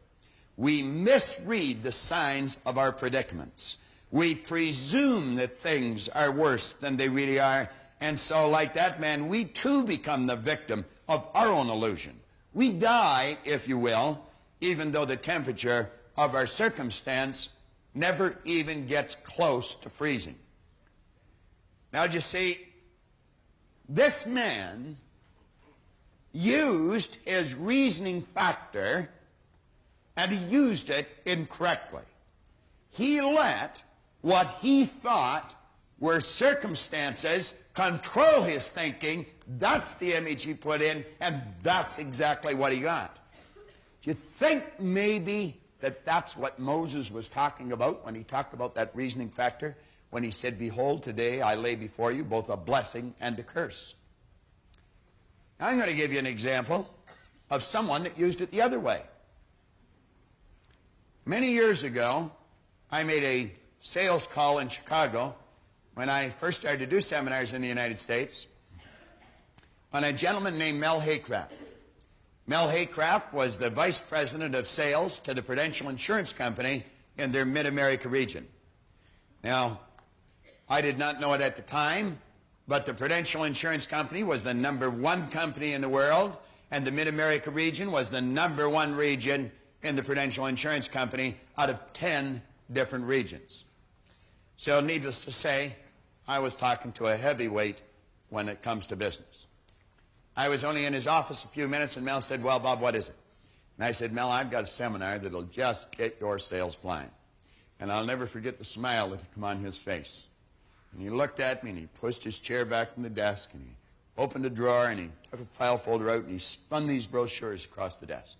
We misread the signs of our predicaments. We presume that things are worse than they really are. And so, like that man, we too become the victim of our own illusion. We die, if you will, even though the temperature of our circumstance never even gets close to freezing. Now, you see, this man used his reasoning factor, and he used it incorrectly. He let what he thought were circumstances control his thinking. That's the image he put in, and that's exactly what he got. Do you think maybe that that's what Moses was talking about when he talked about that reasoning factor? When he said, behold, today I lay before you both a blessing and a curse. Now, I'm going to give you an example of someone that used it the other way. Many years ago, I made a sales call in Chicago when I first started to do seminars in the United States on a gentleman named Mel Haycraft. Mel Haycraft was the vice president of sales to the Prudential Insurance Company in their Mid-America region. Now, I did not know it at the time, but the Prudential Insurance Company was the #1 company in the world, and the Mid-America region was the #1 region in the Prudential Insurance Company out of 10 different regions. So needless to say, I was talking to a heavyweight when it comes to business. I was only in his office a few minutes, and Mel said, well, Bob, what is it? And I said, Mel, I've got a seminar that'll just get your sales flying. And I'll never forget the smile that had come on his face. And he looked at me, and he pushed his chair back from the desk, and he opened a drawer, and he took a file folder out, and he spun these brochures across the desk.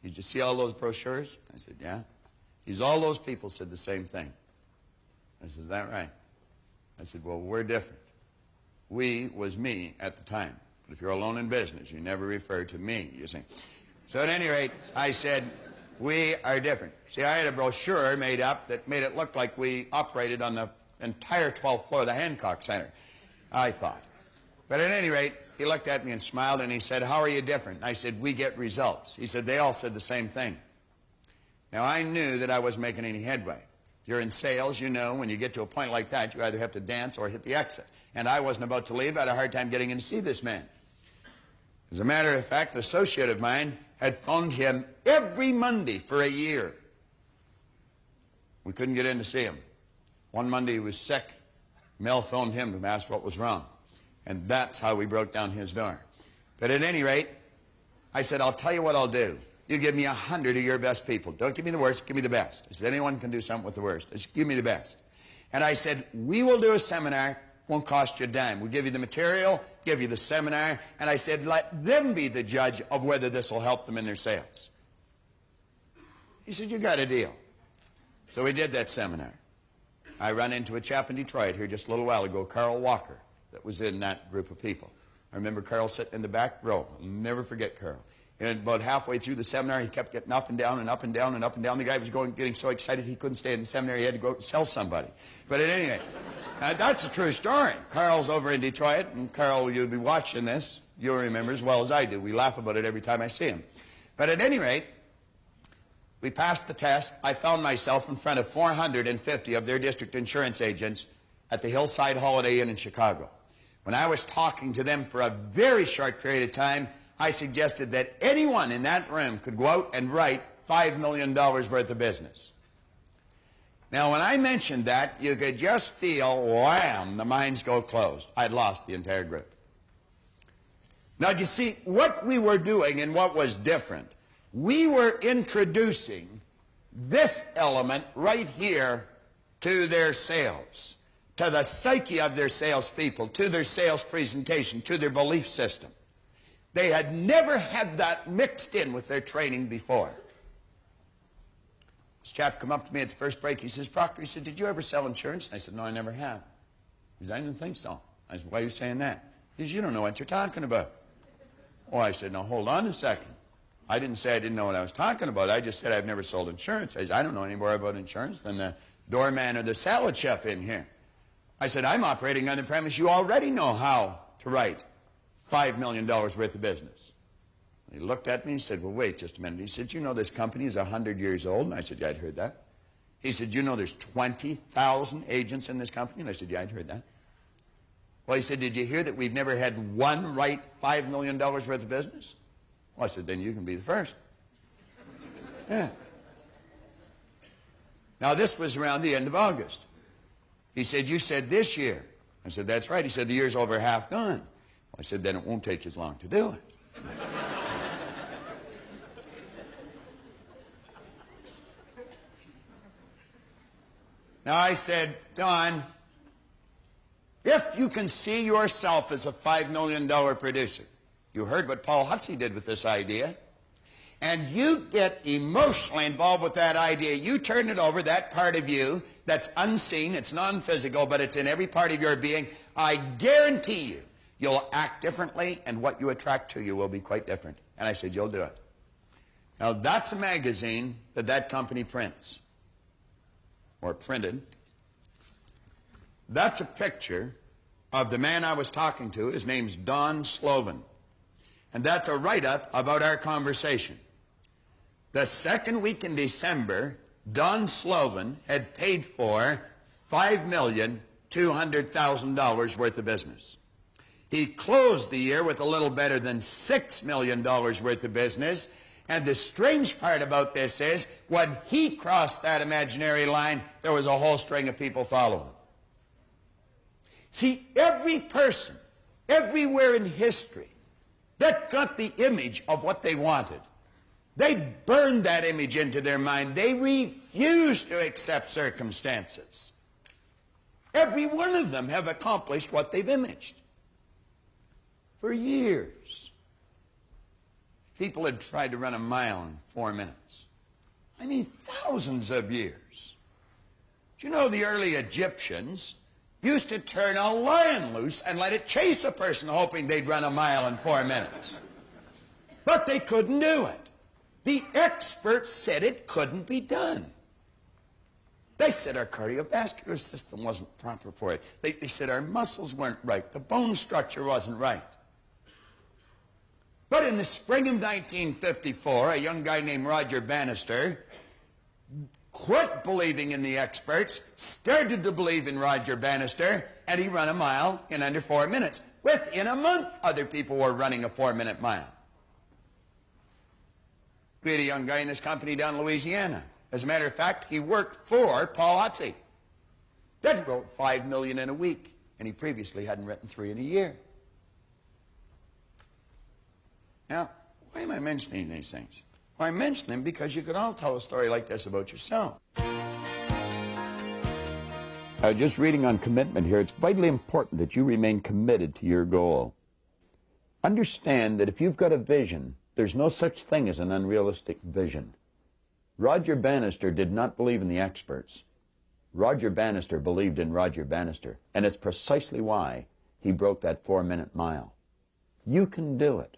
Did you see all those brochures? I said, yeah. He's all those people said the same thing. I said, is that right? I said, well, we're different. We was me at the time. But if you're alone in business, you never refer to me, you see. So at any rate, I said, we are different. See, I had a brochure made up that made it look like we operated on the entire 12th floor of the Hancock Center, I thought. But at any rate, he looked at me and smiled, and he said, how are you different? And I said, we get results. He said, they all said the same thing. Now, I knew that I wasn't making any headway. If you're in sales, you know when you get to a point like that, you either have to dance or hit the exit. And I wasn't about to leave. I had a hard time getting in to see this man. As a matter of fact, an associate of mine had phoned him every Monday for a year. We couldn't get in to see him. One Monday he was sick. Mel phoned him to ask what was wrong. And that's how we broke down his door. But at any rate, I said, I'll tell you what I'll do. You give me 100 of your best people. Don't give me the worst, give me the best. I said, anyone can do something with the worst. Just give me the best. And I said, we will do a seminar. Won't cost you a dime. We'll give you the material, give you the seminar. And I said, let them be the judge of whether this will help them in their sales. He said, you got a deal. So we did that seminar. I ran into a chap in Detroit here just a little while ago, Carl Walker, that was in that group of people. I remember Carl sitting in the back row. I'll never forget Carl. And about halfway through the seminar, he kept getting up and down and up and down and up and down. The guy was getting so excited he couldn't stay in the seminar. He had to go sell somebody. But at any rate, that's a true story. Carl's over in Detroit, and Carl, you'll be watching this. You'll remember as well as I do. We laugh about it every time I see him. But at any rate, we passed the test. I found myself in front of 450 of their district insurance agents at the Hillside Holiday Inn in Chicago. When I was talking to them for a very short period of time, I suggested that anyone in that room could go out and write $5 million worth of business. Now, when I mentioned that, you could just feel, wham, the minds go closed. I'd lost the entire group. Now, do you see, what we were doing and what was different, we were introducing this element right here to their sales, to the psyche of their salespeople, to their sales presentation, to their belief system. They had never had that mixed in with their training before. This chap come up to me at the first break. He says, Proctor, he said, did you ever sell insurance? And I said, no, I never have. He said, I didn't think so. I said, why are you saying that? He said, you don't know what you're talking about. Oh, I said, now hold on a second. I didn't say I didn't know what I was talking about. I just said I've never sold insurance. I said, I don't know any more about insurance than the doorman or the salad chef in here. I said, I'm operating on the premise you already know how to write $5 million worth of business. He looked at me and said, well, wait just a minute. He said, you know this company is 100 years old? And I said, yeah, I'd heard that. He said, you know there's 20,000 agents in this company? And I said, yeah, I'd heard that. Well, he said, did you hear that we've never had one write $5 million worth of business? Well, I said, then you can be the first. Yeah. Now, this was around the end of August. He said, you said this year. I said, that's right. He said, the year's over half gone. I said, then it won't take you as long to do it. Now I said, Don, if you can see yourself as a $5 million producer, you heard what Paul Hutsey did with this idea, and you get emotionally involved with that idea, you turn it over, that part of you that's unseen, it's non-physical, but it's in every part of your being, I guarantee you, you'll act differently, and what you attract to you will be quite different. And I said, you'll do it. Now, that's a magazine that company prints, or printed. That's a picture of the man I was talking to. His name's Don Slovan. And that's a write-up about our conversation. The second week in December, Don Slovan had paid for $5,200,000 worth of business. He closed the year with a little better than $6 million worth of business. And the strange part about this is, when he crossed that imaginary line, there was a whole string of people following. See, every person, everywhere in history, that got the image of what they wanted, they burned that image into their mind. They refused to accept circumstances. Every one of them have accomplished what they've imaged. For years, people had tried to run a mile in 4 minutes. I mean, thousands of years. Do you know the early Egyptians used to turn a lion loose and let it chase a person hoping they'd run a mile in 4 minutes? But they couldn't do it. The experts said it couldn't be done. They said our cardiovascular system wasn't proper for it. They said our muscles weren't right. The bone structure wasn't right. But in the spring of 1954, a young guy named Roger Bannister quit believing in the experts, started to believe in Roger Bannister, and he ran a mile in under 4 minutes. Within a month, other people were running a 4-minute mile. We had a young guy in this company down in Louisiana. As a matter of fact, he worked for Paul Otzi. That wrote $5 million in a week, and he previously hadn't written 3 in a year. Now, why am I mentioning these things? Well, I mention them because you could all tell a story like this about yourself. Just reading on commitment here, it's vitally important that you remain committed to your goal. Understand that if you've got a vision, there's no such thing as an unrealistic vision. Roger Bannister did not believe in the experts. Roger Bannister believed in Roger Bannister, and it's precisely why he broke that 4-minute mile. You can do it.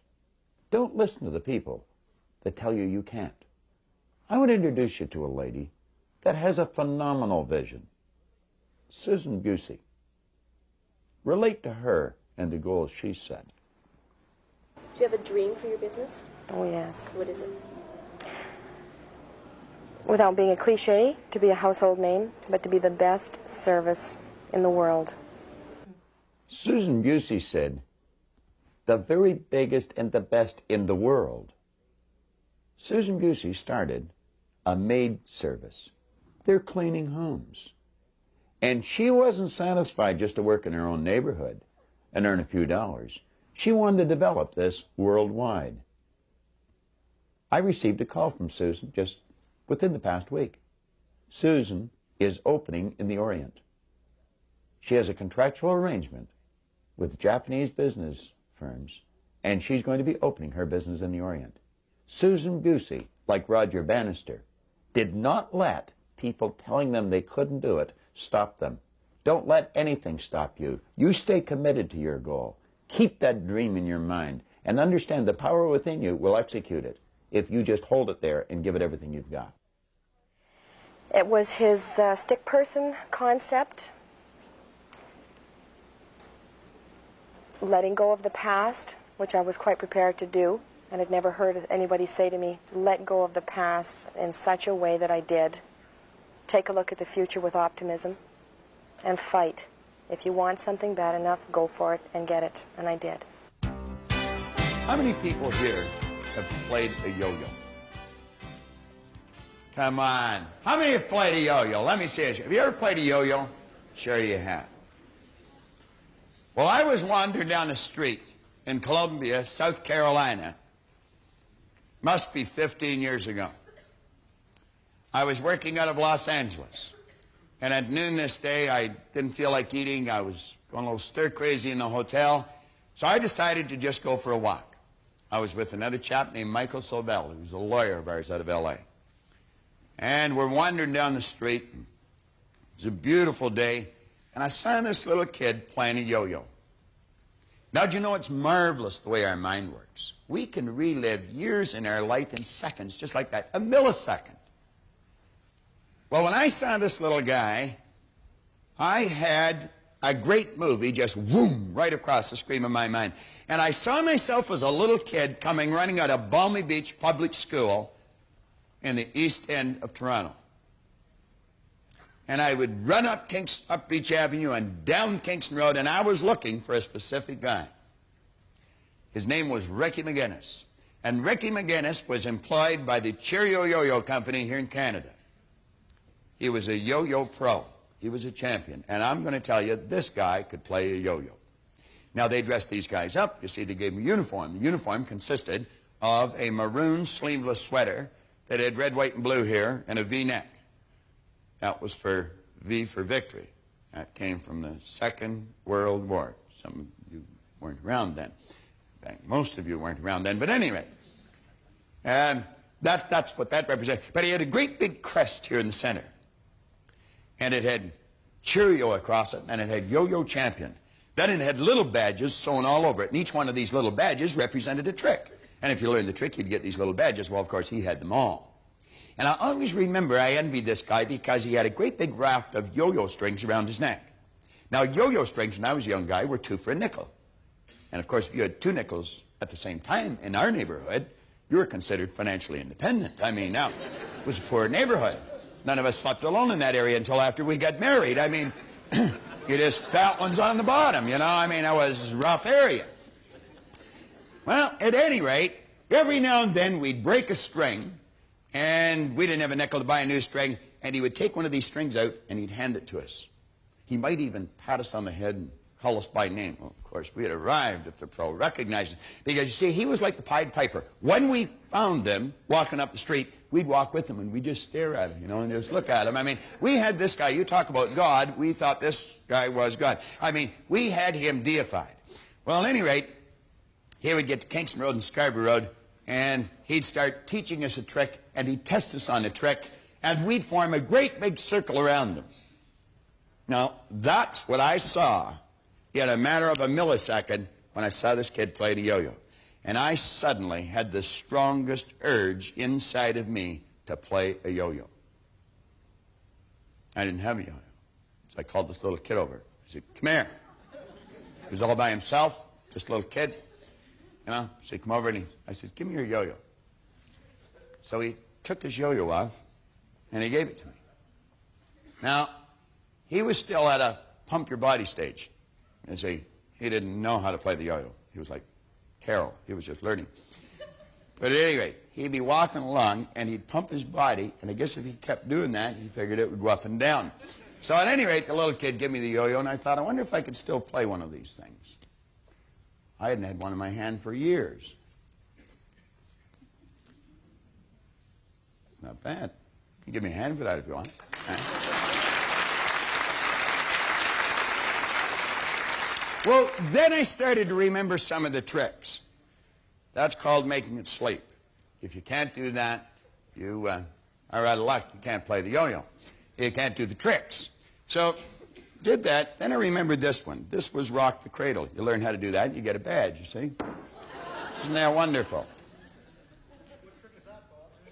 Don't listen to the people that tell you you can't. I want to introduce you to a lady that has a phenomenal vision. Susan Busey. Relate to her and the goals she set. Do you have a dream for your business? Oh, yes. What is it? Without being a cliche, to be a household name, but to be the best service in the world. Susan Busey said, the very biggest and the best in the world. Susan Busey started a maid service. They're cleaning homes. And she wasn't satisfied just to work in her own neighborhood and earn a few dollars. She wanted to develop this worldwide. I received a call from Susan just within the past week. Susan is opening in the Orient. She has a contractual arrangement with Japanese business firms, and she's going to be opening her business in the Orient. Susan Busey, like Roger Bannister, did not let people telling them they couldn't do it stop them. Don't let anything stop you. You stay committed to your goal. Keep that dream in your mind and understand the power within you will execute it if you just hold it there and give it everything you've got. It was his stick person concept, letting go of the past, which I was quite prepared to do, and I'd never heard anybody say to me, let go of the past in such a way that I did. Take a look at the future with optimism and fight. If you want something bad enough, go for it and get it, and I did. How many people here have played a yo-yo? Come on. How many have played a yo-yo? Let me see it. Have you ever played a yo-yo? Sure you have. Well, I was wandering down the street in Columbia, South Carolina. Must be 15 years ago. I was working out of Los Angeles. And at noon this day, I didn't feel like eating. I was going a little stir-crazy in the hotel. So I decided to just go for a walk. I was with another chap named Michael Sobel, who's a lawyer of ours out of L.A. And we're wandering down the street. It's a beautiful day. And I saw this little kid playing a yo-yo. Now, do you know it's marvelous the way our mind works? We can relive years in our life in seconds, just like that, a millisecond. Well, when I saw this little guy, I had a great movie just whoom right across the screen of my mind. And I saw myself as a little kid coming running out of Balmy Beach Public School in the East End of Toronto. And I would run up Beach Avenue and down Kingston Road, and I was looking for a specific guy. His name was Ricky McGinnis. And Ricky McGinnis was employed by the Cheerio Yo-Yo Company here in Canada. He was a yo-yo pro. He was a champion. And I'm going to tell you, this guy could play a yo-yo. Now, they dressed these guys up. You see, they gave them a uniform. The uniform consisted of a maroon sleeveless sweater that had red, white, and blue here and a V-neck. That was for V for victory. That came from the Second World War. Some of you weren't around then. In fact, most of you weren't around then. But anyway, that's what that represented. But he had a great big crest here in the center. And it had Cheerio across it, and it had Yo-Yo Champion. Then it had little badges sewn all over it, and each one of these little badges represented a trick. And if you learned the trick, you'd get these little badges. Well, of course, he had them all. And I always remember I envied this guy because he had a great big raft of yo-yo strings around his neck. Now, yo-yo strings, when I was a young guy, were 2 for a nickel. And, of course, if you had 2 nickels at the same time in our neighborhood, you were considered financially independent. I mean, now, it was a poor neighborhood. None of us slept alone in that area until after we got married. I mean, you just fat ones on the bottom, you know. I mean, that was a rough area. Well, at any rate, every now and then we'd break a string, and we didn't have a nickel to buy a new string, and he would take one of these strings out, and he'd hand it to us. He might even pat us on the head and call us by name. Well, of course, we had arrived if the pro recognized us. Because, you see, he was like the Pied Piper. When we found him walking up the street, we'd walk with him, and we'd just stare at him, you know, and just look at him. I mean, we had this guy. You talk about God. We thought this guy was God. I mean, we had him deified. Well, at any rate, he would get to Kingston Road and Scarborough Road, and he'd start teaching us a trick, and he'd test us on the trick, and we'd form a great big circle around him. Now, that's what I saw in a matter of a millisecond when I saw this kid play the yo-yo. And I suddenly had the strongest urge inside of me to play a yo-yo. I didn't have a yo-yo. So I called this little kid over. I said, come here. He was all by himself, just a little kid. You know, so he come over and I said, give me your yo-yo. So he took his yo-yo off and he gave it to me. Now, he was still at a pump your body stage. You see, he didn't know how to play the yo-yo. He was like Carol. He was just learning. But at any rate, he'd be walking along and he'd pump his body, and I guess if he kept doing that, he figured it would go up and down. So at any rate, the little kid gave me the yo-yo, and I thought, I wonder if I could still play one of these things. I hadn't had one in my hand for years. It's not bad. You can give me a hand for that if you want. Well, then I started to remember some of the tricks. That's called making it sleep. If you can't do that, you are out of luck. You can't play the yo-yo. You can't do the tricks. So, did that. Then I remembered this one. This was rock the cradle. You learn how to do that, and you get a badge, you see. Isn't that wonderful?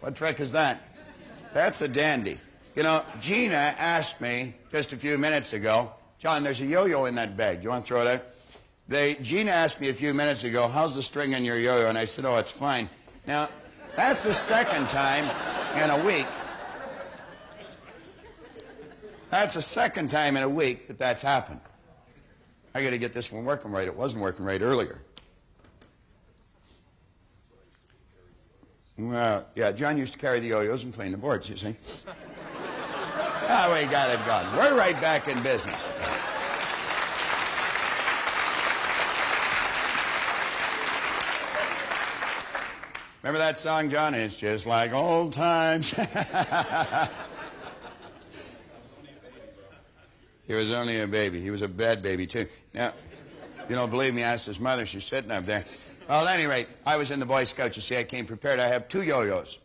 What trick is that? That's a dandy. You know, Gina asked me just a few minutes ago, John, there's a yo-yo in that bag. Do you want to throw it out? Gina asked me a few minutes ago, how's the string on your yo-yo? And I said, oh, it's fine. Now, that's the second time in a week. That's the second time in a week that that's happened. I got to get this one working right. It wasn't working right earlier. Well, yeah, John used to carry the yo-yos and clean the boards, you see. Ah, we got it gone. We're right back in business. Remember that song, John? It's just like old times. He was only a baby. He was a bad baby, too. Now, you don't believe me, ask his mother. She's sitting up there. Well, at any rate, I was in the Boy Scouts. You see, I came prepared. I have 2 yo-yos.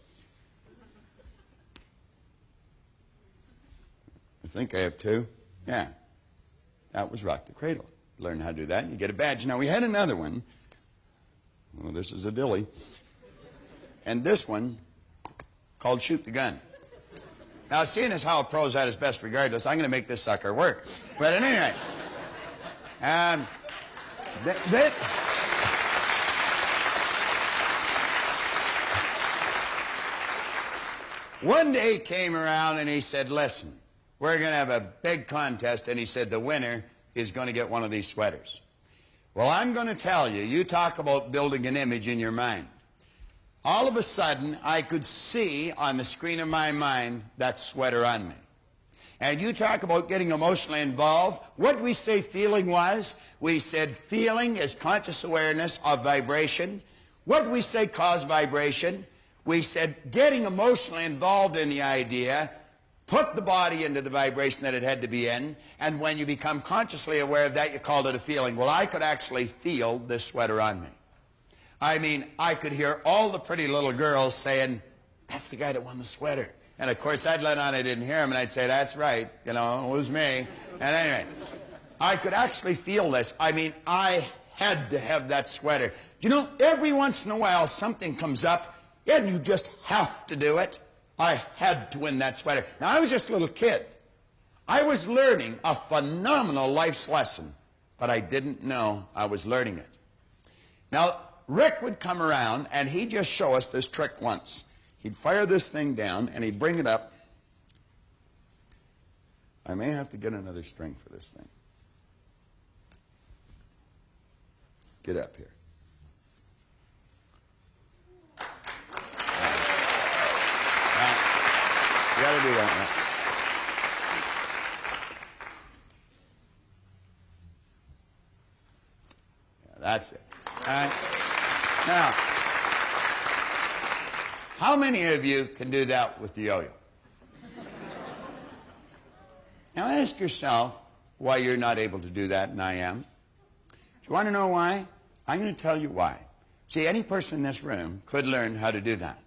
I think I have 2. Yeah. That was rock the cradle. Learn how to do that, and you get a badge. Now, we had another one. Well, this is a dilly. And this one called shoot the gun. Now, seeing as how a pro's at his best regardless, I'm going to make this sucker work. But at any rate, one day he came around and he said, listen, we're going to have a big contest, and he said the winner is going to get one of these sweaters. Well, I'm going to tell you, you talk about building an image in your mind. All of a sudden, I could see on the screen of my mind that sweater on me. And you talk about getting emotionally involved. What did we say feeling was? We said feeling is conscious awareness of vibration. What did we say caused vibration? We said getting emotionally involved in the idea, put the body into the vibration that it had to be in, and when you become consciously aware of that, you called it a feeling. Well, I could actually feel this sweater on me. I mean, I could hear all the pretty little girls saying, "That's the guy that won the sweater." And of course, I'd let on I didn't hear him, and I'd say, "That's right, you know, it was me." And anyway, I could actually feel this. I mean, I had to have that sweater. You know, every once in a while, something comes up, and you just have to do it. I had to win that sweater. Now, I was just a little kid. I was learning a phenomenal life's lesson, but I didn't know I was learning it. Now, Rick would come around, and he'd just show us this trick once. He'd fire this thing down, and he'd bring it up. I may have to get another string for this thing. Get up here. You got to do that now. Yeah, that's it. All right. Now, how many of you can do that with the yo-yo? Now ask yourself why you're not able to do that, and I am. Do you want to know why? I'm going to tell you why. See, any person in this room could learn how to do that.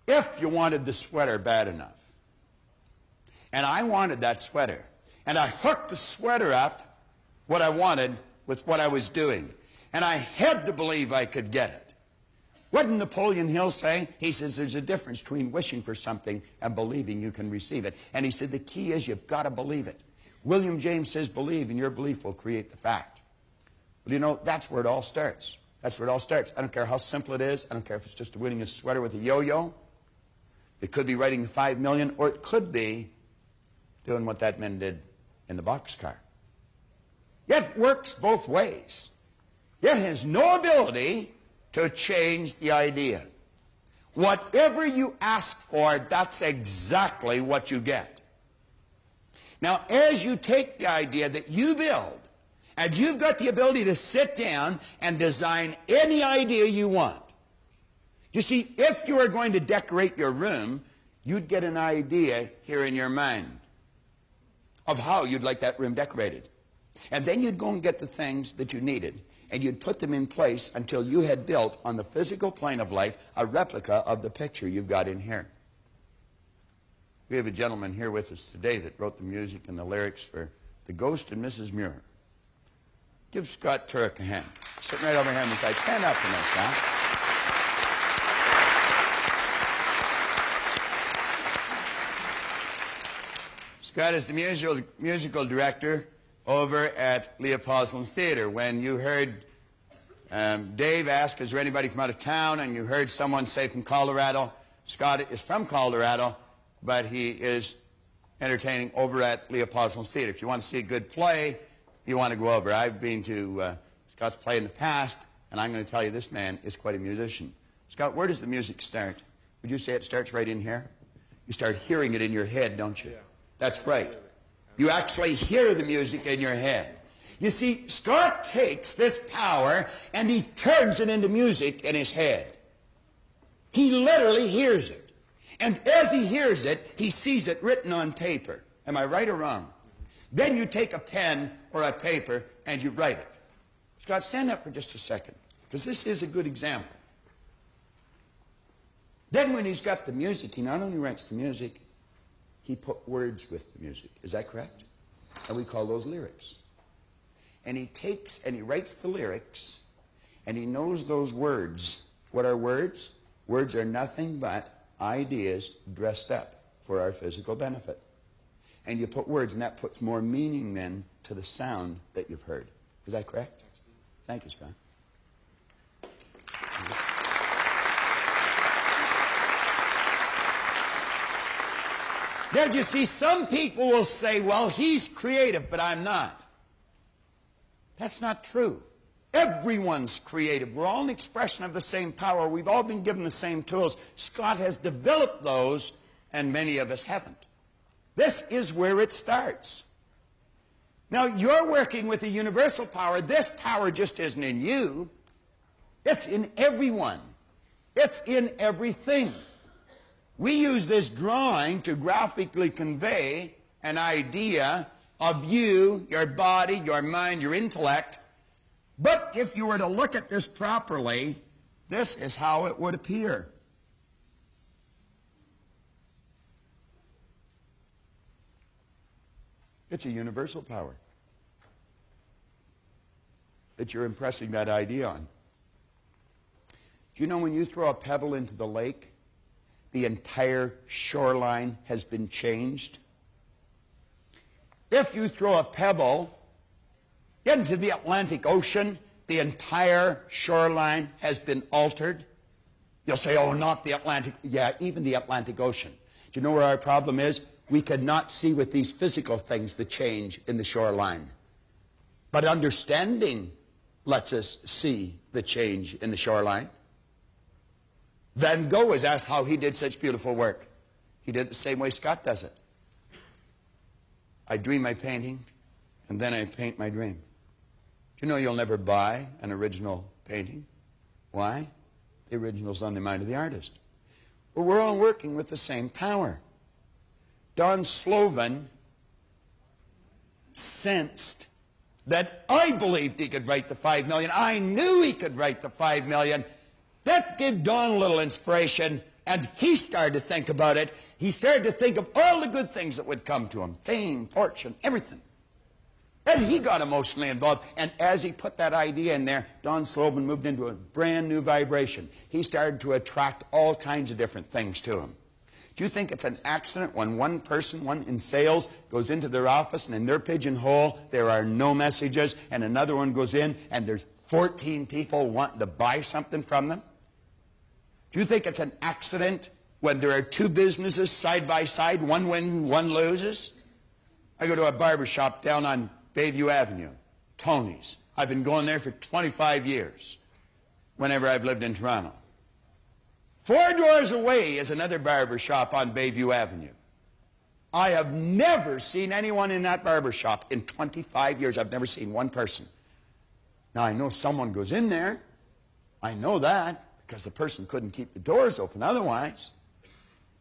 If you wanted the sweater bad enough, and I wanted that sweater, and I hooked the sweater up, what I wanted, with what I was doing, and I had to believe I could get it. What did Napoleon Hill say? He says there's a difference between wishing for something and believing you can receive it. And he said the key is you've got to believe it. William James says believe, and your belief will create the fact. Well, you know, that's where it all starts. That's where it all starts. I don't care how simple it is. I don't care if it's just winning a sweater with a yo-yo. It could be writing the 5 million, or it could be doing what that man did in the boxcar. It works both ways. It has no ability to change the idea. Whatever you ask for, that's exactly what you get. Now, as you take the idea that you build, and you've got the ability to sit down and design any idea you want. You see, if you were going to decorate your room, you'd get an idea here in your mind of how you'd like that room decorated. And then you'd go and get the things that you needed, and you'd put them in place until you had built on the physical plane of life a replica of the picture you've got in here. We have a gentleman here with us today that wrote the music and the lyrics for The Ghost and Mrs. Muir. Give Scott Turek a hand. Sitting right over here on the side. Stand up for a minute, Scott. Scott is the musical director over at Leopoldson Theater. When you heard Dave ask, is there anybody from out of town, and you heard someone say from Colorado, Scott is from Colorado, but he is entertaining over at Leopoldson Theater. If you want to see a good play, you want to go over. I've been to Scott's play in the past, and I'm going to tell you this man is quite a musician. Scott, where does the music start? Would you say it starts right in here? You start hearing it in your head, don't you? Yeah. That's right. You actually hear the music in your head. You see, Scott takes this power and he turns it into music in his head. He literally hears it. And as he hears it, he sees it written on paper. Am I right or wrong? Then you take a pen or a paper and you write it. Scott, stand up for just a second, because this is a good example. Then when he's got the music, he not only writes the music, he put words with the music. Is that correct? And we call those lyrics. And he takes and he writes the lyrics, and he knows those words. What are words? Words are nothing but ideas dressed up for our physical benefit. And you put words, and that puts more meaning then to the sound that you've heard. Is that correct? Thank you, Scott. Now, you see, some people will say, well, he's creative, but I'm not. That's not true. Everyone's creative. We're all an expression of the same power. We've all been given the same tools. Scott has developed those, and many of us haven't. This is where it starts. Now, you're working with a universal power. This power just isn't in you. It's in everyone. It's in everything. We use this drawing to graphically convey an idea of you, your body, your mind, your intellect. But if you were to look at this properly, this is how it would appear. It's a universal power that you're impressing that idea on. Do you know when you throw a pebble into the lake, the entire shoreline has been changed? If you throw a pebble into the Atlantic Ocean, the entire shoreline has been altered. You'll say, oh, not the Atlantic. Yeah, even the Atlantic Ocean. Do you know where our problem is? We cannot see with these physical things the change in the shoreline. But understanding lets us see the change in the shoreline. Van Gogh is asked how he did such beautiful work. He did it the same way Scott does it. I dream my painting, and then I paint my dream. Do you know you'll never buy an original painting? Why? The original's on the mind of the artist. But we're all working with the same power. Don Slovan sensed that I believed he could write the 5 million. I knew he could write the 5 million. That gave Don a little inspiration, and he started to think about it. He started to think of all the good things that would come to him. Fame, fortune, everything. And he got emotionally involved. And as he put that idea in there, Don Slovan moved into a brand new vibration. He started to attract all kinds of different things to him. Do you think it's an accident when one person, one in sales, goes into their office and in their pigeonhole there are no messages, and another one goes in and there's 14 people wanting to buy something from them? Do you think it's an accident when there are two businesses side by side, one wins, one loses? I go to a barber shop down on Bayview Avenue, Tony's. I've been going there for 25 years, whenever I've lived in Toronto. 4 doors away is another barber shop on Bayview Avenue. I have never seen anyone in that barber shop in 25 years. I've never seen one person. Now, I know someone goes in there. I know that because the person couldn't keep the doors open otherwise.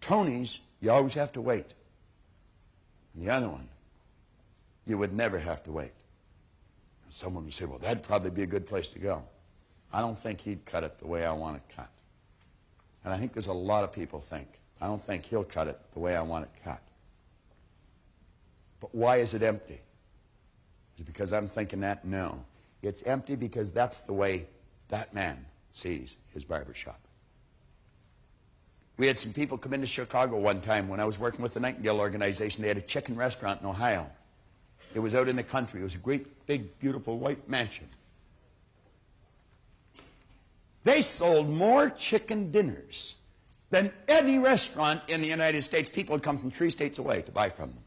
Tony's, you always have to wait. And the other one, you would never have to wait. Someone would say, well, that'd probably be a good place to go. I don't think he'd cut it the way I want it cut. And I think there's a lot of people think, I don't think he'll cut it the way I want it cut. But why is it empty? Is it because I'm thinking that? No. It's empty because that's the way that man sees his barber shop. We had some people come into Chicago one time when I was working with the Nightingale organization. They had a chicken restaurant in Ohio. It was out in the country. It was a great, big, beautiful white mansion. They sold more chicken dinners than any restaurant in the United States. People had come from 3 states away to buy from them.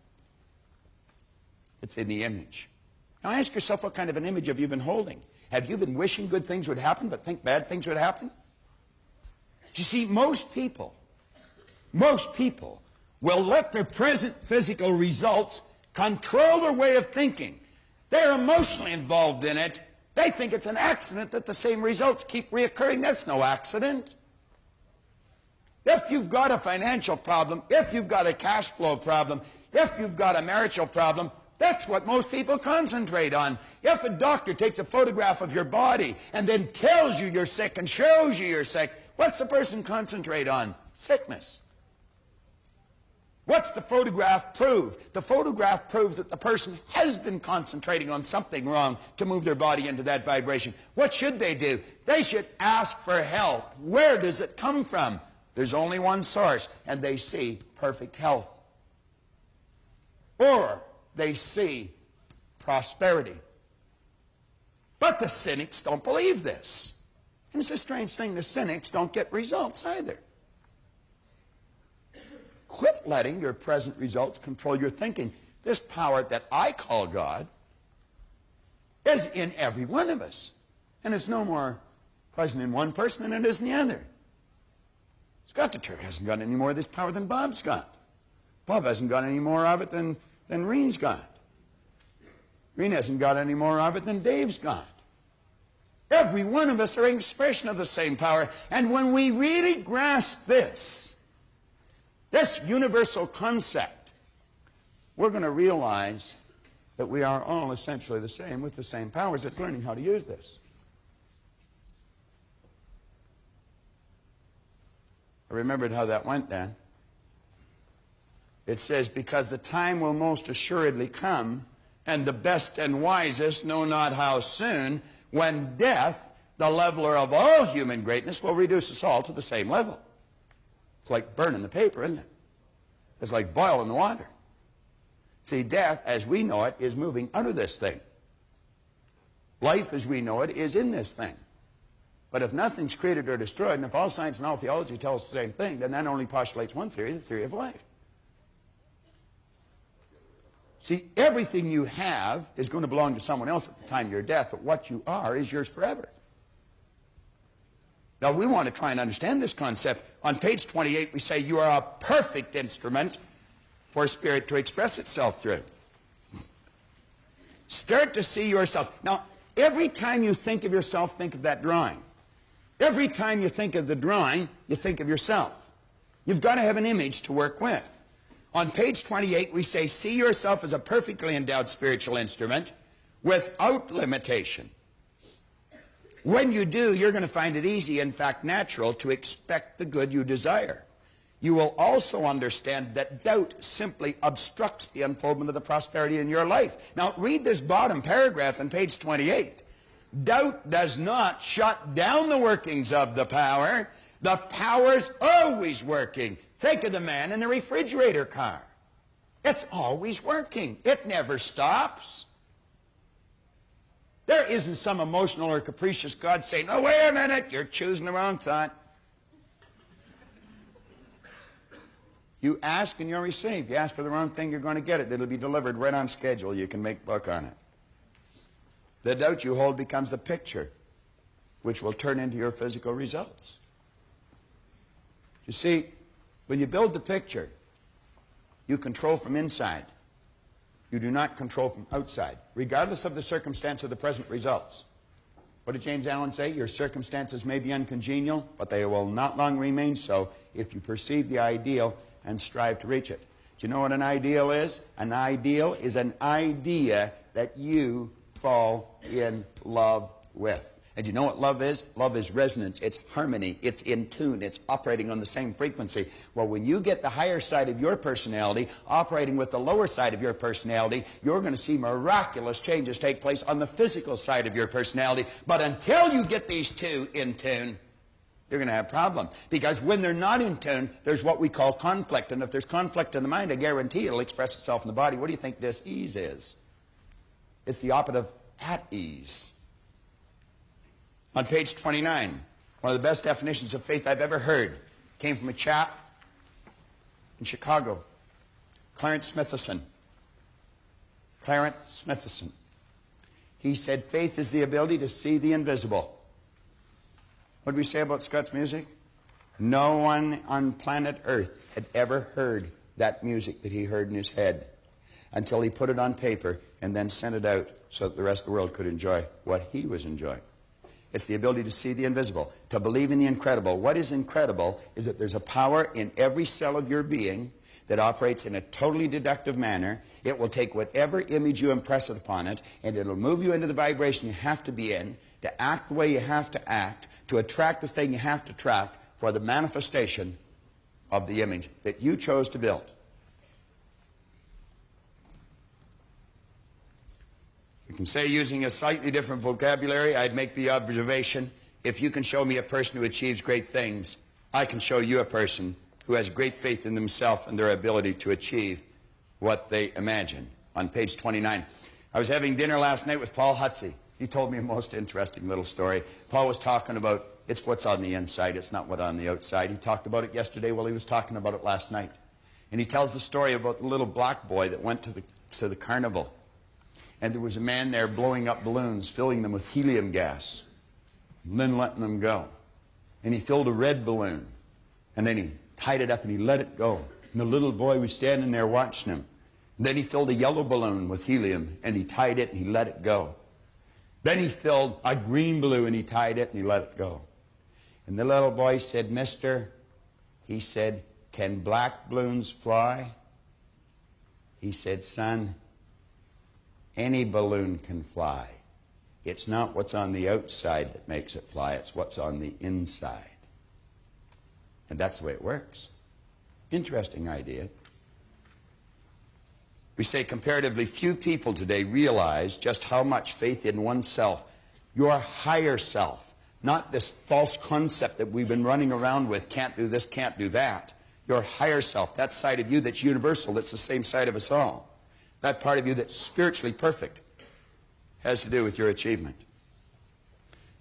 It's in the image. Now ask yourself, what kind of an image have you been holding? Have you been wishing good things would happen but think bad things would happen? You see, most people will let their present physical results control their way of thinking. They're emotionally involved in it. They think it's an accident that the same results keep reoccurring. That's no accident. If you've got a financial problem, if you've got a cash flow problem, if you've got a marital problem, that's what most people concentrate on. If a doctor takes a photograph of your body and then tells you you're sick and shows you you're sick, what's the person concentrate on? Sickness. What's the photograph prove? The photograph proves that the person has been concentrating on something wrong to move their body into that vibration. What should they do? They should ask for help. Where does it come from? There's only one source, and they see perfect health. Or they see prosperity. But the cynics don't believe this. And it's a strange thing, the cynics don't get results either. Quit letting your present results control your thinking. This power that I call God is in every one of us. And it's no more present in one person than it is in the other. Scott the Turk hasn't got any more of this power than Bob's got. Bob hasn't got any more of it than Reen's got. Reen hasn't got any more of it than Dave's got. Every one of us are an expression of the same power. And when we really grasp this universal concept, we're going to realize that we are all essentially the same with the same powers. It's learning how to use this. I remembered how that went, Dan. It says, because the time will most assuredly come, and the best and wisest know not how soon, when death, the leveler of all human greatness, will reduce us all to the same level. It's like burning the paper, isn't it? It's like boiling the water. See, death, as we know it, is moving out of this thing. Life, as we know it, is in this thing. But if nothing's created or destroyed, and if all science and all theology tell us the same thing, then that only postulates one theory, the theory of life. See, everything you have is going to belong to someone else at the time of your death, but what you are is yours forever. Now, we want to try and understand this concept. On page 28, we say you are a perfect instrument for spirit to express itself through. Start to see yourself. Now, every time you think of yourself, think of that drawing. Every time you think of the drawing, you think of yourself. You've got to have an image to work with. On page 28, we say, see yourself as a perfectly endowed spiritual instrument without limitation. When you do, you're going to find it easy, in fact natural, to expect the good you desire. You will also understand that doubt simply obstructs the unfoldment of the prosperity in your life. Now, read this bottom paragraph on page 28. Doubt does not shut down the workings of the power. The power's always working. Think of the man in the refrigerator car. It's always working. It never stops. There isn't some emotional or capricious God saying, oh, wait a minute, you're choosing the wrong thought. You ask and you'll receive. You ask for the wrong thing, you're going to get it. It'll be delivered right on schedule. You can make buck on it. The doubt you hold becomes the picture, which will turn into your physical results. You see, when you build the picture, you control from inside. You do not control from outside, regardless of the circumstance of the present results. What did James Allen say? Your circumstances may be uncongenial, but they will not long remain so if you perceive the ideal and strive to reach it. Do you know what an ideal is? An ideal is an idea that you fall in love with. And you know what love is? Love is resonance. It's harmony. It's in tune. It's operating on the same frequency. Well, when you get the higher side of your personality operating with the lower side of your personality, you're going to see miraculous changes take place on the physical side of your personality. But until you get these two in tune, you're going to have a problem. Because when they're not in tune, there's what we call conflict. And if there's conflict in the mind, I guarantee it'll express itself in the body. What do you think dis-ease is? It's the opposite of at ease. On page 29, one of the best definitions of faith I've ever heard came from a chap in Chicago, Clarence Smithson. Clarence Smithson. He said, faith is the ability to see the invisible. What did we say about Scott's music? No one on planet Earth had ever heard that music that he heard in his head until he put it on paper and then sent it out so that the rest of the world could enjoy what he was enjoying. It's the ability to see the invisible, to believe in the incredible. What is incredible is that there's a power in every cell of your being that operates in a totally deductive manner. It will take whatever image you impress it upon it, and it'll move you into the vibration you have to be in, to act the way you have to act, to attract the thing you have to attract for the manifestation of the image that you chose to build. You can say, using a slightly different vocabulary, I'd make the observation, if you can show me a person who achieves great things, I can show you a person who has great faith in themselves and their ability to achieve what they imagine. On page 29, I was having dinner last night with Paul Hutsey. He told me a most interesting little story. Paul was talking about, it's what's on the inside, it's not what's on the outside. He talked about it yesterday while he was talking about it last night. And he tells the story about the little black boy that went to the carnival. And there was a man there blowing up balloons, filling them with helium gas, and then letting them go. And he filled a red balloon, and then he tied it up and he let it go. And the little boy was standing there watching him. And then he filled a yellow balloon with helium, and he tied it, and he let it go. Then he filled a green balloon, and he tied it, and he let it go. And the little boy said, "Mister," he said, "can black balloons fly?" He said, "Son, any balloon can fly. It's not what's on the outside that makes it fly, it's what's on the inside." And that's the way it works. Interesting idea. We say comparatively few people today realize just how much faith in oneself, your higher self, not this false concept that we've been running around with, can't do this, can't do that. Your higher self, that side of you that's universal, that's the same side of us all, that part of you that's spiritually perfect, has to do with your achievement.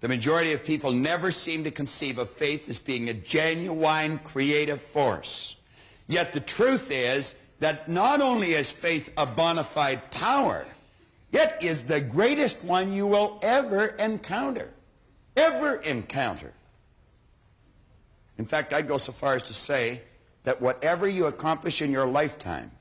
The majority of people never seem to conceive of faith as being a genuine creative force. Yet the truth is that not only is faith a bona fide power, it is the greatest one you will ever encounter. Ever encounter. In fact, I'd go so far as to say that whatever you accomplish in your lifetime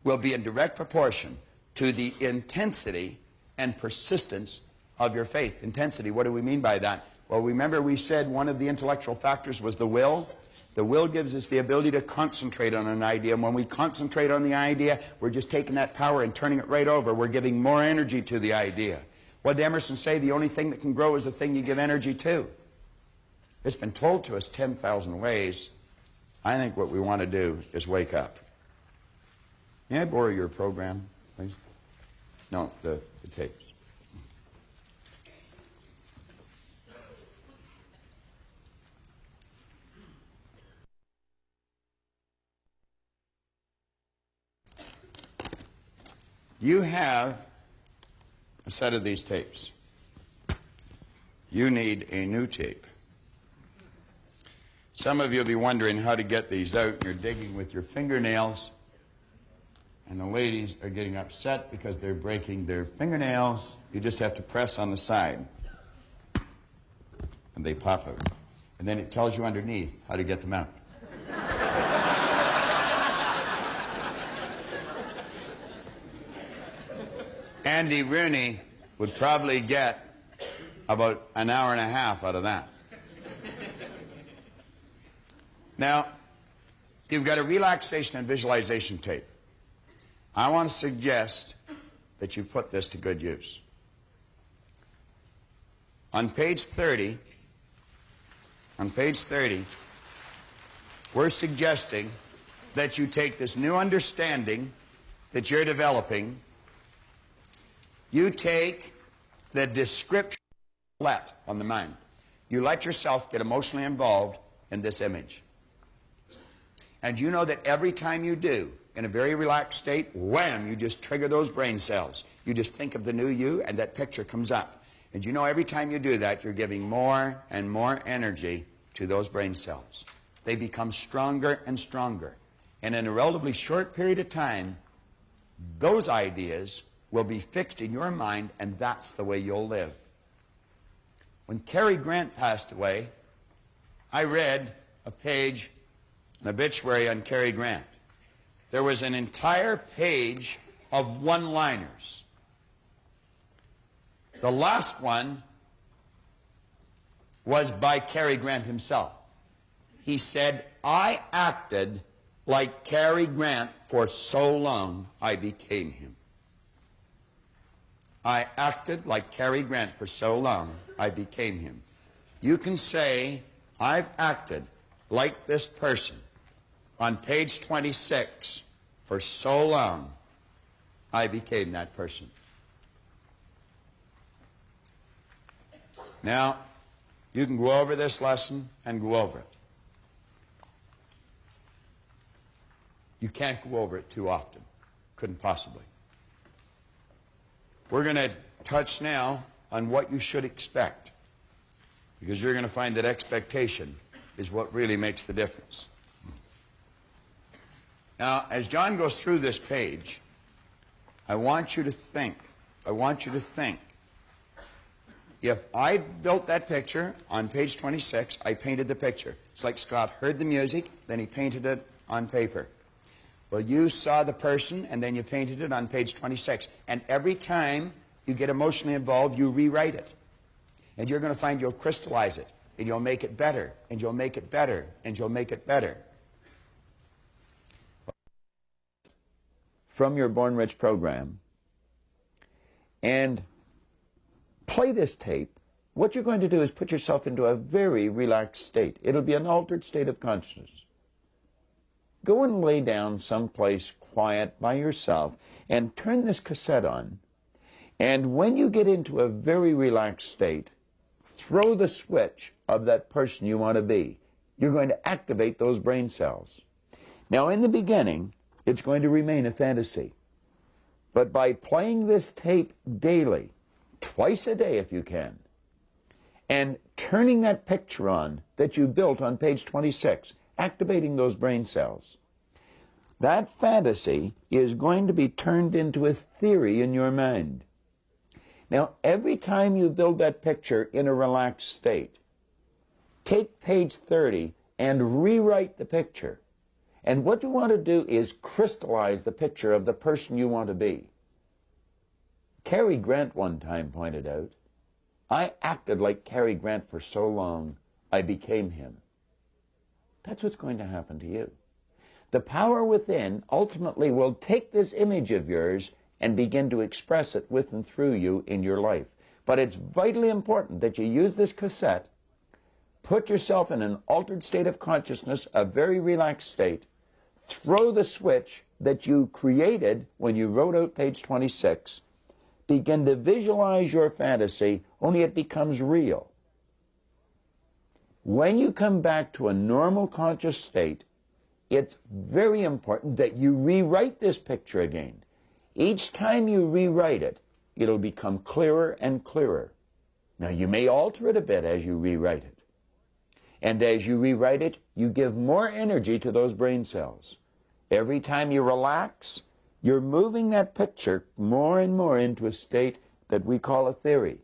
will be in direct proportion to the intensity and persistence of your faith. Intensity, what do we mean by that? Well, remember we said one of the intellectual factors was the will. The will gives us the ability to concentrate on an idea. And when we concentrate on the idea, we're just taking that power and turning it right over. We're giving more energy to the idea. What did Emerson say? The only thing that can grow is the thing you give energy to. It's been told to us 10,000 ways. I think what we want to do is wake up. May I borrow your program, please? No, the tapes. You have a set of these tapes. You need a new tape. Some of you will be wondering how to get these out, and you're digging with your fingernails, and the ladies are getting upset because they're breaking their fingernails. You just have to press on the side, and they pop out. And then it tells you underneath how to get them out. Andy Rooney would probably get about an hour and a half out of that. Now, you've got a relaxation and visualization tape. I want to suggest that you put this to good use. On page 30, we're suggesting that you take this new understanding that you're developing. You take the description on the mind. You let yourself get emotionally involved in this image. And you know that every time you do, in a very relaxed state, wham, you just trigger those brain cells. You just think of the new you, and that picture comes up. And you know every time you do that, you're giving more and more energy to those brain cells. They become stronger and stronger. And in a relatively short period of time, those ideas will be fixed in your mind, and that's the way you'll live. When Cary Grant passed away, I read a page, an obituary on Cary Grant. There was an entire page of one-liners. The last one was by Cary Grant himself. He said, "I acted like Cary Grant for so long, I became him." I acted like Cary Grant for so long, I became him. You can say, "I've acted like this person on page 26 for so long, I became that person." Now, you can go over this lesson and go over it. You can't go over it too often. Couldn't possibly. We're going to touch now on what you should expect, because you're going to find that expectation is what really makes the difference. Now, as John goes through this page, I want you to think. If I built that picture on page 26, I painted the picture. It's like Scott heard the music, then he painted it on paper. Well, you saw the person, and then you painted it on page 26. And every time you get emotionally involved, you rewrite it. And you're going to find you'll crystallize it, and you'll make it better, and you'll make it better, and you'll make it better. From your Born Rich program, and play this tape. What you're going to do is put yourself into a very relaxed state. It'll be an altered state of consciousness. Go and lay down someplace quiet by yourself and turn this cassette on. And when you get into a very relaxed state, throw the switch of that person you want to be. You're going to activate those brain cells. Now, in the beginning, it's going to remain a fantasy. But by playing this tape daily, twice a day if you can, and turning that picture on that you built on page 26, activating those brain cells, that fantasy is going to be turned into a theory in your mind. Now, every time you build that picture in a relaxed state, take page 30 and rewrite the picture. And what you want to do is crystallize the picture of the person you want to be. Cary Grant one time pointed out, I acted like Cary Grant for so long, I became him. That's what's going to happen to you. The power within ultimately will take this image of yours and begin to express it with and through you in your life. But it's vitally important that you use this cassette, put yourself in an altered state of consciousness, a very relaxed state, throw the switch that you created when you wrote out page 26, begin to visualize your fantasy, only it becomes real. When you come back to a normal conscious state, it's very important that you rewrite this picture again. Each time you rewrite it, it'll become clearer and clearer. Now, you may alter it a bit as you rewrite it. And as you rewrite it, you give more energy to those brain cells. Every time you relax, you're moving that picture more and more into a state that we call a theory.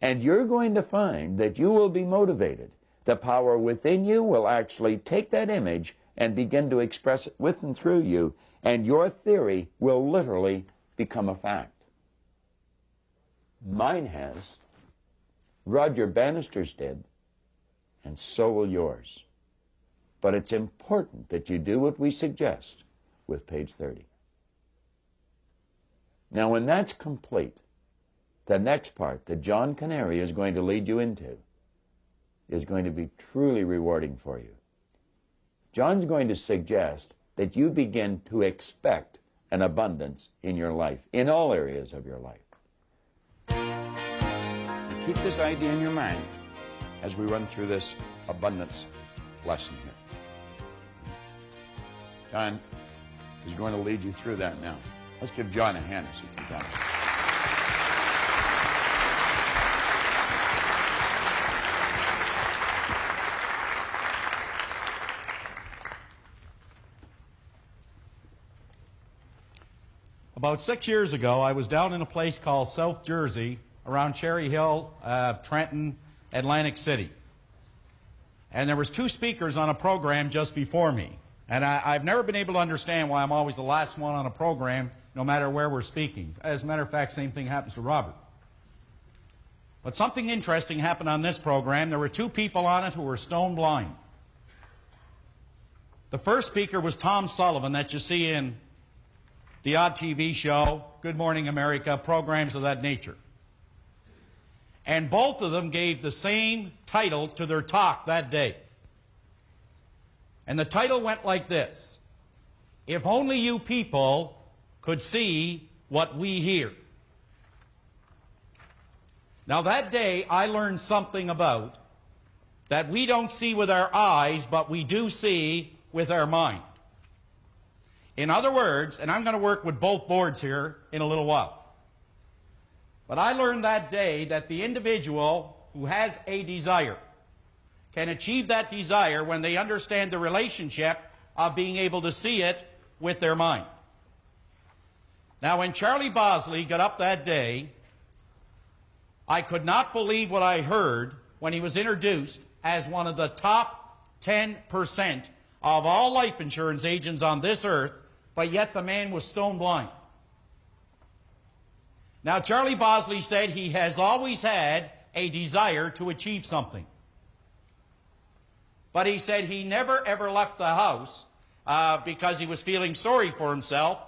And you're going to find that you will be motivated. The power within you will actually take that image and begin to express it with and through you, and your theory will literally become a fact. Mine has, Roger Bannister's did, and so will yours. But it's important that you do what we suggest with page 30. Now, when that's complete, the next part that John Canary is going to lead you into is going to be truly rewarding for you. John's going to suggest that you begin to expect an abundance in your life, in all areas of your life. Keep this idea in your mind as we run through this abundance lesson here. John is going to lead you through that now. Let's give John a hand as he comes down. About 6 years ago, I was down in a place called South Jersey, around Cherry Hill, Trenton, Atlantic City. And there was 2 speakers on a program just before me. And I've never been able to understand why I'm always the last one on a program, no matter where we're speaking. As a matter of fact, same thing happens to Robert. But something interesting happened on this program. There were 2 people on it who were stone blind. The first speaker was Tom Sullivan, that you see in the odd TV show, Good Morning America, programs of that nature. And both of them gave the same title to their talk that day. And the title went like this: If only you people could see what we hear. Now that day I learned something about that we don't see with our eyes, but we do see with our mind. In other words, and I'm going to work with both boards here in a little while, but I learned that day that the individual who has a desire can achieve that desire when they understand the relationship of being able to see it with their mind. Now, when Charlie Bosley got up that day, I could not believe what I heard when he was introduced as one of the top 10% of all life insurance agents on this earth but yet the man was stone blind. Now, Charlie Bosley said he has always had a desire to achieve something. But he said he never ever left the house because he was feeling sorry for himself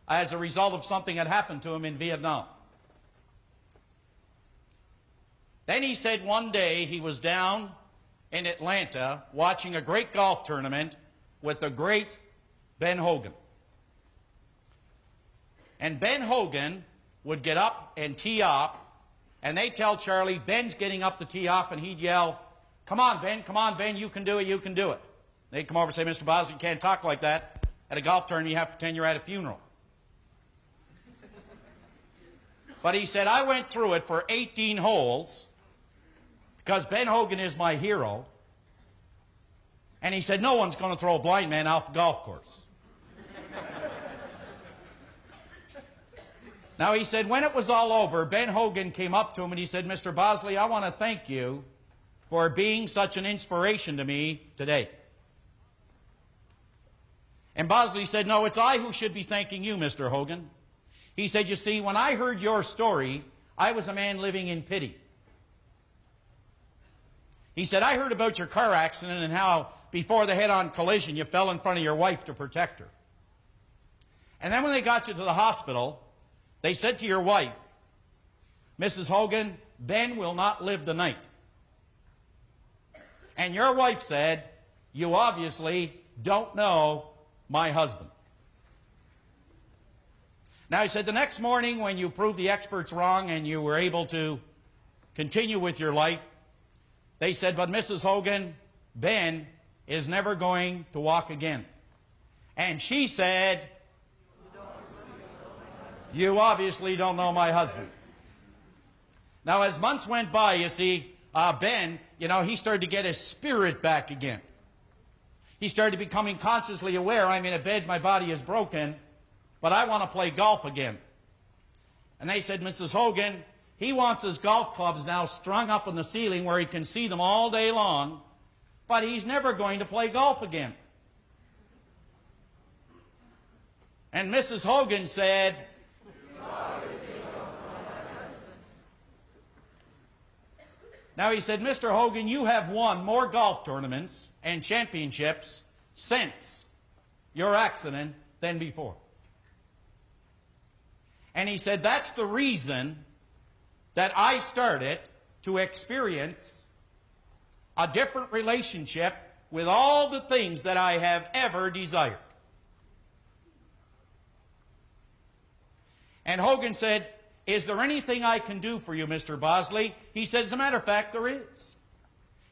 as a result of something that happened to him in Vietnam. Then he said one day he was down in Atlanta watching a great golf tournament with the great Ben Hogan. And Ben Hogan would get up and tee off, and they'd tell Charlie, Ben's getting up to tee off, and he'd yell, come on, Ben, you can do it, you can do it. They'd come over and say, Mr. Bosley, you can't talk like that. At a golf tournament, you have to pretend you're at a funeral. But he said, I went through it for 18 holes because Ben Hogan is my hero. And he said, no one's going to throw a blind man off the golf course. Now, he said, when it was all over, Ben Hogan came up to him and he said, Mr. Bosley, I want to thank you for being such an inspiration to me today. And Bosley said, no, it's I who should be thanking you, Mr. Hogan. He said, you see, when I heard your story, I was a man living in pity. He said, I heard about your car accident and how before the head-on collision you fell in front of your wife to protect her. And then when they got you to the hospital, they said to your wife, Mrs. Hogan, Ben will not live the night. And your wife said, you obviously don't know my husband. Now, he said, the next morning when you proved the experts wrong and you were able to continue with your life, they said, but Mrs. Hogan, Ben is never going to walk again. And she said, you obviously don't know my husband. Now, as months went by, you see, Ben, he started to get his spirit back again. He started becoming consciously aware, I'm in a bed, my body is broken, but I want to play golf again. And they said, Mrs. Hogan, he wants his golf clubs now strung up on the ceiling where he can see them all day long, but he's never going to play golf again. And Mrs. Hogan said, now he said, Mr. Hogan, you have won more golf tournaments and championships since your accident than before. And he said, that's the reason that I started to experience a different relationship with all the things that I have ever desired. And Hogan said, is there anything I can do for you, Mr. Bosley? He said, as a matter of fact, there is.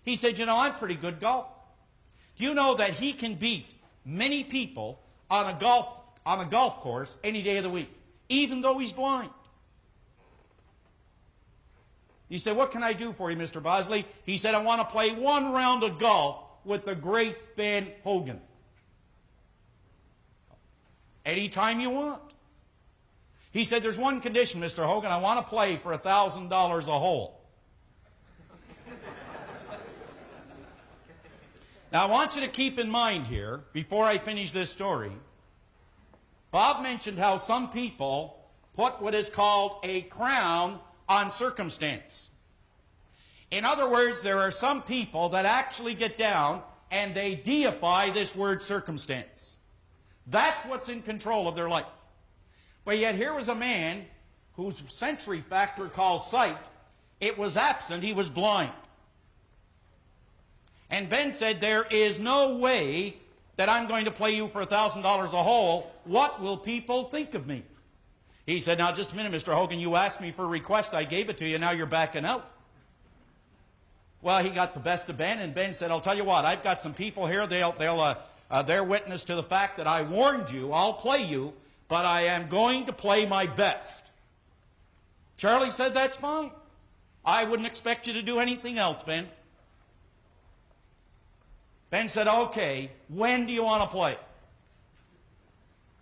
He said, I'm pretty good golf. Do you know that he can beat many people on a golf course any day of the week, even though he's blind? He said, what can I do for you, Mr. Bosley? He said, I want to play one round of golf with the great Ben Hogan. Anytime you want. He said, there's one condition, Mr. Hogan. I want to play for $1,000 a hole. Now, I want you to keep in mind here, before I finish this story, Bob mentioned how some people put what is called a crown on circumstance. In other words, there are some people that actually get down and they deify this word circumstance. That's what's in control of their life. But yet here was a man whose sensory factor called sight, it was absent, he was blind. And Ben said, there is no way that I'm going to play you for $1,000 a hole. What will people think of me? He said, now just a minute, Mr. Hogan, you asked me for a request, I gave it to you, now you're backing out. Well, he got the best of Ben, and Ben said, I'll tell you what, I've got some people here, they're witness to the fact that I warned you, I'll play you, but I am going to play my best. Charlie said, that's fine. I wouldn't expect you to do anything else, Ben. Ben said, okay, when do you want to play?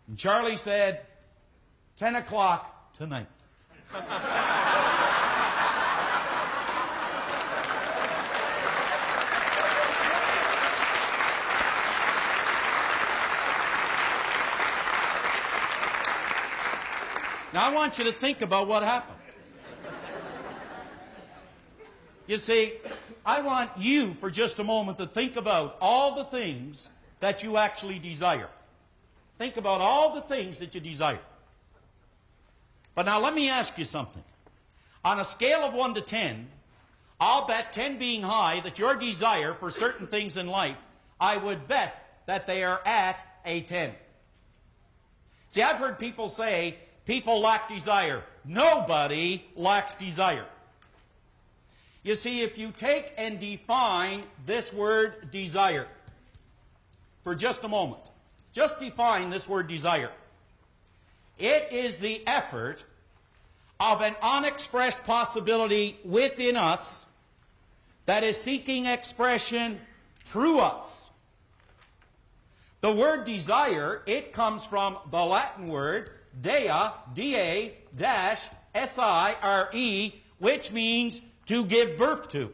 And Charlie said, 10 o'clock tonight. Now I want you to think about what happened. You see, I want you for just a moment to think about all the things that you actually desire. Think about all the things that you desire. But now let me ask you something. On a scale of 1 to 10, I'll bet 10 being high that your desire for certain things in life, I would bet that they are at a 10. See, I've heard people say, people lack desire. Nobody lacks desire. You see, if you take and define this word desire for just a moment, just define this word desire. It is the effort of an unexpressed possibility within us that is seeking expression through us. The word desire, it comes from the Latin word dea, D-A-S-I-R-E, which means to give birth to.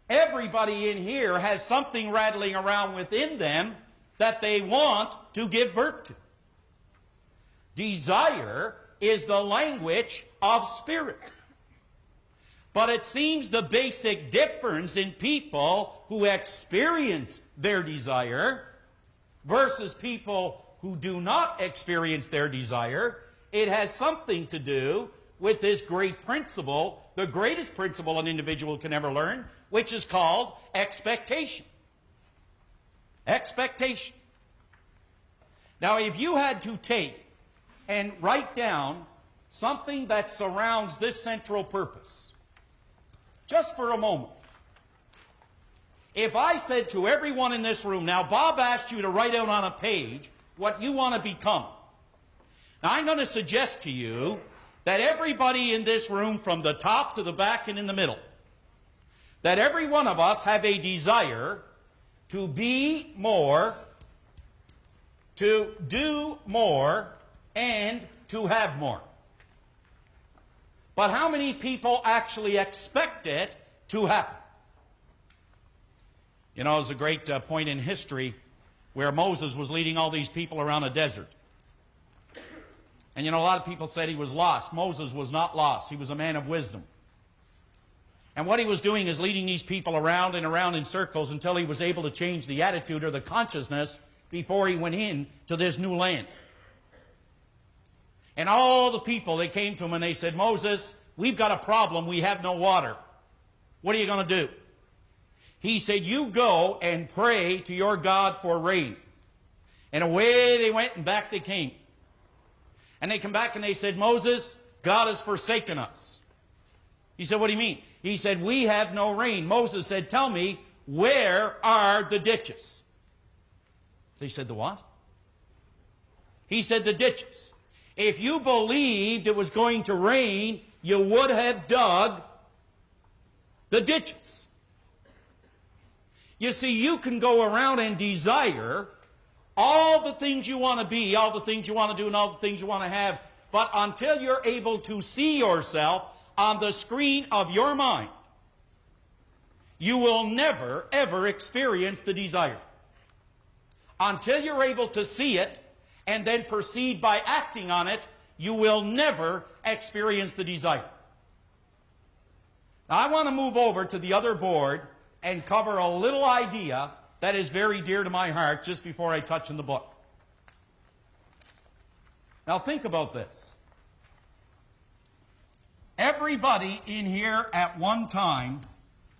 Everybody in here has something rattling around within them that they want to give birth to. Desire is the language of spirit. But it seems the basic difference in people who experience their desire versus people who do not experience their desire, it has something to do with this great principle, the greatest principle an individual can ever learn, which is called expectation. Expectation. Now, if you had to take and write down something that surrounds this central purpose, just for a moment, if I said to everyone in this room, now Bob asked you to write out on a page what you want to become. Now, I'm going to suggest to you that everybody in this room, from the top to the back and in the middle, that every one of us have a desire to be more, to do more, and to have more. But how many people actually expect it to happen? You know, there's a great point in history where Moses was leading all these people around a desert. And you know, a lot of people said he was lost. Moses was not lost. He was a man of wisdom. And what he was doing is leading these people around and around in circles until he was able to change the attitude or the consciousness before he went in to this new land. And all the people, they came to him and they said, Moses, we've got a problem. We have no water. What are you going to do? He said, you go and pray to your God for rain. And away they went and back they came. And they come back and they said, Moses, God has forsaken us. He said, what do you mean? He said, we have no rain. Moses said, tell me, where are the ditches? They said, the what? He said, the ditches. If you believed it was going to rain, you would have dug the ditches. You see, you can go around and desire all the things you want to be, all the things you want to do, and all the things you want to have, but until you're able to see yourself on the screen of your mind, you will never, ever experience the desire. Until you're able to see it and then proceed by acting on it, you will never experience the desire. Now, I want to move over to the other board and cover a little idea that is very dear to my heart just before I touch on the book. Now, think about this. Everybody in here at one time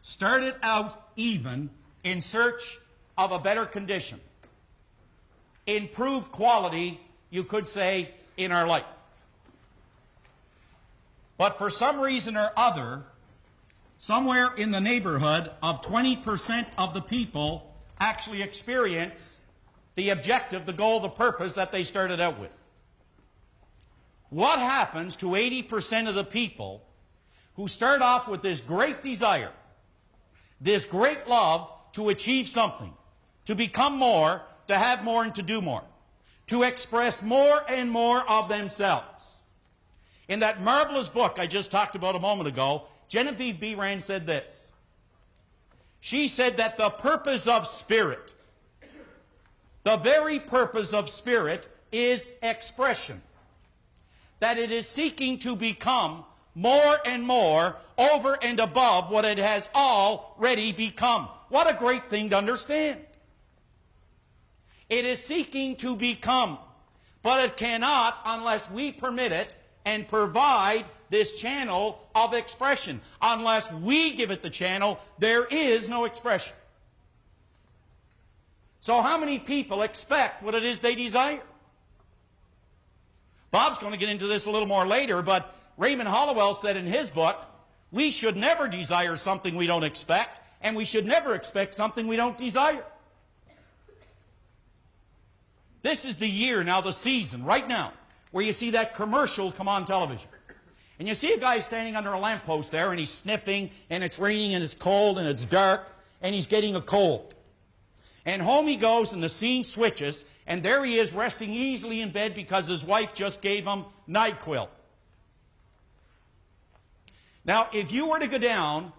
started out even in search of a better condition. Improved quality, you could say, in our life. But for some reason or other, somewhere in the neighborhood of 20% of the people actually experience the objective, the goal, the purpose that they started out with. What happens to 80% of the people who start off with this great desire, this great love to achieve something, to become more, to have more, and to do more, to express more and more of themselves? In that marvelous book I just talked about a moment ago, Genevieve B. Rand said this. She said that the purpose of spirit, the very purpose of spirit, is expression. that it is seeking to become more and more over and above what it has already become. What a great thing to understand. It is seeking to become, but it cannot unless we permit it and provide this channel of expression. Unless we give it the channel, there is no expression. So how many people expect what it is they desire? Bob's going to get into this a little more later, but Raymond Hollowell said in his book, we should never desire something we don't expect, and we should never expect something we don't desire. This is the year, now the season, right now, where you see that commercial come on television. And you see a guy standing under a lamppost there, and he's sniffing, and it's raining, and it's cold, and it's dark, and he's getting a cold. And home he goes, and the scene switches, and there he is resting easily in bed because his wife just gave him NyQuil. Now, if you were to go down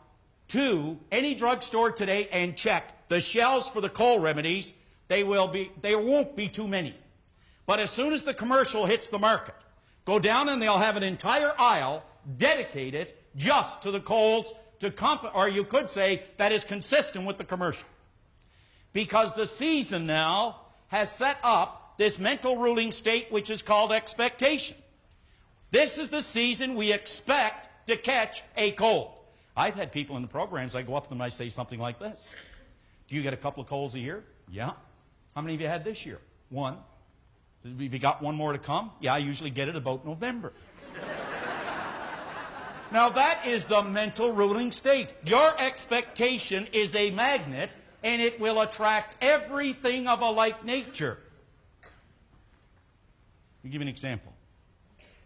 to any drugstore today and check the shelves for the cold remedies, there won't be too many. But as soon as the commercial hits the market, go down and they'll have an entire aisle dedicated just to the colds, or you could say that is consistent with the commercial. Because the season now has set up this mental ruling state which is called expectation. This is the season we expect to catch a cold. I've had people in the programs, I go up to them and I say something like this. Do you get a couple of colds a year? Yeah. How many have you had this year? One. Have you got one more to come? Yeah, I usually get it about November. Now that is the mental ruling state. Your expectation is a magnet, and it will attract everything of a like nature. Let me give you an example.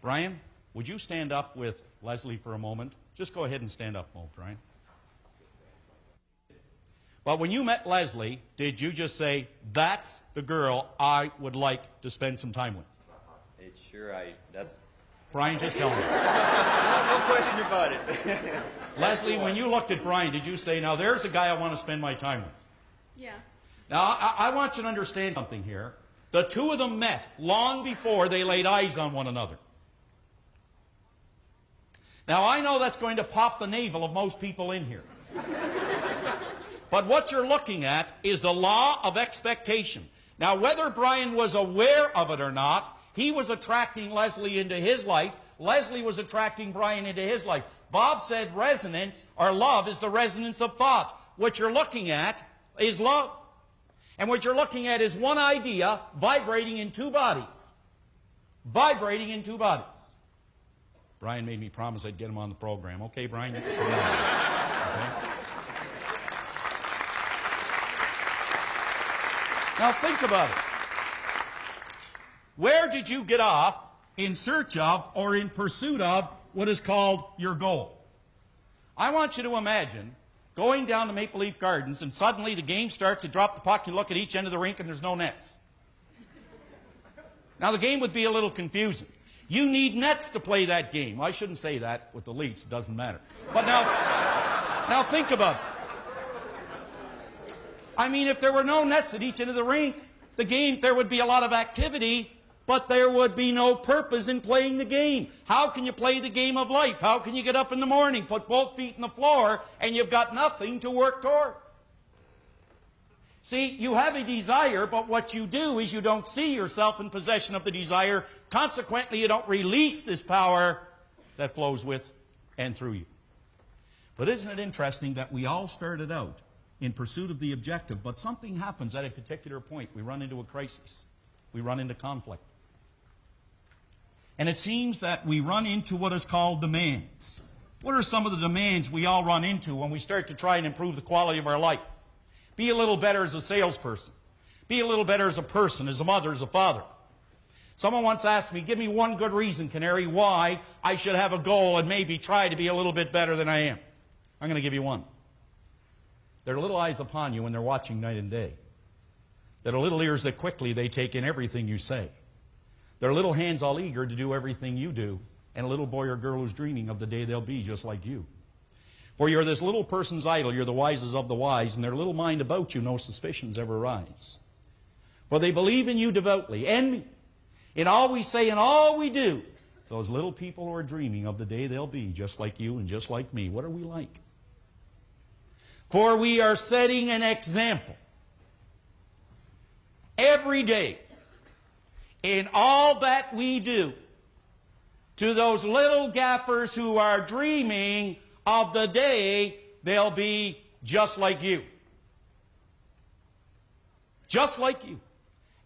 Brian, would you stand up with Leslie for a moment? Just go ahead and stand up, Brian. But when you met Leslie, did you just say, that's the girl I would like to spend some time with? That's... Brian, just tell me. No question about it. Leslie, when you looked at Brian, did you say, now there's a guy I want to spend my time with? Yeah. Now, I want you to understand something here. The two of them met long before they laid eyes on one another. Now, I know that's going to pop the navel of most people in here. But what you're looking at is the law of expectation. Now, whether Brian was aware of it or not, he was attracting Leslie into his life. Leslie was attracting Brian into his life. Bob said resonance, or love, is the resonance of thought. What you're looking at is love. And what you're looking at is one idea vibrating in two bodies. Vibrating in two bodies. Brian made me promise I'd get him on the program. Okay, Brian, you can sit down. Okay? Now think about it. Where did you get off in search of or in pursuit of what is called your goal? I want you to imagine going down to Maple Leaf Gardens and suddenly the game starts, you drop the puck, you look at each end of the rink and there's no nets. Now the game would be a little confusing. You need nets to play that game. I shouldn't say that with the Leafs, it doesn't matter. But now think about it. I mean, if there were no nets at each end of the rink, the game, there would be a lot of activity, but there would be no purpose in playing the game. How can you play the game of life? How can you get up in the morning, put both feet in the floor, and you've got nothing to work toward? See, you have a desire, but what you do is you don't see yourself in possession of the desire. Consequently, you don't release this power that flows with and through you. But isn't it interesting that we all started out in pursuit of the objective, but something happens at a particular point. We run into a crisis. We run into conflict. And it seems that we run into what is called demands. What are some of the demands we all run into when we start to try and improve the quality of our life? Be a little better as a salesperson. Be a little better as a person, as a mother, as a father. Someone once asked me, give me one good reason, Canary, why I should have a goal and maybe try to be a little bit better than I am. I'm going to give you one. There are little eyes upon you when they're watching night and day. There are little ears that quickly they take in everything you say. There are little hands all eager to do everything you do, and a little boy or girl who's dreaming of the day they'll be just like you. For you're this little person's idol, you're the wisest of the wise, and their little mind about you no suspicions ever rise. For they believe in you devoutly, and me, in all we say and all we do, Those little people who are dreaming of the day they'll be just like you and just like me. What are we like? For we are setting an example every day in all that we do to those little gaffers who are dreaming of the day they'll be just like you. Just like you.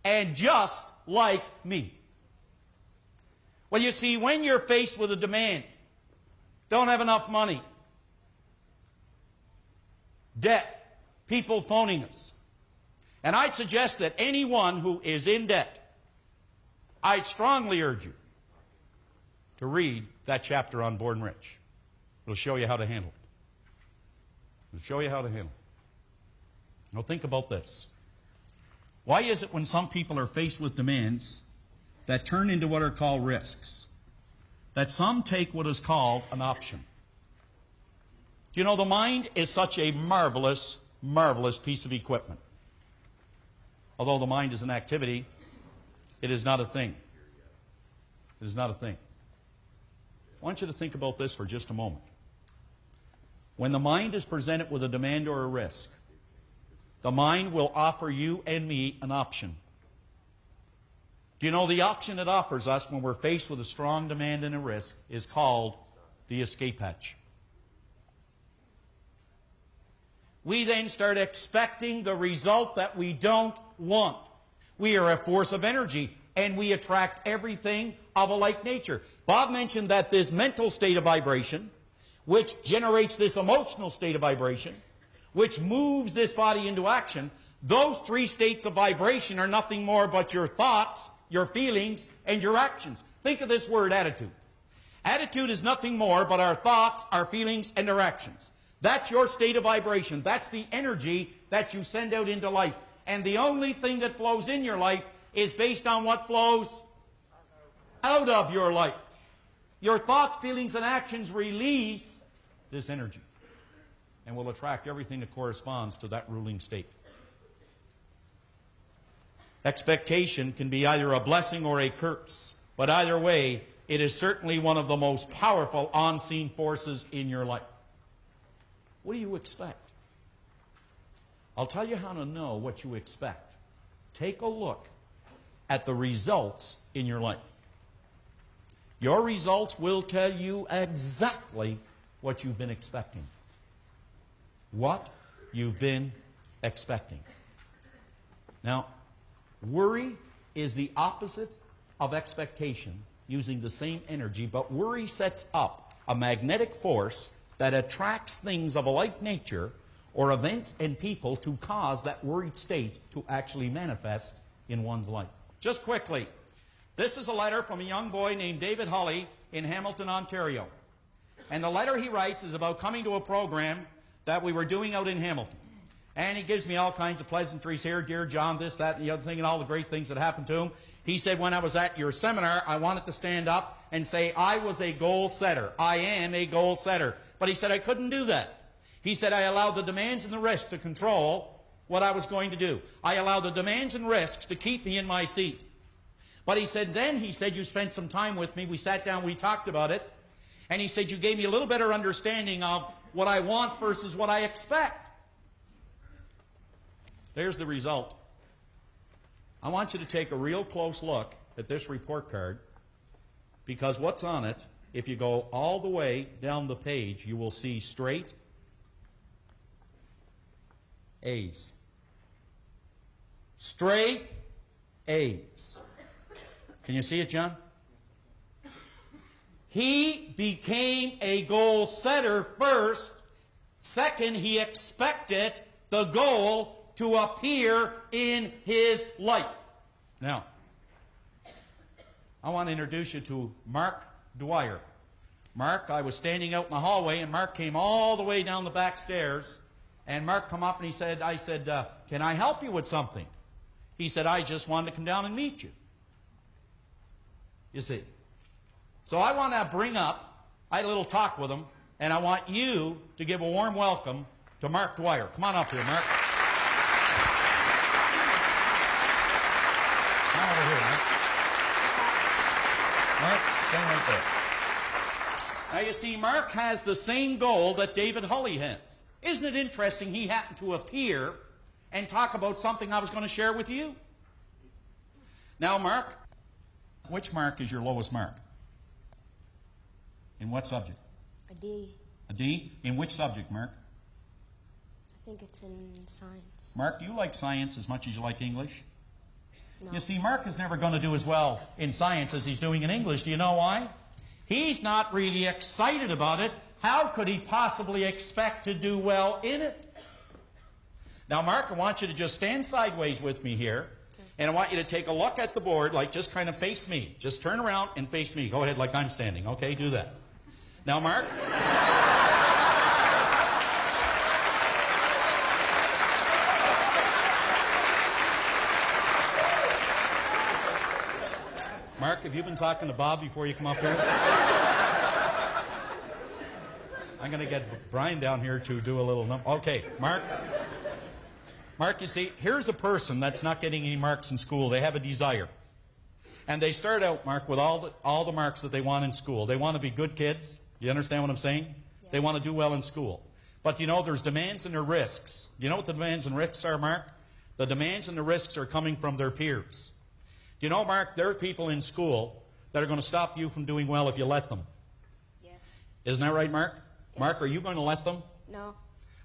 And just like me. Well, you see, when you're faced with a demand, don't have enough money, debt, people phoning us, and I'd suggest that anyone who is in debt, I'd strongly urge you to read that chapter on Born Rich. It'll show you how to handle it. It'll show you how to handle it. Now think about this. Why is it when some people are faced with demands that turn into what are called risks, that some take what is called an option? Do you know, the mind is such a marvelous, marvelous piece of equipment. Although the mind is an activity, it is not a thing. It is not a thing. I want you to think about this for just a moment. When the mind is presented with a demand or a risk, the mind will offer you and me an option. Do you know the option it offers us when we're faced with a strong demand and a risk is called the escape hatch? We then start expecting the result that we don't want. We are a force of energy, and we attract everything of a like nature. Bob mentioned that this mental state of vibration, which generates this emotional state of vibration, which moves this body into action, those three states of vibration are nothing more but your thoughts, your feelings, and your actions. Think of this word, attitude. Attitude is nothing more but our thoughts, our feelings, and our actions. That's your state of vibration. That's the energy that you send out into life. And the only thing that flows in your life is based on what flows out of your life. Your thoughts, feelings, and actions release this energy and will attract everything that corresponds to that ruling state. Expectation can be either a blessing or a curse, but either way, it is certainly one of the most powerful unseen forces in your life. What do you expect? I'll tell you how to know what you expect. Take a look at the results in your life. Your results will tell you exactly what you've been expecting. What you've been expecting. Now, worry is the opposite of expectation, using the same energy, but worry sets up a magnetic force that attracts things of a like nature or events and people to cause that worried state to actually manifest in one's life. Just quickly, this is a letter from a young boy named David Hulley in Hamilton, Ontario. And the letter he writes is about coming to a program that we were doing out in Hamilton. And he gives me all kinds of pleasantries here. Dear John, this, that, and the other thing, and all the great things that happened to him. He said, when I was at your seminar, I wanted to stand up and say, I was a goal setter. I am a goal setter. But he said, I couldn't do that. He said, I allowed the demands and the risks to control what I was going to do. I allowed the demands and risks to keep me in my seat. But he said, then, he said, you spent some time with me. We sat down, we talked about it. And he said, you gave me a little better understanding of what I want versus what I expect. There's the result. I want you to take a real close look at this report card, because what's on it, if you go all the way down the page, you will see straight A's. Straight A's. Can you see it, John? He became a goal setter first. Second, he expected the goal to appear in his life. Now, I want to introduce you to Mark Dwyer. Mark, I was standing out in the hallway, and Mark came all the way down the back stairs, and Mark come up and he said, I said, can I help you with something? He said, I just wanted to come down and meet you. You see. So I want to bring up, I had a little talk with him, and I want you to give a warm welcome to Mark Dwyer. Come on up here, Mark. Come over here, Mark. Mark, stand right there. Now you see, Mark has the same goal that David Hulley has. Isn't it interesting he happened to appear and talk about something I was going to share with you? Now, Mark, which mark is your lowest mark? In what subject? A D. A D? In which subject, Mark? I think it's in science. Mark, do you like science as much as you like English? No. You see, Mark is never going to do as well in science as he's doing in English. Do you know why? He's not really excited about it. How could he possibly expect to do well in it? Now, Mark, I want you to just stand sideways with me here. And I want you to take a look at the board, like just kind of face me. Just turn around and face me. Go ahead like I'm standing. Okay, do that. Now, Mark. Mark, have you been talking to Bob before you come up here? I'm going to get Brian down here to do a little okay, Mark. Mark, you see, here's a person that's not getting any marks in school. They have a desire. And they start out, Mark, with all the marks that they want in school. They want to be good kids. You understand what I'm saying? Yeah. They want to do well in school. But you know, there's demands and there are risks. You know what the demands and risks are, Mark? The demands and the risks are coming from their peers. Do you know, Mark, there are people in school that are going to stop you from doing well if you let them. Yes. Isn't that right, Mark? Yes. Mark, are you going to let them? No.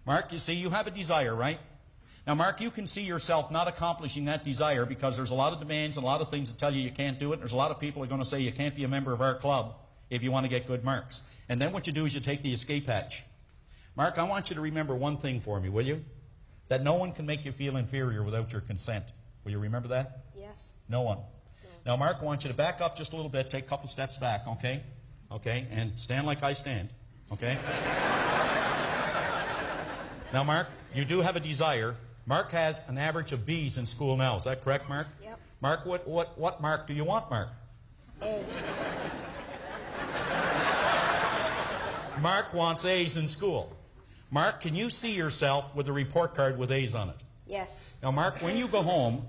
Mark, you see, you have a desire, right? Now, Mark, you can see yourself not accomplishing that desire because there's a lot of demands and a lot of things that tell you you can't do it. There's a lot of people who are going to say you can't be a member of our club if you want to get good marks. And then what you do is you take the escape hatch. Mark, I want you to remember one thing for me, will you? That no one can make you feel inferior without your consent. Will you remember that? Yes. No one. No. Now, Mark, I want you to back up just a little bit, take a couple steps back, okay? Okay, and stand like I stand, okay? Now, Mark, you do have a desire. Mark has an average of B's in school now. Is that correct, Mark? Yep. Mark, what mark do you want, Mark? A. Mark wants A's in school. Mark, can you see yourself with a report card with A's on it? Yes. Now, Mark, when you go home,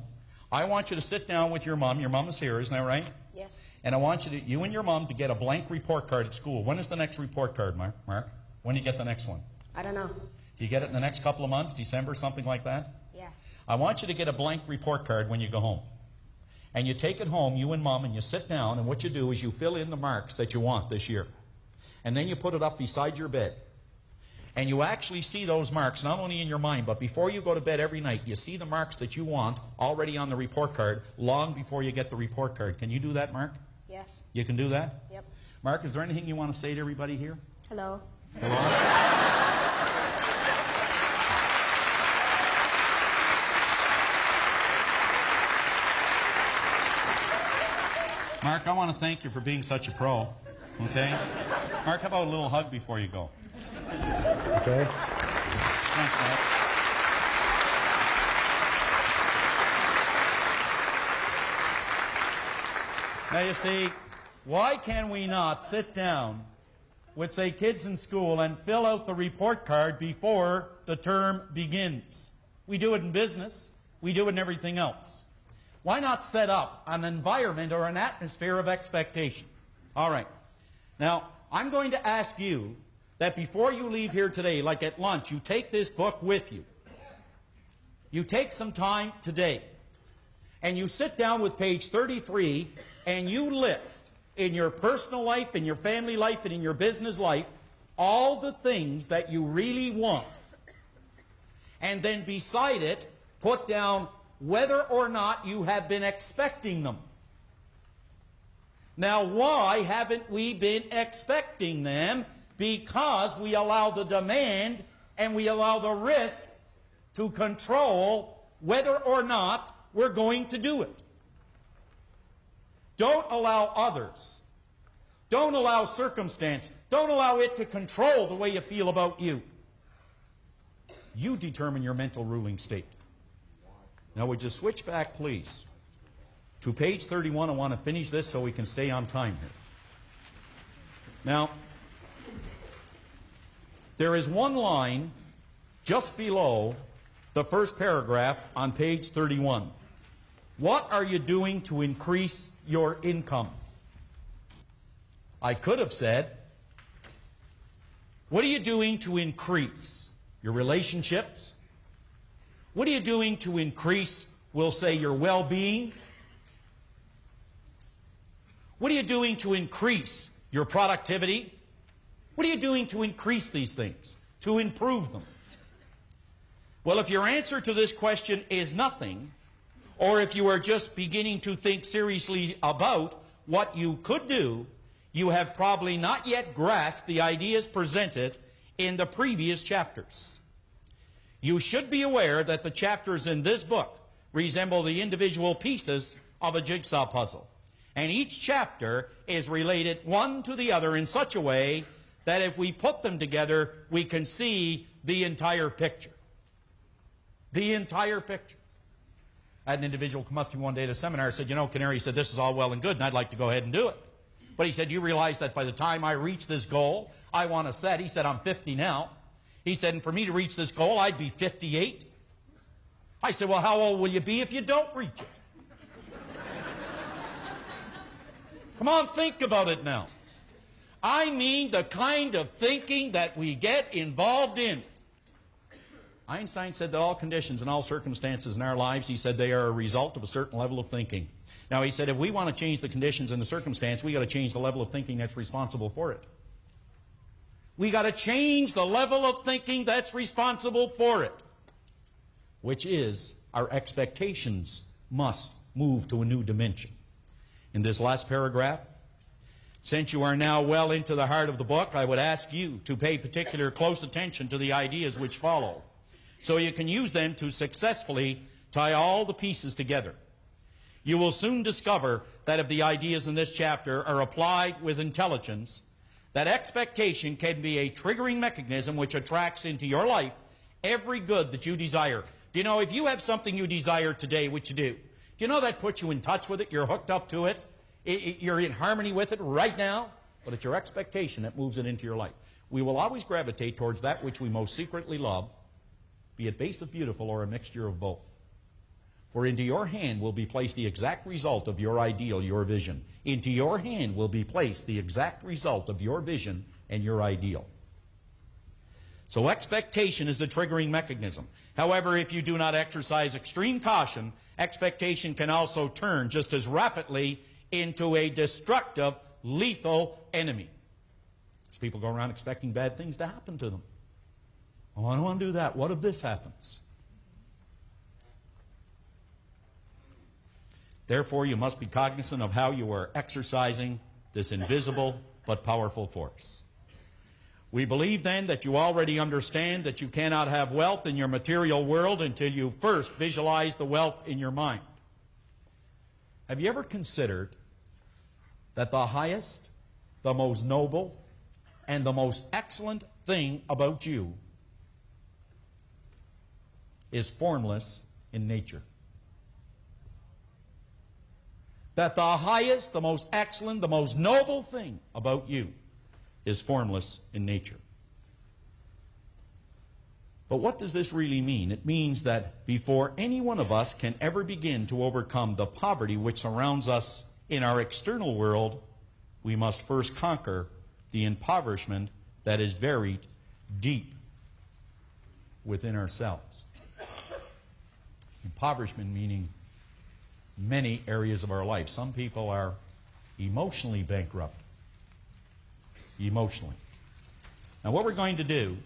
I want you to sit down with your mom. Your mom is here, isn't that right? Yes. And I want you and your mom to get a blank report card at school. When is the next report card, Mark? When do you get the next one? I don't know. Do you get it in the next couple of months, December, something like that? Yeah. I want you to get a blank report card when you go home. And you take it home, you and Mom, and you sit down, and what you do is you fill in the marks that you want this year. And then you put it up beside your bed. And you actually see those marks, not only in your mind, but before you go to bed every night, you see the marks that you want already on the report card long before you get the report card. Can you do that, Mark? Yes. You can do that? Yep. Mark, is there anything you want to say to everybody here? Hello. Hello? Mark, I want to thank you for being such a pro, okay? Mark, how about a little hug before you go? Okay. Thanks, Mark. Now, you see, why can we not sit down with, say, kids in school and fill out the report card before the term begins? We do it in business. We do it in everything else. Why not set up an environment or an atmosphere of expectation? All right. Now, I'm going to ask you that before you leave here today, like at lunch, you take this book with you. You take some time today, and you sit down with page 33, and you list in your personal life, in your family life, and in your business life, all the things that you really want. And then beside it, put down whether or not you have been expecting them. Now, why haven't we been expecting them? Because we allow the demand and we allow the risk to control whether or not we're going to do it. Don't allow others. Don't allow circumstance. Don't allow it to control the way you feel about you. You determine your mental ruling state. Now, would you switch back, please, to page 31? I want to finish this so we can stay on time here. Now, there is one line just below the first paragraph on page 31. What are you doing to increase your income? I could have said, what are you doing to increase your relationships? What are you doing to increase, we'll say, your well-being? What are you doing to increase your productivity? What are you doing to increase these things, to improve them? Well, if your answer to this question is nothing, or if you are just beginning to think seriously about what you could do, you have probably not yet grasped the ideas presented in the previous chapters. You should be aware that the chapters in this book resemble the individual pieces of a jigsaw puzzle. And each chapter is related one to the other in such a way that if we put them together, we can see the entire picture. The entire picture. I had an individual come up to me one day at a seminar and said, you know, Canary, he said, this is all well and good, and I'd like to go ahead and do it. But he said, you realize that by the time I reach this goal I want to set, he said, I'm 50 now. He said, and for me to reach this goal, I'd be 58. I said, well, how old will you be if you don't reach it? Come on, think about it now. I mean the kind of thinking that we get involved in. Einstein said that all conditions and all circumstances in our lives, he said, they are a result of a certain level of thinking. Now, he said, if we want to change the conditions and the circumstance, we got to change the level of thinking that's responsible for it. We got to change the level of thinking that's responsible for it, which is our expectations must move to a new dimension. In this last paragraph, since you are now well into the heart of the book, I would ask you to pay particular close attention to the ideas which follow, so you can use them to successfully tie all the pieces together. You will soon discover that if the ideas in this chapter are applied with intelligence, that expectation can be a triggering mechanism which attracts into your life every good that you desire. Do you know, if you have something you desire today, which you do you know that puts you in touch with it? You're hooked up to it. You're in harmony with it right now. But it's your expectation that moves it into your life. We will always gravitate towards that which we most secretly love, be it base of beautiful or a mixture of both. For into your hand will be placed the exact result of your ideal, your vision. Into your hand will be placed the exact result of your vision and your ideal. So expectation is the triggering mechanism. However, if you do not exercise extreme caution, expectation can also turn just as rapidly into a destructive, lethal enemy. As people go around expecting bad things to happen to them. Oh, I don't want to do that. What if this happens? Therefore, you must be cognizant of how you are exercising this invisible but powerful force. We believe then that you already understand that you cannot have wealth in your material world until you first visualize the wealth in your mind. Have you ever considered that the highest, the most noble, and the most excellent thing about you is formless in nature? That the highest, the most excellent, the most noble thing about you is formless in nature. But what does this really mean? It means that before any one of us can ever begin to overcome the poverty which surrounds us in our external world, we must first conquer the impoverishment that is buried deep within ourselves. Impoverishment meaning many areas of our life. Some people are emotionally bankrupt. Emotionally. Now what we're going to do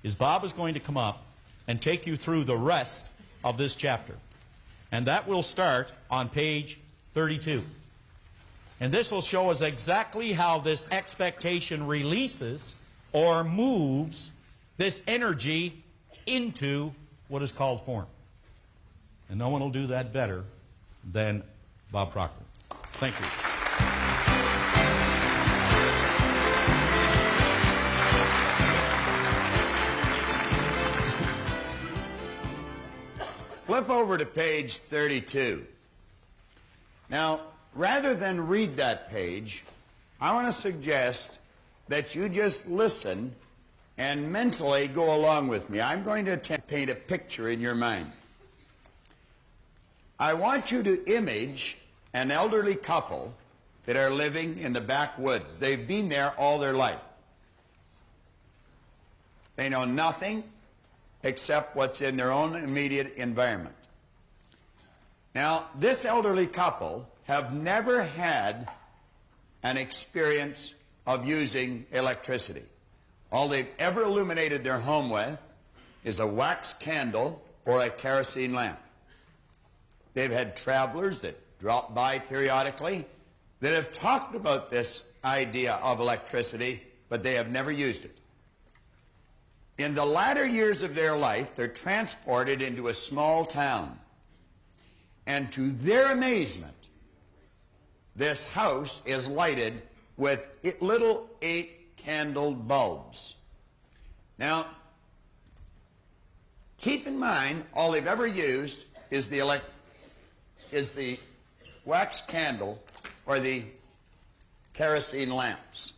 is Bob is going to come up and take you through the rest of this chapter. And that will start on page 32. And this will show us exactly how this expectation releases or moves this energy into what is called form. And no one will do that better than Bob Proctor. Thank you. Flip over to page 32. Now, rather than read that page, I want to suggest that you just listen and mentally go along with me. I'm going to attempt to paint a picture in your mind. I want you to image an elderly couple. that are living in the backwoods. They've been there all their life. They know nothing except what's in their own immediate environment. Now, this elderly couple have never had an experience of using electricity. All they've ever illuminated their home with is a wax candle or a kerosene lamp. They've had travelers that drop by periodically that have talked about this idea of electricity, but they have never used it. In the latter years of their life, they're transported into a small town. And to their amazement, this house is lighted with little 8-candled bulbs. Now, keep in mind, all they've ever used is the wax candle or the kerosene lamps.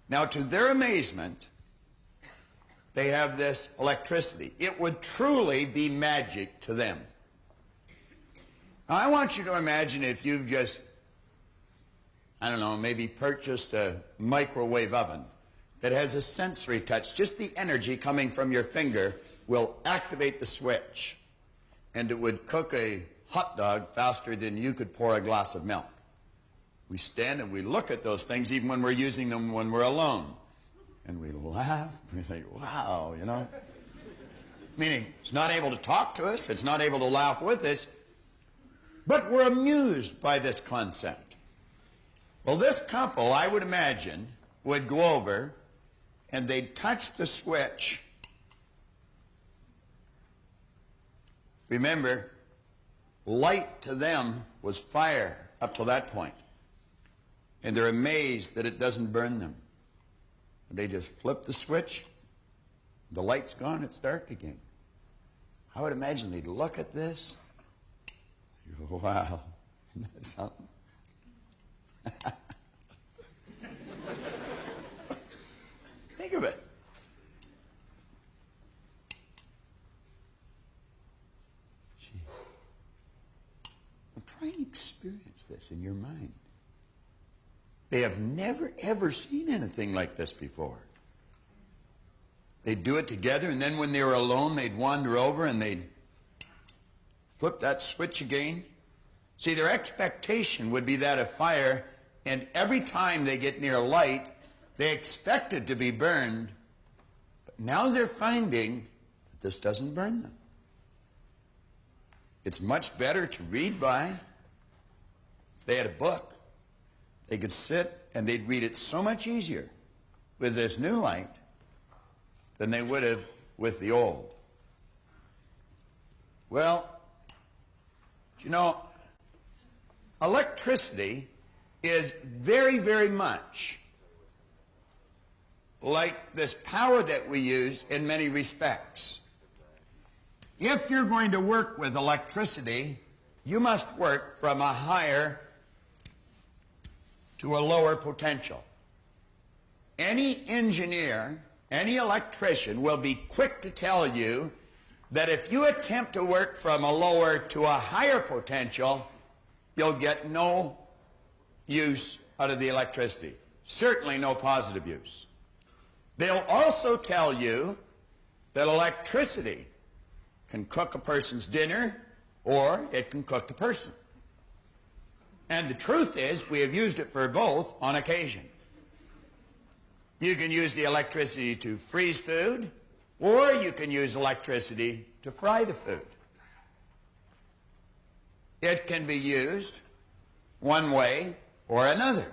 Now, to their amazement, they have this electricity. It would truly be magic to them. Now, I want you to imagine if you've just, I don't know, maybe purchased a microwave oven that has a sensory touch. Just the energy coming from your finger will activate the switch, and it would cook a hot dog faster than you could pour a glass of milk. We stand and we look at those things even when we're using them when we're alone. And we laugh, and we think, wow, you know. Meaning, it's not able to talk to us, it's not able to laugh with us, but we're amused by this concept. Well, this couple, I would imagine, would go over and they'd touch the switch. Remember, light to them was fire up to that point. And they're amazed that it doesn't burn them. They just flip the switch, the light's gone, it's dark again. I would imagine they'd look at this. Go, wow, isn't that something? Think of it. Gee. Well, try and experience this in your mind. They have never, ever seen anything like this before. They'd do it together, and then when they were alone, they'd wander over and they'd flip that switch again. See, their expectation would be that of fire, and every time they get near light, they expect it to be burned. But now they're finding that this doesn't burn them. It's much better to read by. If they had a book, they could sit and they'd read it so much easier with this new light than they would have with the old. Well, you know, electricity is very, very much like this power that we use in many respects. If you're going to work with electricity, you must work from a higher to a lower potential. Any engineer, any electrician will be quick to tell you that if you attempt to work from a lower to a higher potential, you'll get no use out of the electricity. Certainly no positive use. They'll also tell you that electricity can cook a person's dinner or it can cook the person. And the truth is, we have used it for both on occasion. You can use the electricity to freeze food, or you can use electricity to fry the food. It can be used one way or another.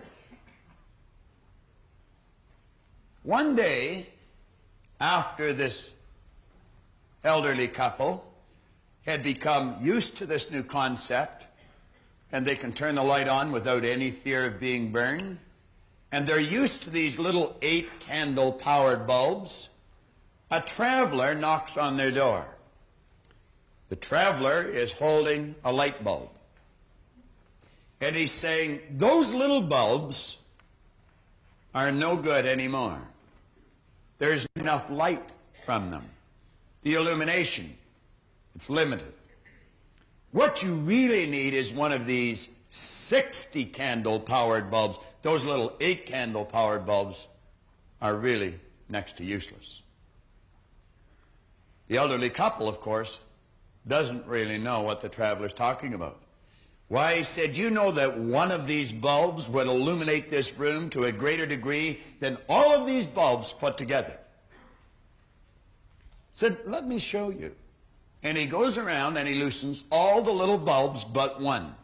One day, after this elderly couple had become used to this new concept, and they can turn the light on without any fear of being burned, and they're used to these little 8-candle powered bulbs, a traveler knocks on their door. The traveler is holding a light bulb. And he's saying, those little bulbs are no good anymore. There's enough light from them. The illumination, it's limited. What you really need is one of these 60 candle powered bulbs. Those little 8 candle powered bulbs are really next to useless. The elderly couple, of course, doesn't really know what the traveler's talking about. Why, he said, you know that one of these bulbs would illuminate this room to a greater degree than all of these bulbs put together. Said, let me show you. And he goes around and he loosens all the little bulbs but one.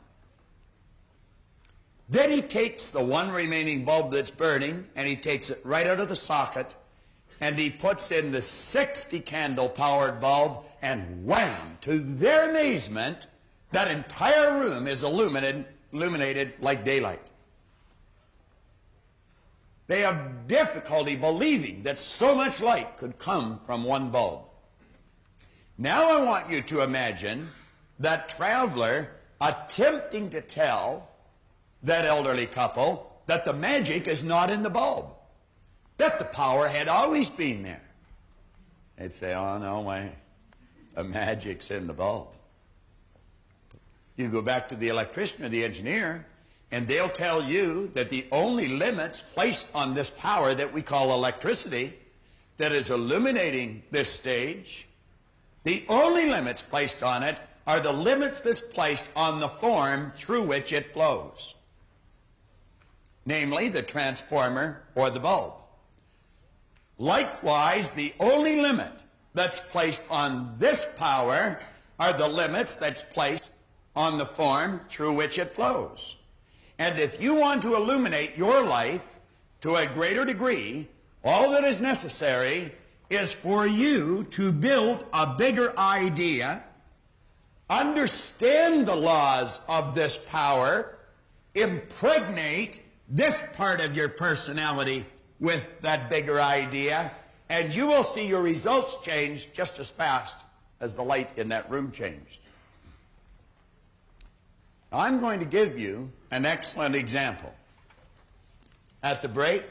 Then he takes the one remaining bulb that's burning and he takes it right out of the socket and he puts in the 60 candle powered bulb, and wham, to their amazement, that entire room is illuminated like daylight. They have difficulty believing that so much light could come from one bulb. Now I want you to imagine that traveler attempting to tell that elderly couple that the magic is not in the bulb, that the power had always been there. They'd say, oh, no way, the magic's in the bulb. You go back to the electrician or the engineer, and they'll tell you that the only limits placed on this power that we call electricity that is illuminating this stage, the only limits placed on it are the limits that's placed on the form through which it flows, namely the transformer or the bulb. Likewise, the only limit that's placed on this power are the limits that's placed on the form through which it flows. And if you want to illuminate your life to a greater degree, all that is necessary is for you to build a bigger idea, understand the laws of this power, impregnate this part of your personality with that bigger idea, and you will see your results change just as fast as the light in that room changed. I'm going to give you an excellent example. At the break,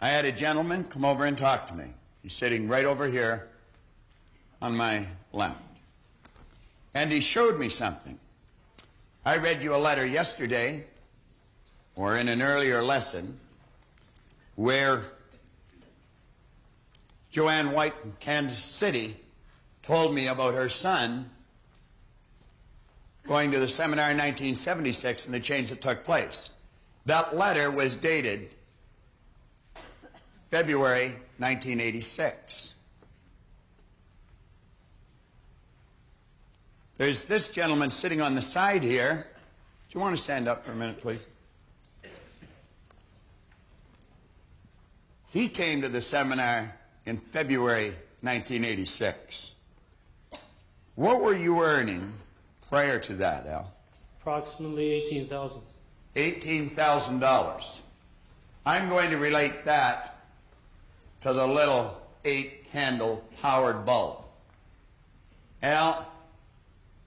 I had a gentleman come over and talk to me. He's sitting right over here on my left. And he showed me something. I read you a letter yesterday, or in an earlier lesson, where Joanne White in Kansas City told me about her son going to the seminar in 1976 and the change that took place. That letter was dated February 1986. There's this gentleman sitting on the side here. Do you want to stand up for a minute, please? He came to the seminar in February 1986. What were you earning prior to that, Al? Approximately $18,000. $18,000. I'm going to relate that to the little 8-candle powered bulb. Al,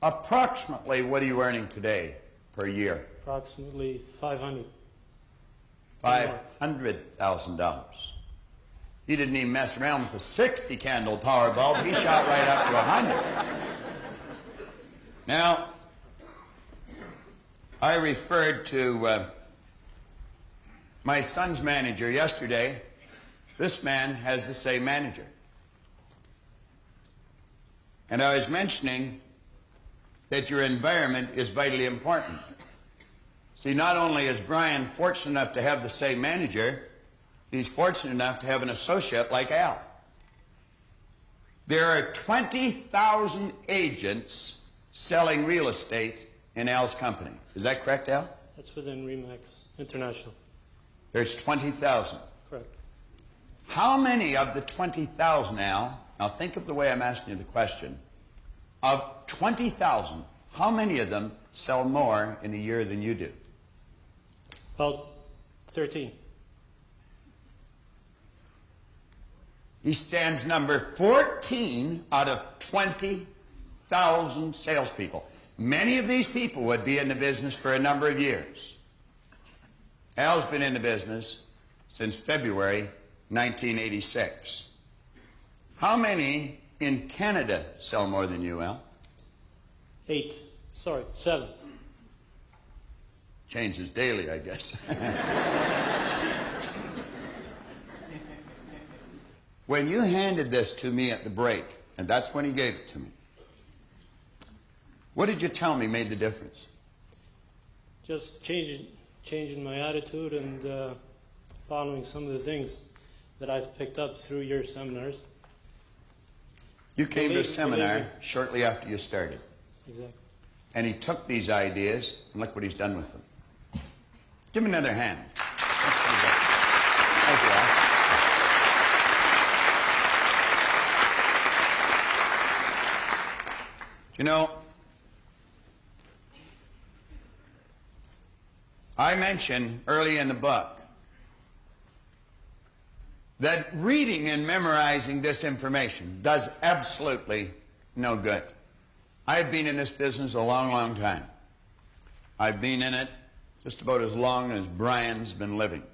approximately what are you earning today per year? Approximately $500. $500,000. He didn't even mess around with the 60-candle power bulb. He shot right up to 100. Now, I referred to my son's manager yesterday. This man has the same manager. And I was mentioning that your environment is vitally important. See, not only is Brian fortunate enough to have the same manager, he's fortunate enough to have an associate like Al. There are 20,000 agents selling real estate in Al's company. Is that correct, Al? That's within RE/MAX International. There's 20,000. Correct. How many of the 20,000, Al, now think of the way I'm asking you the question, of 20,000, how many of them sell more in a year than you do? About 13. He stands number 14 out of 20,000 salespeople. Many of these people would be in the business for a number of years. Al's been in the business since February 1986. How many in Canada sell more than you, Al? 7. Changes daily, I guess. When you handed this to me at the break, and that's when he gave it to me, what did you tell me made the difference? Just changing my attitude and following some of the things that I've picked up through your seminars. You came to a seminar shortly after you started. Exactly. And he took these ideas, and look what he's done with them. Give him another hand. Thank you, Al. You know, I mentioned early in the book that reading and memorizing this information does absolutely no good. I've been in this business a long, long time. I've been in it just about as long as Brian's been living.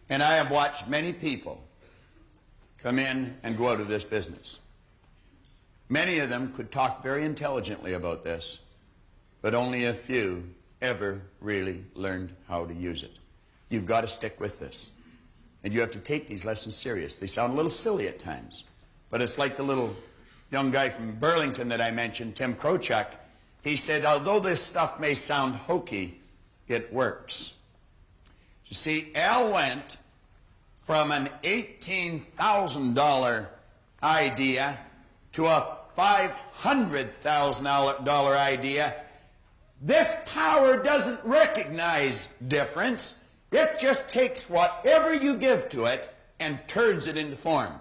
And I have watched many people come in and go out of this business. Many of them could talk very intelligently about this, but only a few ever really learned how to use it. You've got to stick with this. And you have to take these lessons serious. They sound a little silly at times, but it's like the little young guy from Burlington that I mentioned, Tim Krochuk. He said, although this stuff may sound hokey, it works. You see, Al went from an $18,000 idea to a $500,000 idea. This power doesn't recognize difference. It just takes whatever you give to it and turns it into form.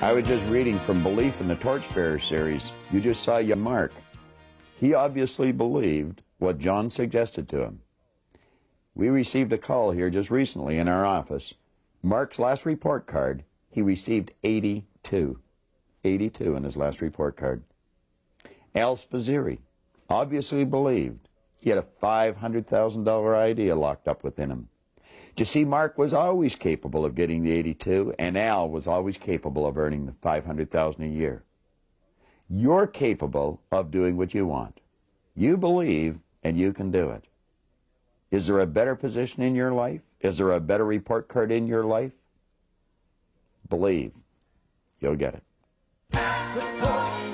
I was just reading from Belief in the Torchbearer series. You just saw your Mark. He obviously believed what John suggested to him. We received a call here just recently in our office. Mark's last report card, he received 82. 82 in his last report card. Al Spazzeri obviously believed he had a $500,000 idea locked up within him. You see, Mark was always capable of getting the 82, and Al was always capable of earning the $500,000 a year. You're capable of doing what you want. You believe, and you can do it. Is there a better position in your life? Is there a better report card in your life? Believe. You'll get it. Pass the torch.